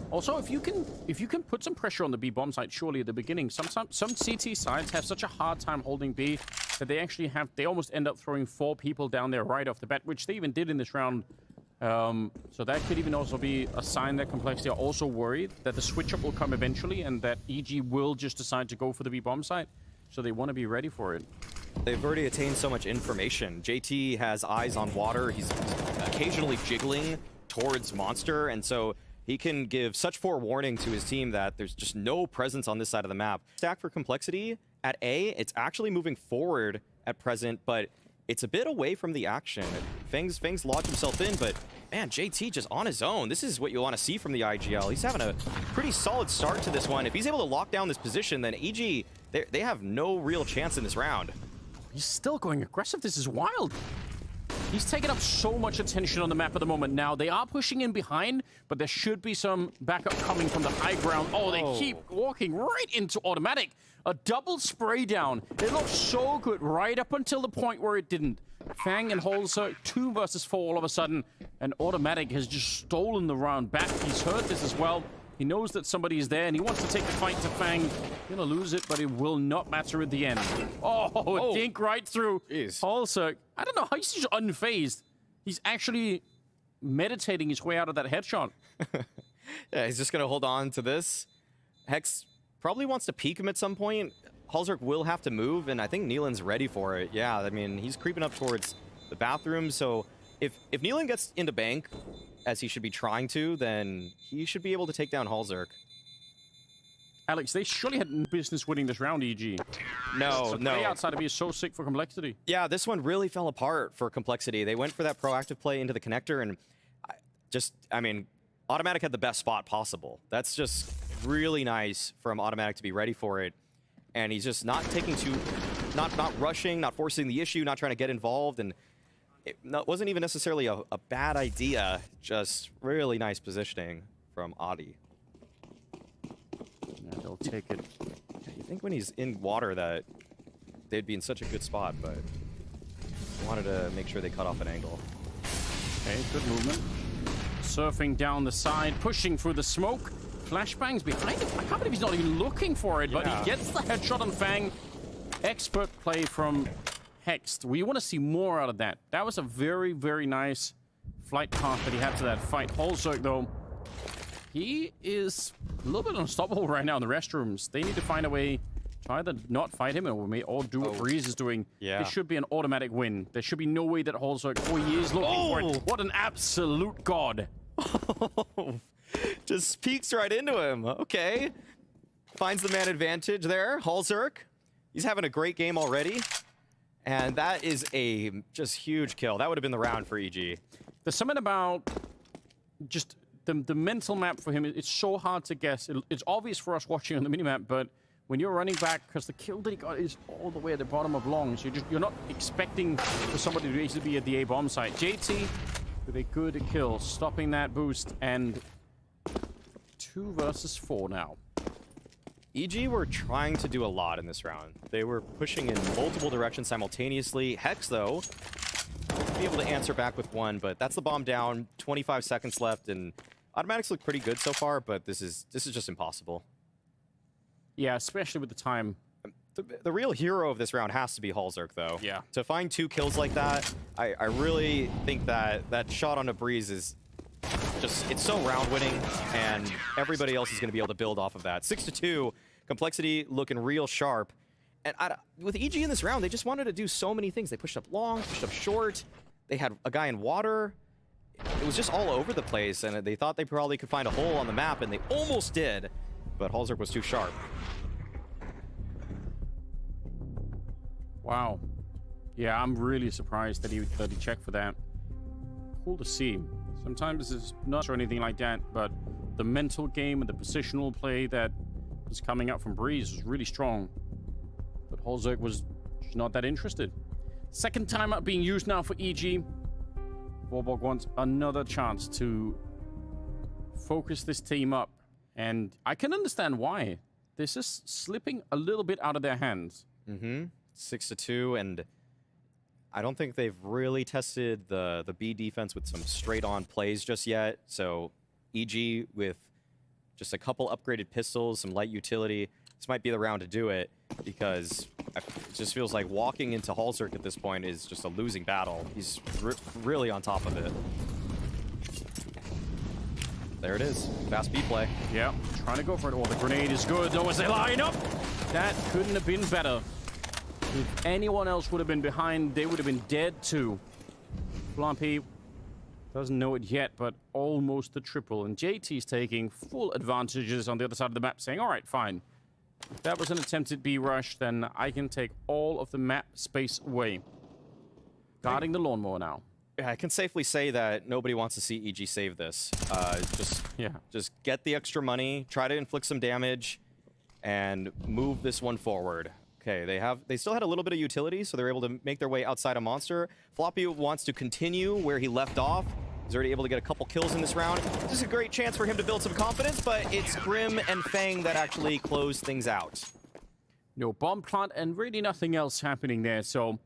Also, if you can put some pressure on the B bomb site, surely at the beginning, some CT sides have such a hard time holding B that they almost end up throwing 4 people down there right off the bat, which they even did in this round. So that could even also be a sign that Complexity are also worried that the switch up will come eventually and that EG will just decide to go for the B bomb site. So they want to be ready for it. They've already attained so much information. JT has eyes on water. He's occasionally jiggling towards Monster, and so he can give such forewarning to his team that there's just no presence on this side of the map. Stack for Complexity at A, it's actually moving forward at present, but it's a bit away from the action. Fang's lodged himself in, but man, JT just on his own. This is what you want to see from the IGL. He's having a pretty solid start to this one. If he's able to lock down this position, then EG, they have no real chance in this round. He's still going aggressive. This is wild. He's taken up so much attention on the map at the moment now. They are pushing in behind, but there should be some backup coming from the high ground. Oh, they keep walking right into Automatic. A double spray down. It looked so good right up until the point where it didn't. Fang and Holzer, 2 versus 4 all of a sudden, and Automatic has just stolen the round back. He's heard this as well. He knows that somebody is there, and he wants to take the fight to Fang. Gonna lose it, but it will not matter at the end. Oh, dink right through. Holzer. I don't know how he's just unfazed. He's actually meditating his way out of that headshot. Yeah, he's just going to hold on to this. Hex probably wants to peek him at some point. Halzerk will have to move, and I think Neelan's ready for it. Yeah, I mean, he's creeping up towards the bathroom, so if Neelan gets into bank, as he should be trying to, then he should be able to take down Halzerk. Alex, they surely had no business winning this round, EG. No, the play outside of me is so sick for Complexity. Yeah, this one really fell apart for Complexity. They went for that proactive play into the connector, and I mean, Automatic had the best spot possible. That's just really nice from Automatic to be ready for it. And he's just not taking not rushing, not forcing the issue, not trying to get involved, and it wasn't even necessarily a bad idea, just really nice positioning from Audi. Yeah, they'll take it. You think when he's in water that they'd be in such a good spot, but wanted to make sure they cut off an angle. Okay, good movement. Surfing down the side, pushing through the smoke. Flashbangs behind him. I can't believe he's not even looking for it, but he gets the headshot on Fang. Expert play from Hext. We want to see more out of that. That was a very, very nice flight path that he had to that fight. Halzerk, though, he is a little bit unstoppable right now in the restrooms. They need to find a way to either not fight him or do what Breeze is doing. Yeah. This should be an automatic win. There should be no way that Halzerk, he is looking for it. What an absolute god. Just peeks right into him. Okay. Finds the man advantage there. Halzerk. He's having a great game already. And that is a just huge kill. That would have been the round for EG. There's something about just the mental map for him. It's so hard to guess. It's obvious for us watching on the minimap, but when you're running back, because the kill that he got is all the way at the bottom of long, so you're not expecting for somebody to actually be at the A bomb site. JT with a good kill, stopping that boost, and 2 versus 4 now. EG were trying to do a lot in this round. They were pushing in multiple directions simultaneously. Hex, though, be able to answer back with 1, but that's the bomb down. 25 seconds left, and Automatics look pretty good so far, but this is just impossible. Yeah, especially with the time. The real hero of this round has to be Halzerk, though. Yeah. To find 2 kills like that, I really think that shot on a Breeze is just, it's so round winning, and everybody else is going to be able to build off of that. 6-2, Complexity looking real sharp. And with EG in this round, they just wanted to do so many things. They pushed up long, pushed up short. They had a guy in water. It was just all over the place, and they thought they probably could find a hole on the map, and they almost did, but Halzerk was too sharp. Wow. Yeah, I'm really surprised that he checked for that. Cool to see. Sometimes it's not or anything like that, but the mental game and the positional play that was coming out from Breeze was really strong. But Halzerk was just not that interested. Second timeout being used now for EG. Vorborg wants another chance to focus this team up. And I can understand why. This is slipping a little bit out of their hands. 6-2, and I don't think they've really tested the B defense with some straight-on plays just yet. So EG with just a couple upgraded pistols, some light utility, this might be the round to do it, because it just feels like walking into Halzerk at this point is just a losing battle. He's really on top of it. There it is. Fast B play. Yeah, trying to go for it. Oh, the grenade is good, though, as they line up. That couldn't have been better. If anyone else would have been behind, they would have been dead too. Flumpy doesn't know it yet, but almost the triple. And JT's taking full advantages on the other side of the map, saying, all right, fine. If that was an attempted B rush, then I can take all of the map space away. Guarding the lawnmower now. Yeah, I can safely say that nobody wants to see EG save this. Just get the extra money, try to inflict some damage, and move this one forward. Okay, they still had a little bit of utility, so they're able to make their way outside a monster. Floppy wants to continue where he left off. He's already able to get a couple kills in this round. This is a great chance for him to build some confidence, but it's Grim and Fang that actually close things out. No bomb plant and really nothing else happening there, so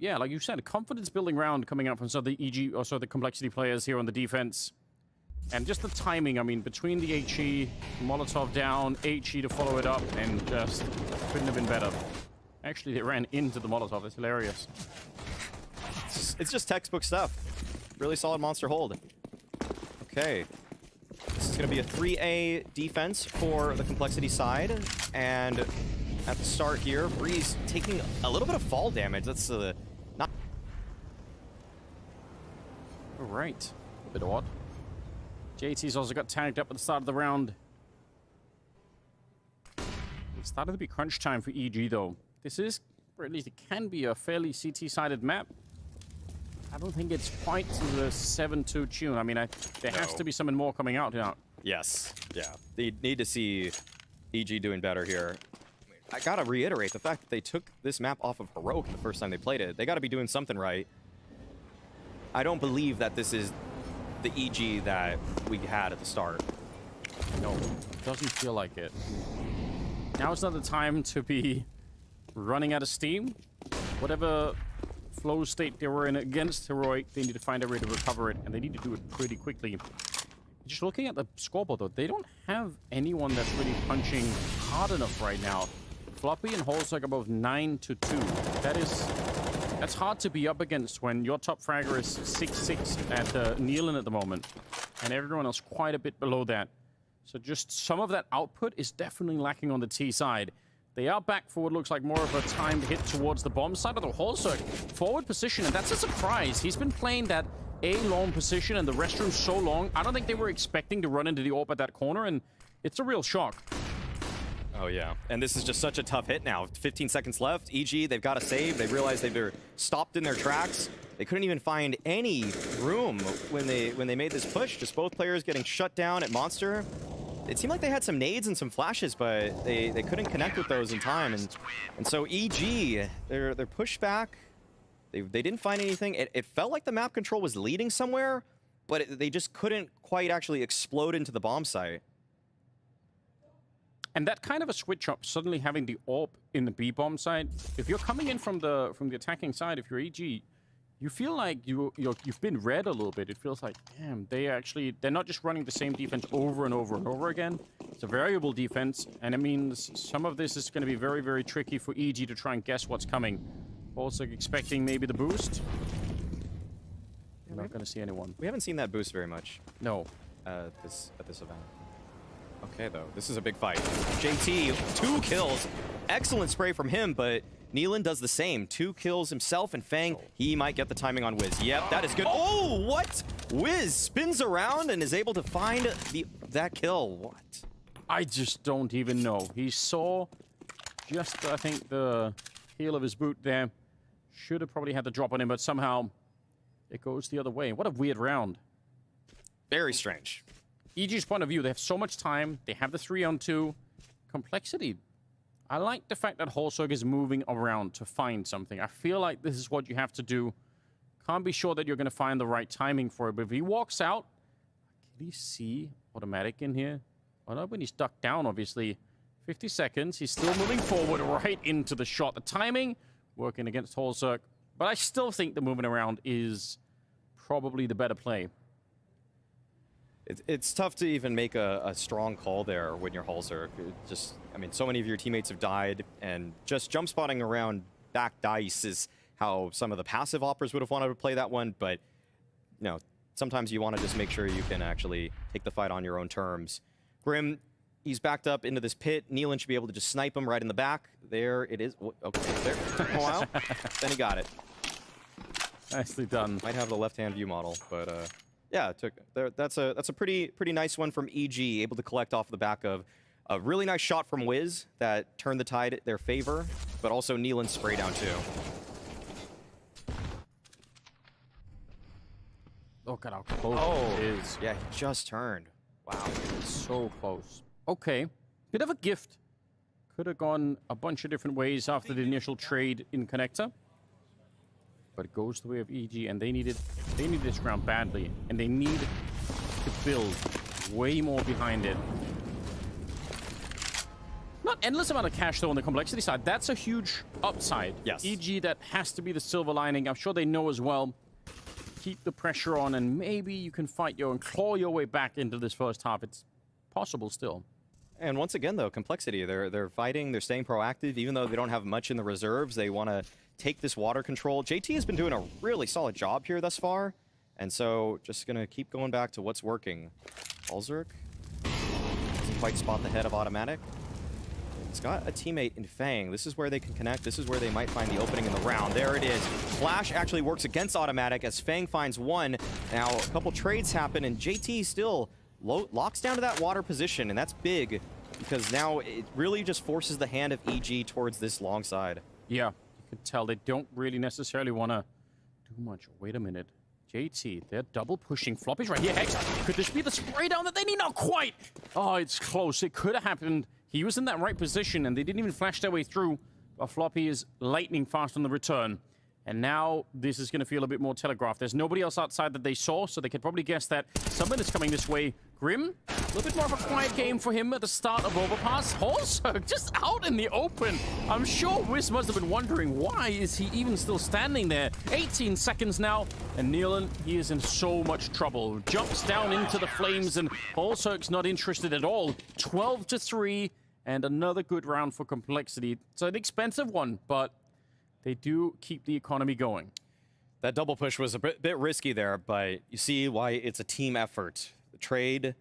yeah, like you said, a confidence building round coming out from some of the EG, or so the Complexity players here on the defense. And just the timing, I mean, between the HE, Molotov down, HE to follow it up, and just couldn't have been better. Actually, they ran into the Molotov. It's hilarious. It's just textbook stuff. really solid monster hold. Okay. This is going to be a 3A defense for the Complexity side. And at the start here, Breeze taking a little bit of fall damage. That's not... All right. A bit odd. JT's also got tagged up at the start of the round. It started to be crunch time for EG, though. This is, or at least it can be, a fairly CT-sided map. I don't think it's quite to the 7-2 tune. I mean, there has to be something more coming out now. Yes. Yeah. They need to see EG doing better here. I gotta reiterate the fact that they took this map off of Heroic the first time they played it. They gotta be doing something right. I don't believe that this is the EG that we had at the start. No, it doesn't feel like it. Now is not the time to be running out of steam. Whatever flow state they were in against Heroic, they need to find a way to recover it, and they need to do it pretty quickly. Just looking at the scoreboard, though, they don't have anyone that's really punching hard enough right now. Floppy and Holzak are both 9-2. That's hard to be up against when your top fragger is 6-6 at Nealon at the moment, and everyone else quite a bit below that. So just some of that output is definitely lacking on the T side. They are back for what looks like more of a timed hit towards the bomb side of the Holzak forward position, and that's a surprise. He's been playing that A-long position and the restroom so long. I don't think they were expecting to run into the AWP at that corner, and it's a real shock. Oh, yeah. And this is just such a tough hit now. 15 seconds left. EG, they've got to save. They realize they're stopped in their tracks. They couldn't even find any room when they made this push. Just both players getting shut down at Monster. It seemed like they had some nades and some flashes, but they couldn't connect with those in time. And so EG, they're pushed back. They didn't find anything. It felt like the map control was leading somewhere, but they just couldn't quite actually explode into the bomb site. And that kind of a switch up, suddenly having the AWP in the B-bomb side, if you're coming in from the attacking side, if you're EG, you feel like you've been read a little bit. It feels like, damn, they're not just running the same defense over and over and over again. It's a variable defense, and it means some of this is going to be very, very tricky for EG to try and guess what's coming. Also expecting maybe the boost. You're not going to see anyone. We haven't seen that boost very much. No. At this event. Okay, though. This is a big fight. JT, 2 kills. Excellent spray from him, but Nealon does the same. 2 kills himself, and Fang, he might get the timing on Wiz. Yep, that is good. Oh, what? Wiz spins around and is able to find that kill. What? I just don't even know. He saw just, I think, the heel of his boot there. Should have probably had the drop on him, but somehow it goes the other way. What a weird round. Very strange. EG's point of view, they have so much time. They have the 3-on-2. Complexity. I like the fact that Holzak is moving around to find something. I feel like this is what you have to do. Can't be sure that you're going to find the right timing for it, but if he walks out, can he see automatic in here? Oh, no, when he's ducked down, obviously. 50 seconds. He's still moving forward right into the shot. The timing working against Holzak, but I still think the moving around is probably the better play. It's tough to even make a strong call there when you're Holzak. I mean, so many of your teammates have died, and just jump spotting around back dice is how some of the passive operas would have wanted to play that one, but, you know, sometimes you want to just make sure you can actually take the fight on your own terms. Grim, he's backed up into this pit. Nealon should be able to just snipe him right in the back. There it is. Okay, there. Took him a while. Then he got it. Nicely done. Might have the left-hand view model, but... yeah, that's a pretty nice one from EG, able to collect off the back of a really nice shot from Wiz that turned the tide at their favor, but also Nealon's spray down too. Look at how close it is. Yeah, he just turned. Wow. So close. Okay. Bit of a gift. Could have gone a bunch of different ways after the initial trade in Connector. But it goes the way of EG, and they need this round badly, and they need to build way more behind it. Not endless amount of cash, though, on the Complexity side. That's a huge upside. Yes. EG, that has to be the silver lining. I'm sure they know as well. Keep the pressure on, and maybe you can fight and claw your way back into this first half. It's possible still. And once again, though, Complexity, they're fighting, they're staying proactive, even though they don't have much in the reserves. They want to take this water control. JT has been doing a really solid job here thus far. And so just going to keep going back to what's working. Halzerk doesn't quite spot the head of Automatic. He's got a teammate in Fang. This is where they can connect. This is where they might find the opening in the round. There it is. Flash actually works against Automatic as Fang finds one. Now, a couple trades happen, and JT still locks down to that water position, and that's big because now it really just forces the hand of EG towards this long side. Yeah, you can tell they don't really necessarily want to do much. Wait a minute. JT, they're double pushing. Floppy's right here. Hex, could this be the spray down that they need? Not quite. Oh, it's close. It could have happened. He was in that right position, and they didn't even flash their way through. But Floppy is lightning fast on the return. And now this is going to feel a bit more telegraphed. There's nobody else outside that they saw, so they could probably guess that someone is coming this way. Grim, a little bit more of a quiet game for him at the start of Overpass. Halzerk just out in the open. I'm sure Wiz must have been wondering, why is he even still standing there? 18 seconds now, and Nealon, he is in so much trouble. Jumps down into the flames, and Halzerk's not interested at all. 12-3, and another good round for Complexity. It's an expensive one, but they do keep the economy going. That double push was a bit risky there, but you see why it's a team effort. The trade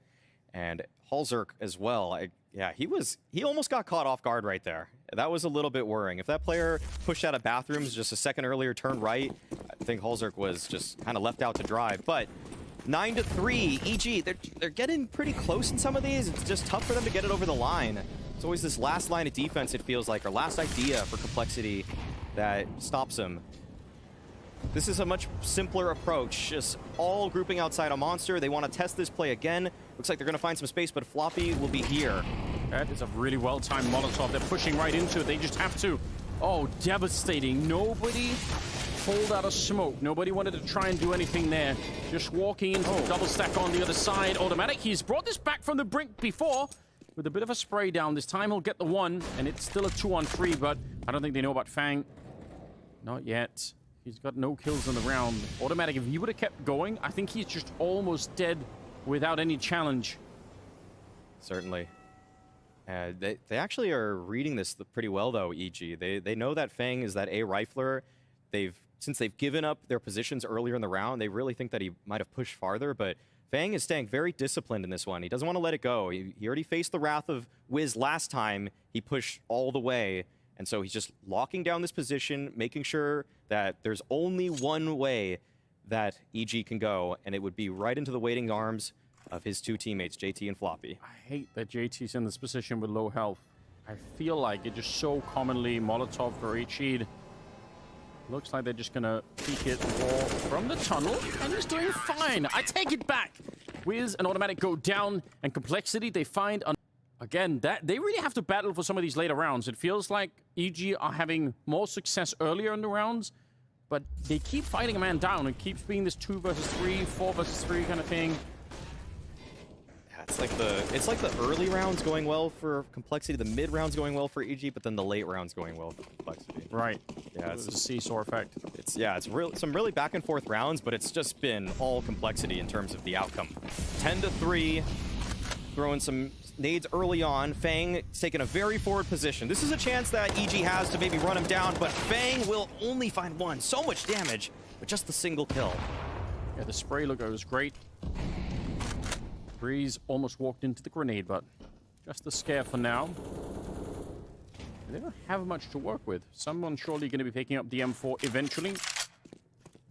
and Halzerk as well. Yeah, he almost got caught off guard right there. That was a little bit worrying. If that player pushed out of bathrooms just a second earlier, turned right, I think Halzerk was just kind of left out to dry. But 9-3, EG, they're getting pretty close in some of these. It's just tough for them to get it over the line. It's always this last line of defense, it feels like, or last idea for Complexity that stops them. This is a much simpler approach, just all grouping outside a monster. They want to test this play again. Looks like they're going to find some space, but Floppy will be here. That is a really well-timed Molotov. They're pushing right into it. They just have to. Oh, devastating. Nobody pulled out a smoke. Nobody wanted to try and do anything there. Just walking into the double stack on the other side. Automatic, he's brought this back from the brink before with a bit of a spray down. This time he'll get the one, and it's still a 2-on-3, but I don't think they know about Fang. Not yet. He's got no kills in the round. Automatic, if he would have kept going, I think he's just almost dead without any challenge. Certainly. They actually are reading this pretty well, though, EG. They know that Fang is that A rifler. Since they've given up their positions earlier in the round, they really think that he might have pushed farther, but Fang is staying very disciplined in this one. He doesn't want to let it go. He already faced the wrath of Wiz last time. He pushed all the way. And so he's just locking down this position, making sure that there's only one way that EG can go, and it would be right into the waiting arms of his two teammates, JT and Floppy. I hate that JT's in this position with low health. I feel like it just so commonly Molotov for HE'd. Looks like they're just going to peek it wall from the tunnel, and he's doing fine. I take it back. Wiz and Automatic go down, and Complexity, they find... Again, they really have to battle for some of these later rounds. It feels like EG are having more success earlier in the rounds, but they keep fighting a man down. It keeps being this 2 versus 3, 4 versus 3 kind of thing. Yeah, it's like the early rounds going well for Complexity, the mid rounds going well for EG, but then the late rounds going well for Complexity. Right. Yeah, it's a seesaw effect. It's some really back and forth rounds, but it's just been all Complexity in terms of the outcome. 10-3, throwing some nades early on. Fang taking a very forward position. This is a chance that EG has to maybe run him down, but Fang will only find one. So much damage, but just the single kill. Yeah, the spray look was great. Breeze almost walked into the grenade, but just a scare for now. They don't have much to work with. Someone's surely going to be picking up the M4 eventually,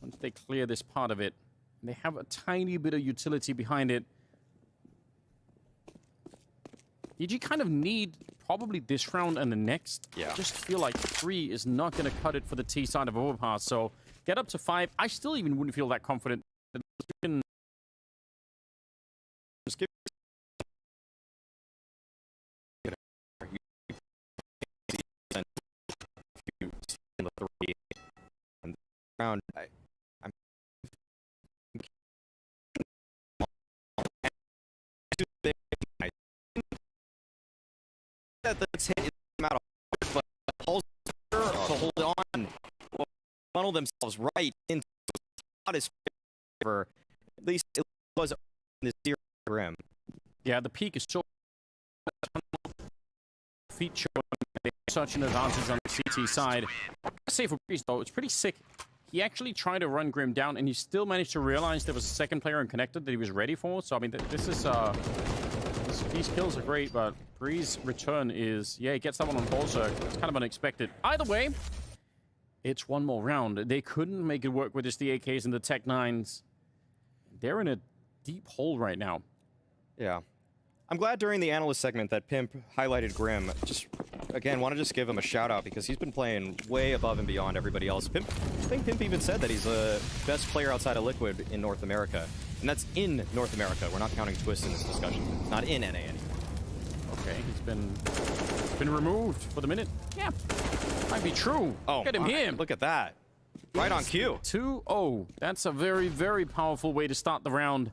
once they clear this part of it. And they have a tiny bit of utility behind it. EG kind of need probably this round and the next. Yeah. I just feel like 3 is not going to cut it for the T side of Overpass. So get up to 5. I still even wouldn't feel that confident. Just give the 3 and round. I'm that this hit is out of but Halzerk to hold on, funnel themselves right into his favor. At least it was in this series rim. Yeah, the peak is so feature such an advantage on the CT side. I say for Breeze though, it's pretty sick. he actually tried to run Grim down, and he still managed to realize there was a second player unconnected that he was ready for. So, I mean, this is... these kills are great, but Bree's return is... Yeah, he gets that one on Bolzer. It's kind of unexpected. Either way, it's one more round. They couldn't make it work with just the AKs and the Tech 9s. They're in a deep hole right now. Yeah. I'm glad during the analyst segment that Pimp highlighted Grim. Just, again, want to just give him a shout out because he's been playing way above and beyond everybody else. I think Pimp even said that he's the best player outside of Liquid in North America. And that's in North America. We're not counting Twist in this discussion. It's not in NA anymore. Okay, he's been removed for the minute. Yeah, might be true. Oh, look at him here. Look at that. Right on cue. 2-0. That's a very, very powerful way to start the round.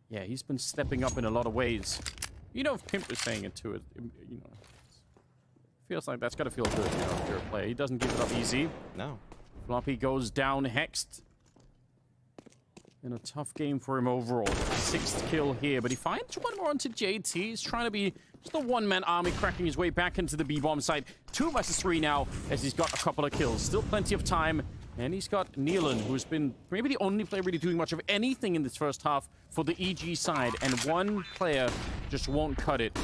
Yeah, he's been stepping up in a lot of ways. You know, if Pimp is saying it too, you know, feels like that's got to feel good, you know, if you're a player. He doesn't give it up easy. No. Floppy goes down hexed. In a tough game for him overall. 6th kill here, but he finds one more onto JT. He's trying to be just a one-man army, cracking his way back into the B-bomb site. 2 versus 3 now, as he's got a couple of kills. Still plenty of time. And he's got Nealon, who's been maybe the only player really doing much of anything in this first half for the EG side. And one player just won't cut it.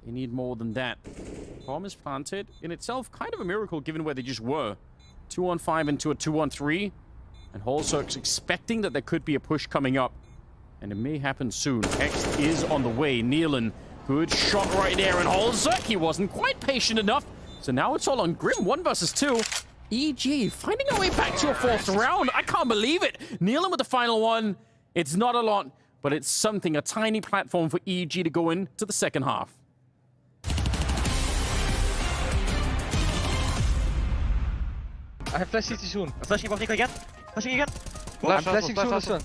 They need more than that. Bomb is planted. In itself, kind of a miracle given where they just were. 2-on-5 into a 2-on-3. And Holzerk's expecting that there could be a push coming up. And it may happen soon. X is on the way. Nealon, good shot right there. And Holzerk, he wasn't quite patient enough. So now it's all on Grim. 1 versus 2. EG finding our way back to a 4th round. I can't believe it. Nealon with the final one. It's not a lot, but it's something. A tiny platform for EG to go into the second half. I have flash CT soon. I'm flashing above Nico again. Flashing again. I'm flashing soon.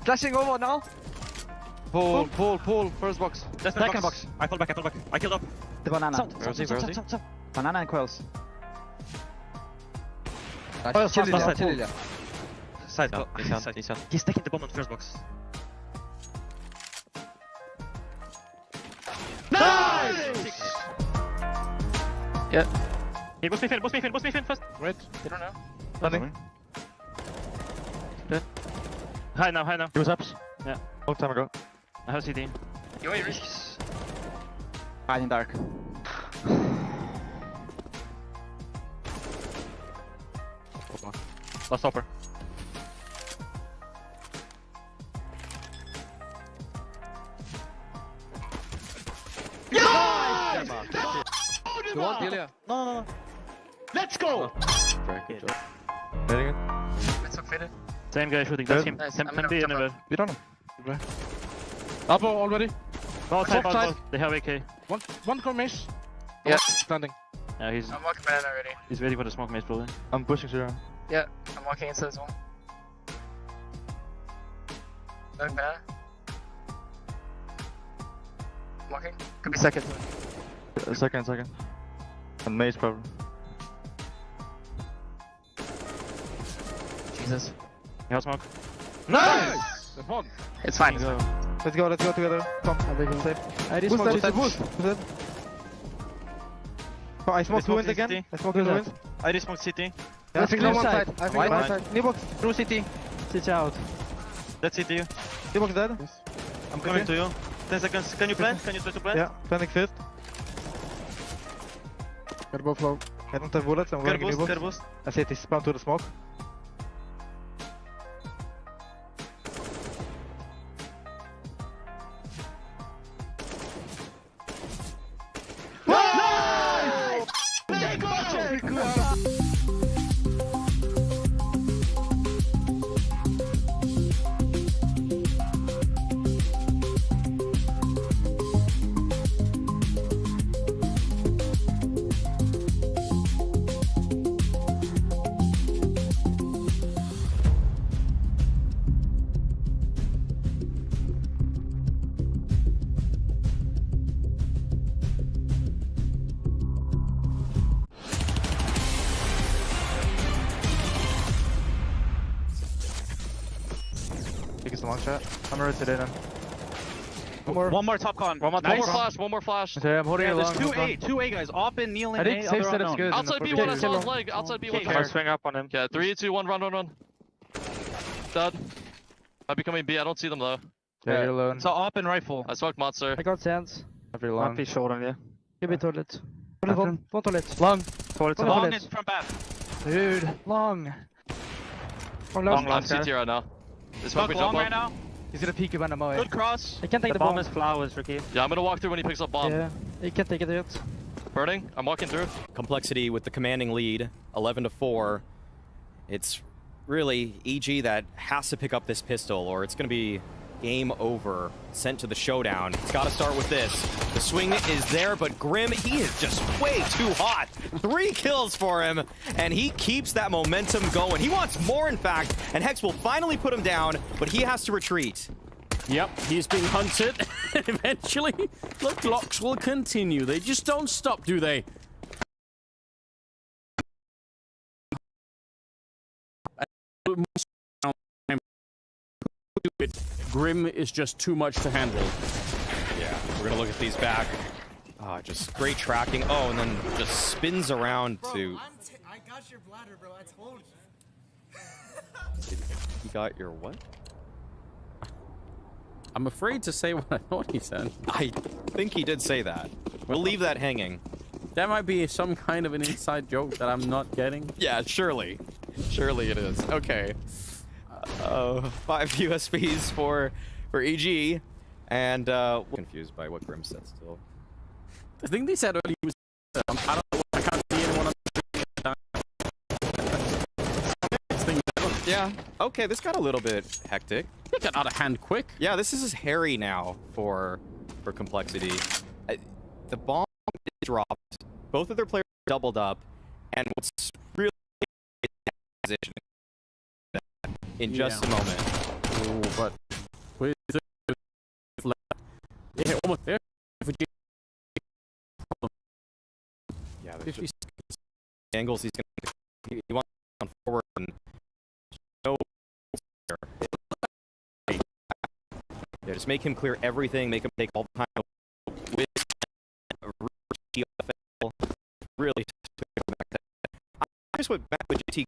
Flashing over now. Pull. First box. Second box. I pull back. I killed up. The banana. Sound. Banana and coils. Coils, chill Lilia. Side. He's taking the bomb on first box. Nice! Yeah. Hey, boost me fin first. Wait. They don't know. Running. Dead. High now. He was ups. Yeah. Long time ago. I have CD. Yo, risks. Hide in dark. Last hopper. Yeah! You want Delia? No. Let's go! Very good job. Very good. Let's look faded. Same guy shooting. That's him. Nice. Can be anywhere. We don't know. Up already. Outside. They have AK. One core mace. Yeah. Standing. Yeah, he's. I'm walking banana already. He's waiting for the smoke mace, probably. I'm pushing zero. Yeah, I'm walking inside as well. Going banana. I'm walking. Could be second. Second. And maze probably. Jesus. You have smoke. Nice! It's fine. Let's go together. Come, I'm taking safe. I just smoke boost. Oh, I smoked 2 wins again. I smoked 2 wins. I just smoked CT. I think one side. One side. New box. Through CT. CT out. That's CT. New box dead. Yes. I'm coming to you. 10 seconds. Can you plant? Can you try to plant? Yeah, planting 5th. Turbo flow. I don't have bullets. I'm going to new box. I see it is spawned to the smoke. Take a long shot. I'm gonna rotate in. One more top con. One more Nice. one more flash. Okay, I'm holding Yeah, it there's long. 2A guys. Open, kneeling, I think A, safe other set is unknown. good. Outside B1, I saw his leg. Outside B1. I swing up on him. Yeah, 3, 2, 1, run. Dead. I'll be coming B. I don't see them though. Yeah, you're alone. So open rifle. I smoked monster. I got sands. Every long. Might be short on you. Give me toilet. Nothing. One toilet. Long. Toilet. Long is from back. Dude, long. Long, I'm CT right now. Is Fuck long right now. He's gonna peek you when I'm away. Good cross. I can't take The the bomb bomb. is flowers, Ricky. Yeah, I'm gonna walk through when he picks up bomb. Yeah, he can't take it yet. Burning. I'm walking through. Complexity with the commanding lead, 11-4. It's really EG that has to pick up this pistol, or it's going to be game over, sent to the showdown. It's got to start with this. The swing is there, but Grim, he is just way too hot. 3 kills for him, and he keeps that momentum going. He wants more, in fact, and Hex will finally put him down, but he has to retreat. Yep, he's being hunted. Eventually, the clocks will continue. They just don't stop, do they? Grim is just too much to handle. Yeah, we're gonna look at these back. Just great tracking. Oh, and then just spins around to. I got your bladder, bro. I told you. You got your what? I'm afraid to say what I thought he said. I think he did say that. We'll leave that hanging. That might be some kind of an inside joke that I'm not getting. Yeah, surely. Surely it is. Okay. 5 USBs for EG, and confused by what Grim said still. I think they said earlier he was. I don't know. I can't see anyone on the Yeah. Okay, this got a little bit hectic. It got out of hand quick. Yeah, this is hairy now for Complexity. The bomb is dropped. Both of their players doubled up, and what's really position in just a moment. Oh, but with yeah, almost there. Yeah, 50 angles he's gonna he wants on forward and no. Yeah, just make him clear everything, make him take all the time with really. Here's what JT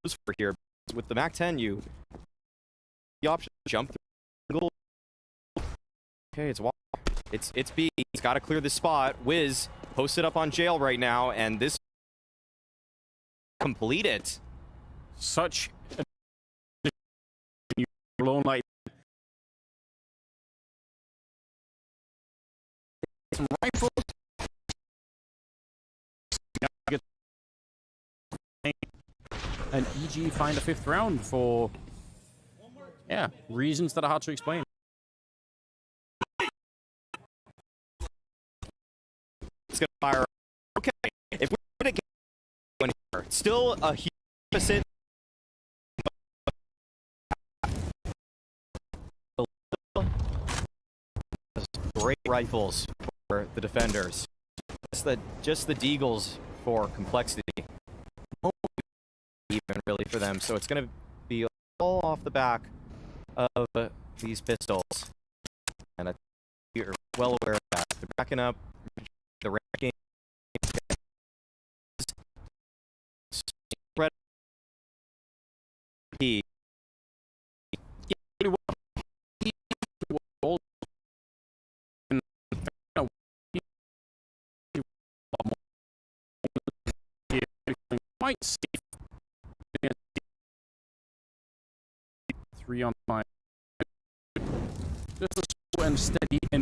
goes for here. With the Mac 10, the option to jump through. Okay, it's B. He's got to clear the spot. Wiz posted up on jail right now, and this complete it. Such a blown like some rifles. And EG find a 5th round for, yeah, reasons that are hard to explain. It's gonna fire. Okay, if we're gonna get one here, still a huge deficit. Great rifles for the defenders. Just the deagles for Complexity. Even really for them, so it's going to be all off the back of these pistols, and I think you're well aware of that. They're backing up the ranking. Quite safe. 3 on 5. Just a slow and steady and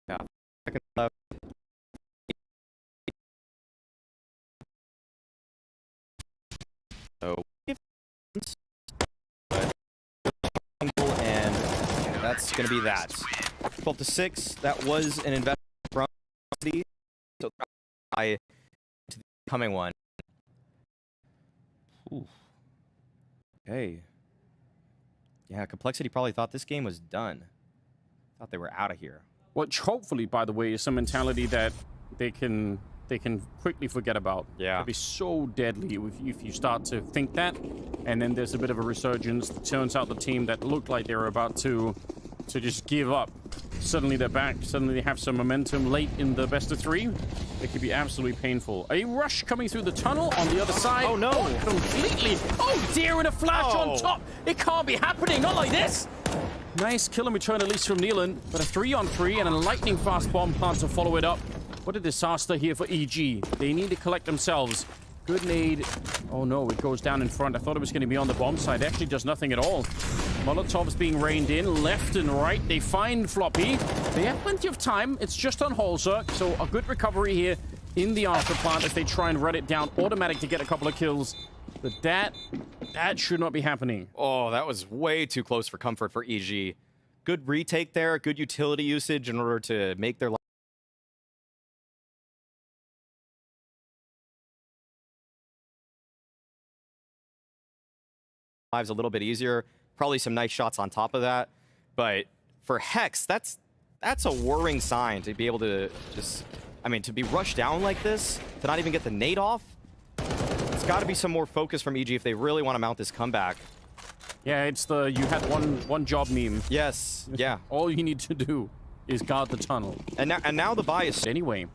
yeah. Second left. So and that's going to be that. 12-6. That was an investment from the so I to the coming one. Ooh. Okay. Yeah, Complexity probably thought this game was done. Thought they were out of here. Which hopefully, by the way, is some mentality that they can they can quickly forget about. Yeah. It'll be so deadly if you start to think that, and then there's a bit of a resurgence. It turns out the team that looked like they were about to just give up, suddenly they're back. Suddenly they have some momentum late in the best of 3. It could be absolutely painful. A rush coming through the tunnel on the other side. Oh, no. Completely. Oh, dear, and a flash on top. It can't be happening. Not like this. Nice kill and return, at least from Neelan. But a 3-on-3 and a lightning fast bomb plant to follow it up. What a disaster here for EG. They need to collect themselves. Good nade. Oh no, it goes down in front. I thought it was going to be on the bomb side. It actually does nothing at all. Molotovs being rained in left and right. They find Floppy. They have plenty of time. It's just on Holzer. So a good recovery here in the after plant as they try and run it down. Automatic to get a couple of kills. But that should not be happening. Oh, that was way too close for comfort for EG. Good retake there. Good utility usage in order to make their lives a little bit easier. Probably some nice shots on top of that. But for Hex, that's a worrying sign to be able to just, I mean, to be rushed down like this, to not even get the nade off. It's got to be some more focus from EG if they really want to mount this comeback. Yeah, it's the you had one job meme. Yes, yeah. All you need to do is guard the tunnel. And now the buy is... Anyway.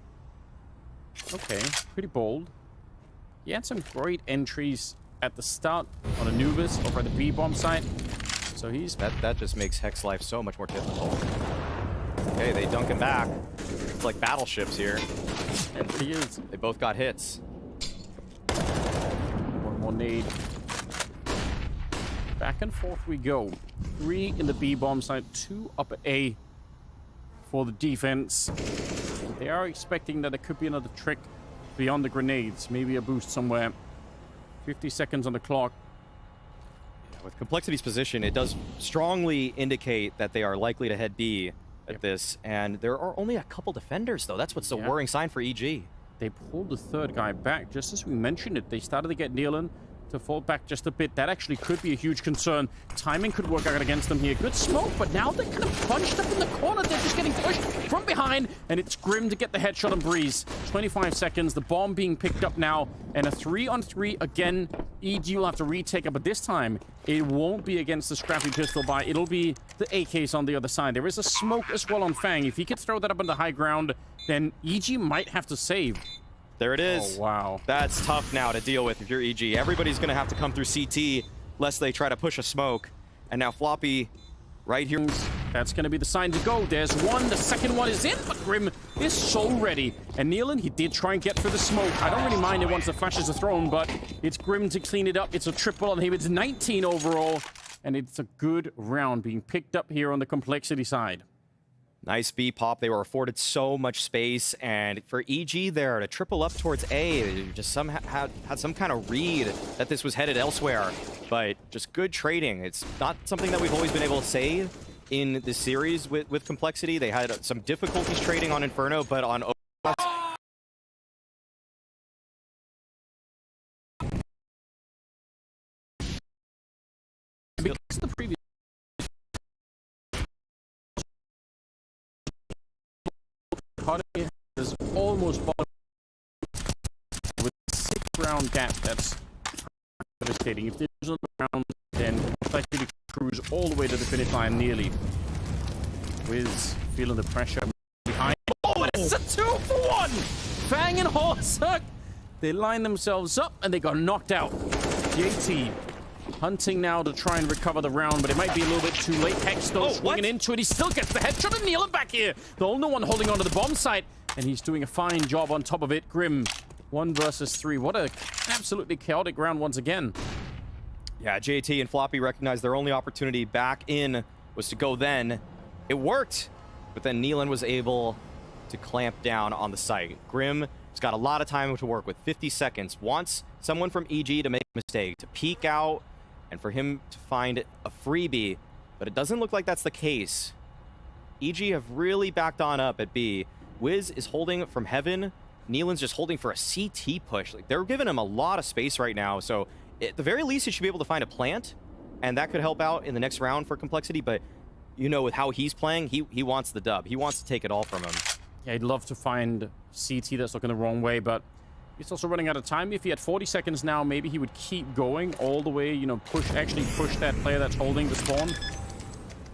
Okay, pretty bold. He had some great entries at the start on Anubis over at the B-bomb site. So he's... That just makes Hex life so much more difficult. Okay, they dunk him back. It's like battleships here. And he is. They both got hits. One more nade. Back and forth we go. 3 in the B-bomb site, 2 up at A for the defense. They are expecting that there could be another trick beyond the grenades. Maybe a boost somewhere. 50 seconds on the clock. With Complexity's position, it does strongly indicate that they are likely to head B at this. And there are only a couple defenders, though. That's what's a worrying sign for EG. They pulled the third guy back, just as we mentioned it. They started to get Neelan to fall back just a bit. That actually could be a huge concern. Timing could work out against them here. Good smoke, but now they're kind of bunched up in the corner. They're just getting pushed from behind, and it's Grim to get the headshot on Breeze. 25 seconds, the bomb being picked up now, and a 3-on-3 again. EG will have to retake it, but this time it won't be against the scrappy pistol buy. It'll be the AKs on the other side. There is a smoke as well on Fang. If he could throw that up on the high ground, then EG might have to save. There it is. Oh, wow. That's tough now to deal with if you're EG. Everybody's going to have to come through CT lest they try to push a smoke. And now Floppy right here. That's going to be the sign to go. There's one. The second one is in, but Grim is so ready. And Neelan, he did try and get through the smoke. I don't really mind it once the flashes are thrown, but it's Grim to clean it up. It's a triple on him. It's 19 overall. And it's a good round being picked up here on the Complexity side. Nice B pop. They were afforded so much space, and for EG there to triple up towards A, they just somehow had some kind of read that this was headed elsewhere. But just good trading. It's not something that we've always been able to say in this series with Complexity. They had some difficulties trading on Inferno, but on because the previous is almost bottom with a 6-round gap. That's devastating. If there's another round, then likely to cruise all the way to the finish line nearly. Wiz feeling the pressure behind. Oh, it's a 2-for-1! Fang and Horsuck, they line themselves up and they got knocked out. JT hunting now to try and recover the round, but it might be a little bit too late. Hex though swinging into it. He still gets the headshot, and Neelan back here. The only one holding onto the bomb site, and he's doing a fine job on top of it. Grim, 1 versus 3. What a absolutely chaotic round once again. Yeah, JT and Floppy recognized their only opportunity back in was to go then. It worked, but then Neelan was able to clamp down on the site. Grim has got a lot of time to work with. 50 seconds. Wants someone from EG to make a mistake, to peek out, and for him to find a freebie, but it doesn't look like that's the case. EG have really backed on up at B. Wiz is holding from heaven. Neelan's just holding for a CT push. Like, they're giving him a lot of space right now, so at the very least, he should be able to find a plant, and that could help out in the next round for Complexity, but you know, with how he's playing, he wants the dub. He wants to take it all from him. Yeah, I'd love to find CT that's looking the wrong way, but he's also running out of time. If he had 40 seconds now, maybe he would keep going all the way, you know, actually push that player that's holding the spawn.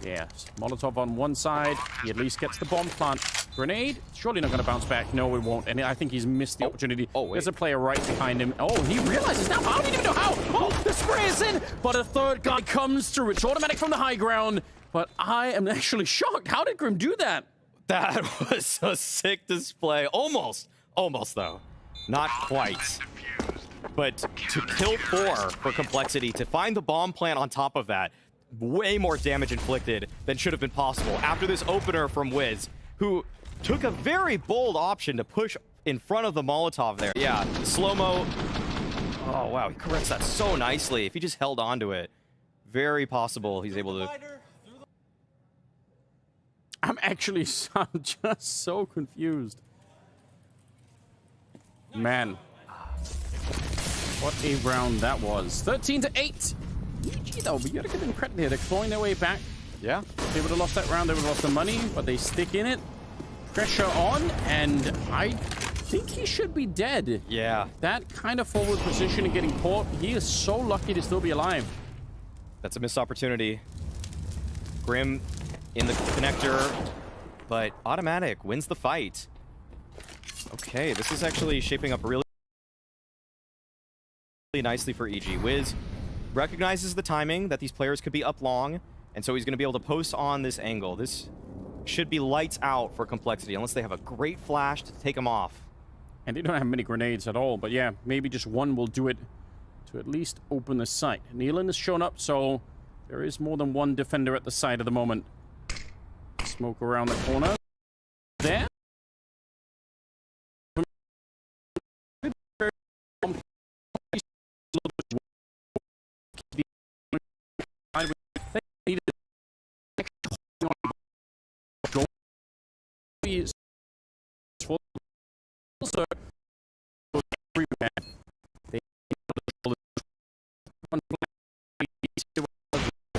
Yeah, Molotov on one side. He at least gets the bomb plant. Grenade? Surely not going to bounce back. No, it won't. And I think he's missed the opportunity. There's a player right behind him. Oh, he realizes now. I don't even know how. Oh, the spray is in. But a third guy comes through. It's automatic from the high ground. But I am actually shocked. How did Grim do that? That was a sick display. Almost though. Not quite. But to kill 4 for Complexity, to find the bomb plant on top of that, way more damage inflicted than should have been possible after this opener from Wiz, who took a very bold option to push in front of the Molotov there. Yeah, slow-mo. Oh, wow, he corrects that so nicely. If he just held on to it, very possible he's able to... I'm just so confused. Man. What a round that was. 13-8. GG though, but you gotta give them credit here. They're clawing their way back. Yeah. They would have lost that round, they would have lost the money, but they stick in it. Pressure on, and I think he should be dead. Yeah. That kind of forward position and getting caught, he is so lucky to still be alive. That's a missed opportunity. Grim in the connector, but Automatic wins the fight. Okay, this is actually shaping up really nicely for EG. Wiz recognizes the timing that these players could be up long, and so he's going to be able to post on this angle. This should be lights out for Complexity, unless they have a great flash to take them off. And they don't have many grenades at all, but yeah, maybe just one will do it to at least open the site. Nealon has shown up, so there is more than one defender at the site at the moment. Smoke around the corner. There.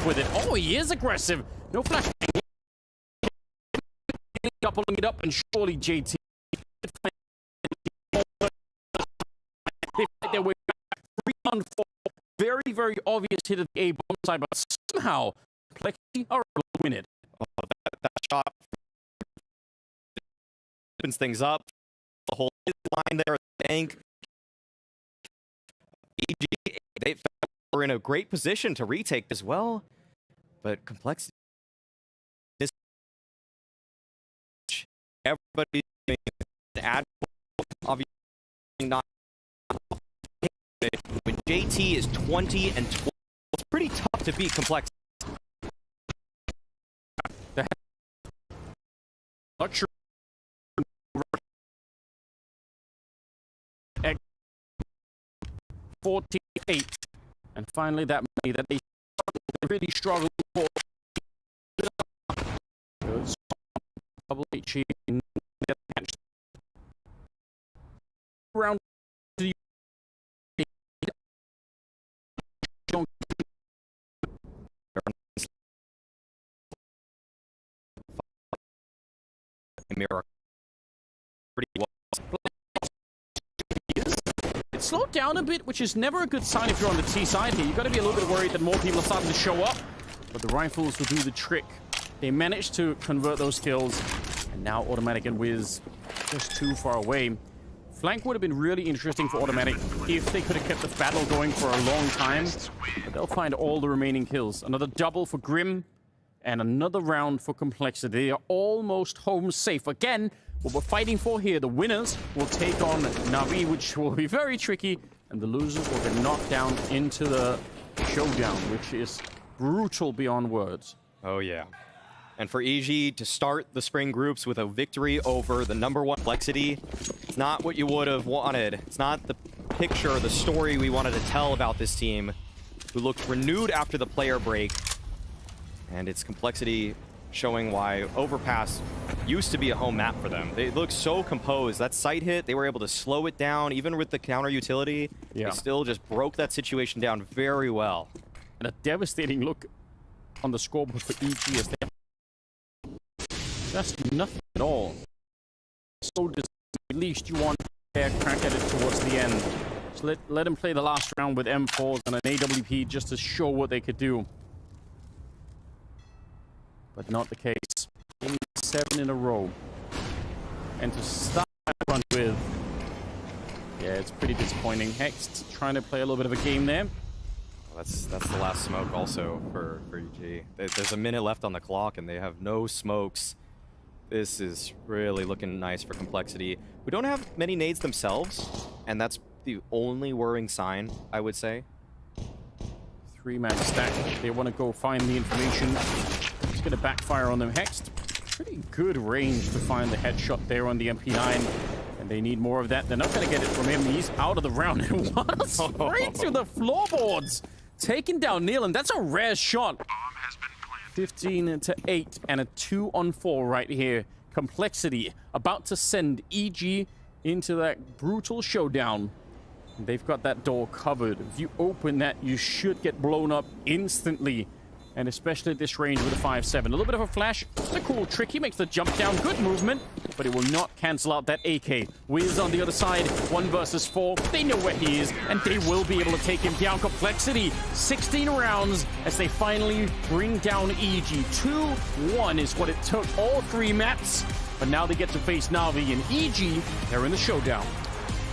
With it. Oh, he is aggressive. No flash. Pulling it up, and surely JT. They fight their way back 3 on 4. Very, very obvious hit at the A bomb side, but somehow Complexity are able to win it. Oh, that shot opens things up. The whole line there, tank. EG, they were in a great position to retake as well, but Complexity. Everybody doing an ad, obviously not. When JT is 20 and 12, it's pretty tough to beat Complexity. Luxury. 48, and finally that money that they really struggled for. Double H in the match. Round to the It slowed down a bit, which is never a good sign if you're on the T side here. You've got to be a little bit worried that more people are starting to show up, but the rifles will do the trick. They managed to convert those kills, and now Automatic and Wiz just too far away. Flank would have been really interesting for Automatic if they could have kept the battle going for a long time, but they'll find all the remaining kills. Another double for Grim, and another round for Complexity. They are almost home safe. Again, what we're fighting for here, the winners will take on Na'Vi, which will be very tricky, and the losers will get knocked down into the showdown, which is brutal beyond words. Oh, yeah. And for EG to start the spring groups with a victory over the #1 Complexity, it's not what you would have wanted. It's not the picture, the story we wanted to tell about this team, who looked renewed after the player break. And it's Complexity showing why Overpass used to be a home map for them. They look so composed. That site hit, they were able to slow it down, even with the counter utility. Yeah. They still just broke that situation down very well. And a devastating look on the scoreboard for EG as they just nothing at all. so deserving. At least you want a crack at it towards the end. So let him play the last round with M4s and an AWP just to show what they could do. But not the case. 7 in a row. And to start that one with, yeah, it's pretty disappointing. Hext trying to play a little bit of a game there. Well, that's the last smoke also for EG. There's a minute left on the clock and they have no smokes. This is really looking nice for Complexity. We don't have many nades themselves, and that's the only worrying sign, I would say. 3-man stack. They want to go find the information. It's going to backfire on them. Hext, pretty good range to find the headshot there on the MP9. And they need more of that. They're not going to get it from him. He's out of the round. And what a spray through the floorboards. Taking down Neil, and that's a rare shot. 15-8 and a 2-on-4 right here. Complexity about to send EG into that brutal showdown. They've got that door covered. If you open that, you should get blown up instantly. And especially at this range with a 5-7. A little bit of a flash. It's a cool trick. He makes the jump down. Good movement. But it will not cancel out that AK. Wiz on the other side. 1 versus 4. They know where he is. And they will be able to take him down. Complexity. 16 rounds as they finally bring down EG. 2-1 is what it took. All 3 maps. But now they get to face Na'Vi and EG. They're in the showdown.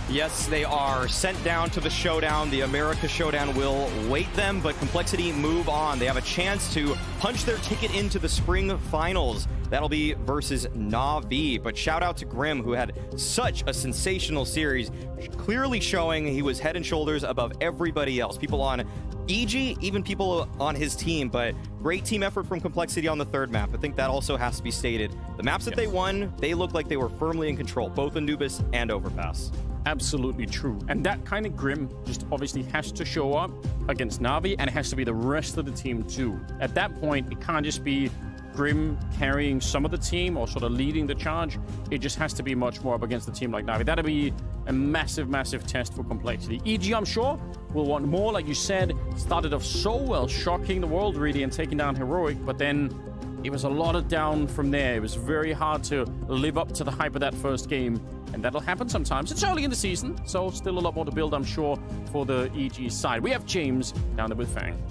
Yes, they are sent down to the showdown. The America showdown will wait them, but Complexity move on. They have a chance to punch their ticket into the spring finals. That'll be versus Na'Vi. But shout out to Grim, who had such a sensational series, clearly showing he was head and shoulders above everybody else. People on EG, even people on his team, but great team effort from Complexity on the 3rd map. I think that also has to be stated. The maps that they won, they look like they were firmly in control, both Anubis and Overpass. Absolutely true. And that kind of Grim just obviously has to show up against Na'Vi, and it has to be the rest of the team too. At that point, it can't just be Grim carrying some of the team or sort of leading the charge. It just has to be much more up against a team like Na'Vi. That'll be a massive, massive test for Complexity. EG, I'm sure, will want more. Like you said, started off so well, shocking the world really and taking down Heroic, but then it was a lot of down from there. It was very hard to live up to the hype of that first game, and that'll happen sometimes. It's early in the season, so still a lot more to build, I'm sure, for the EG side. We have James down there with Fang.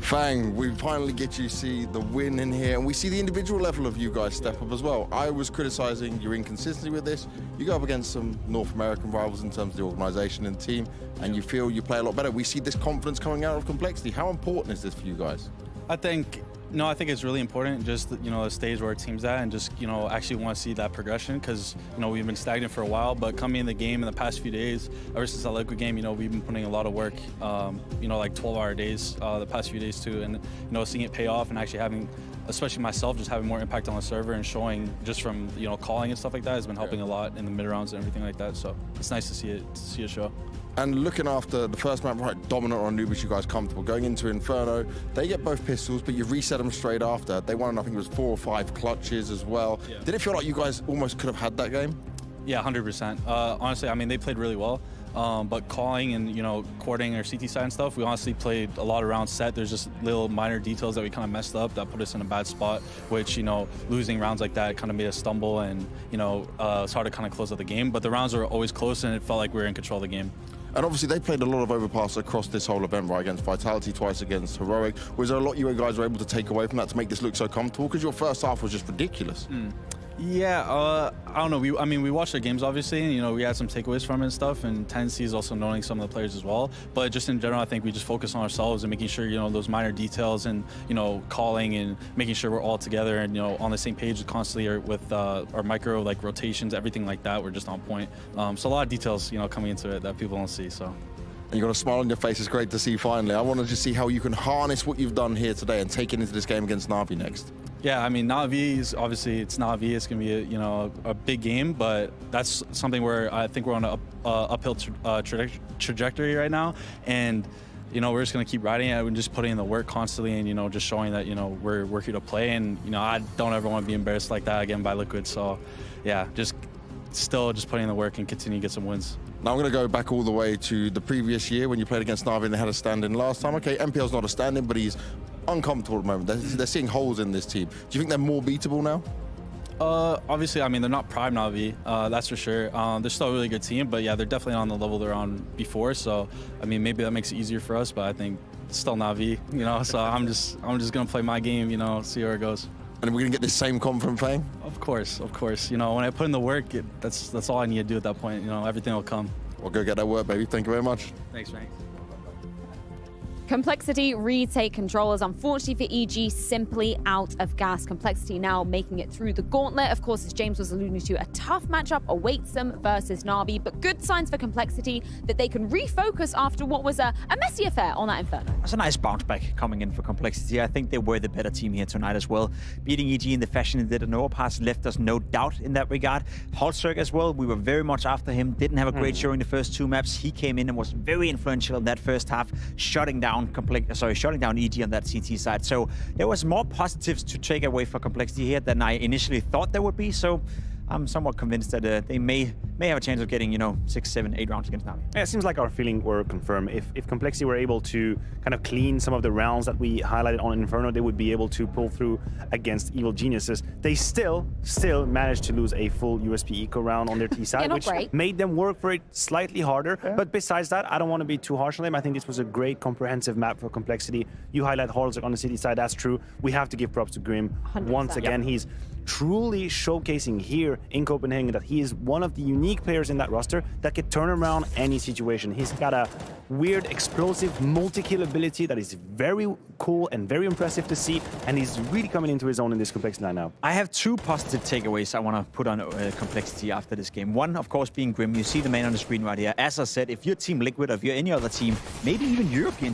Fang, we finally get you see the win in here, and we see the individual level of you guys step up as well. I was criticizing your inconsistency with this. You go up against some North American rivals in terms of the organization and team, and you feel you play a lot better. We see this confidence coming out of Complexity. How important is this for you guys? I think it's really important, just, the stage where our team's at, and just, actually want to see that progression, because, we've been stagnant for a while, but coming in the game in the past few days, ever since that Liquid game, we've been putting a lot of work, like 12-hour days the past few days too, and, seeing it pay off and actually having, especially myself, just having more impact on the server and showing just from, calling and stuff like that has been helping a lot in the mid-rounds and everything like that, so it's nice to see it show. And looking after the first map, right, dominant on Anubis, you guys comfortable. Going into Inferno, they get both pistols, but you reset them straight after. They won, I think it was 4 or 5 clutches as well. Yeah. Did it feel like you guys almost could have had that game? Yeah, 100%. Honestly, I mean, they played really well. But calling and, courting our CT side and stuff, we honestly played a lot of rounds set. There's just little minor details that we kind of messed up that put us in a bad spot, which, losing rounds like that kind of made us stumble, and, it's hard to kind of close out the game. But the rounds were always close, and it felt like we were in control of the game. And obviously they played a lot of overpass across this whole event, right? Against Vitality, twice against Heroic. Was there a lot you guys were able to take away from that to make this look so comfortable? Because your first half was just ridiculous. Yeah, I don't know. We watched their games, obviously, and, we had some takeaways from it and stuff, and tendencies also knowing some of the players as well. But just in general, I think we just focus on ourselves and making sure, those minor details and, calling and making sure we're all together and, on the same page constantly with our micro, like, rotations, everything like that. We're just on point. So a lot of details, coming into it that people don't see, so. And you've got a smile on your face. It's great to see finally. I want to just see how you can harness what you've done here today and take it into this game against Na'Vi next. Yeah, I mean, Na'Vi is obviously, it's Na'Vi. It's going to be a big game, but that's something where I think we're on an uphill trajectory right now. And, we're just going to keep riding it and just putting in the work constantly and, just showing that, we're here to play. And, I don't ever want to be embarrassed like that again by Liquid. So, yeah, just putting in the work and continue to get some wins. Now I'm going to go back all the way to the previous year when you played against Na'Vi and they had a stand-in last time. Okay, MPL's not a stand-in, but he's uncomfortable at the moment. They're seeing holes in this team. Do you think they're more beatable now? Obviously, I mean, they're not prime Na'Vi, that's for sure. They're still a really good team, but yeah, they're definitely on the level they're on before. So, I mean, maybe that makes it easier for us, but I think it's still Na'Vi, you know. So I'm just gonna play my game, you know, see where it goes. And we're gonna get this same confident playing? Of course. You know, when I put in the work, that's all I need to do at that point. You know, everything will come. We'll go get that work, baby. Thank you very much. Thanks, man. Complexity retake controllers. Unfortunately for EG, simply out of gas. Complexity now making it through the gauntlet. Of course, as James was alluding to, a tough matchup awaits them versus Na'Vi, but good signs for Complexity that they can refocus after what was a messy affair on that Inferno. That's a nice bounce back coming in for Complexity. I think they were the better team here tonight as well. Beating EG in the fashion they did in overpass left us no doubt in that regard. Holzerg as well, we were very much after him. Didn't have a great showing the first 2 maps. He came in and was very influential in that first half, shutting down EG on that CT side. So there was more positives to take away for Complexity here than I initially thought there would be. So I'm somewhat convinced that they may have a chance of getting, you know, 6, 7, 8 rounds against Na'Vi. Yeah, it seems like our feeling were confirmed. If Complexity were able to kind of clean some of the rounds that we highlighted on Inferno, they would be able to pull through against Evil Geniuses. They still managed to lose a full USP eco round on their T side, which made them work for it slightly harder. Yeah. But besides that, I don't want to be too harsh on them. I think this was a great comprehensive map for Complexity. You highlight Holzerg on the city side, that's true. We have to give props to Grim. 100%. Once again, he's truly showcasing here in Copenhagen that he is one of the unique players in that roster that can turn around any situation. He's got a weird, explosive, multi-kill ability that is very cool and very impressive to see, and he's really coming into his own in this Complexity line now. I have 2 positive takeaways I want to put on Complexity after this game. One, of course, being Grim. You see the man on the screen right here. As I said, if you're Team Liquid or if you're any other team, maybe even European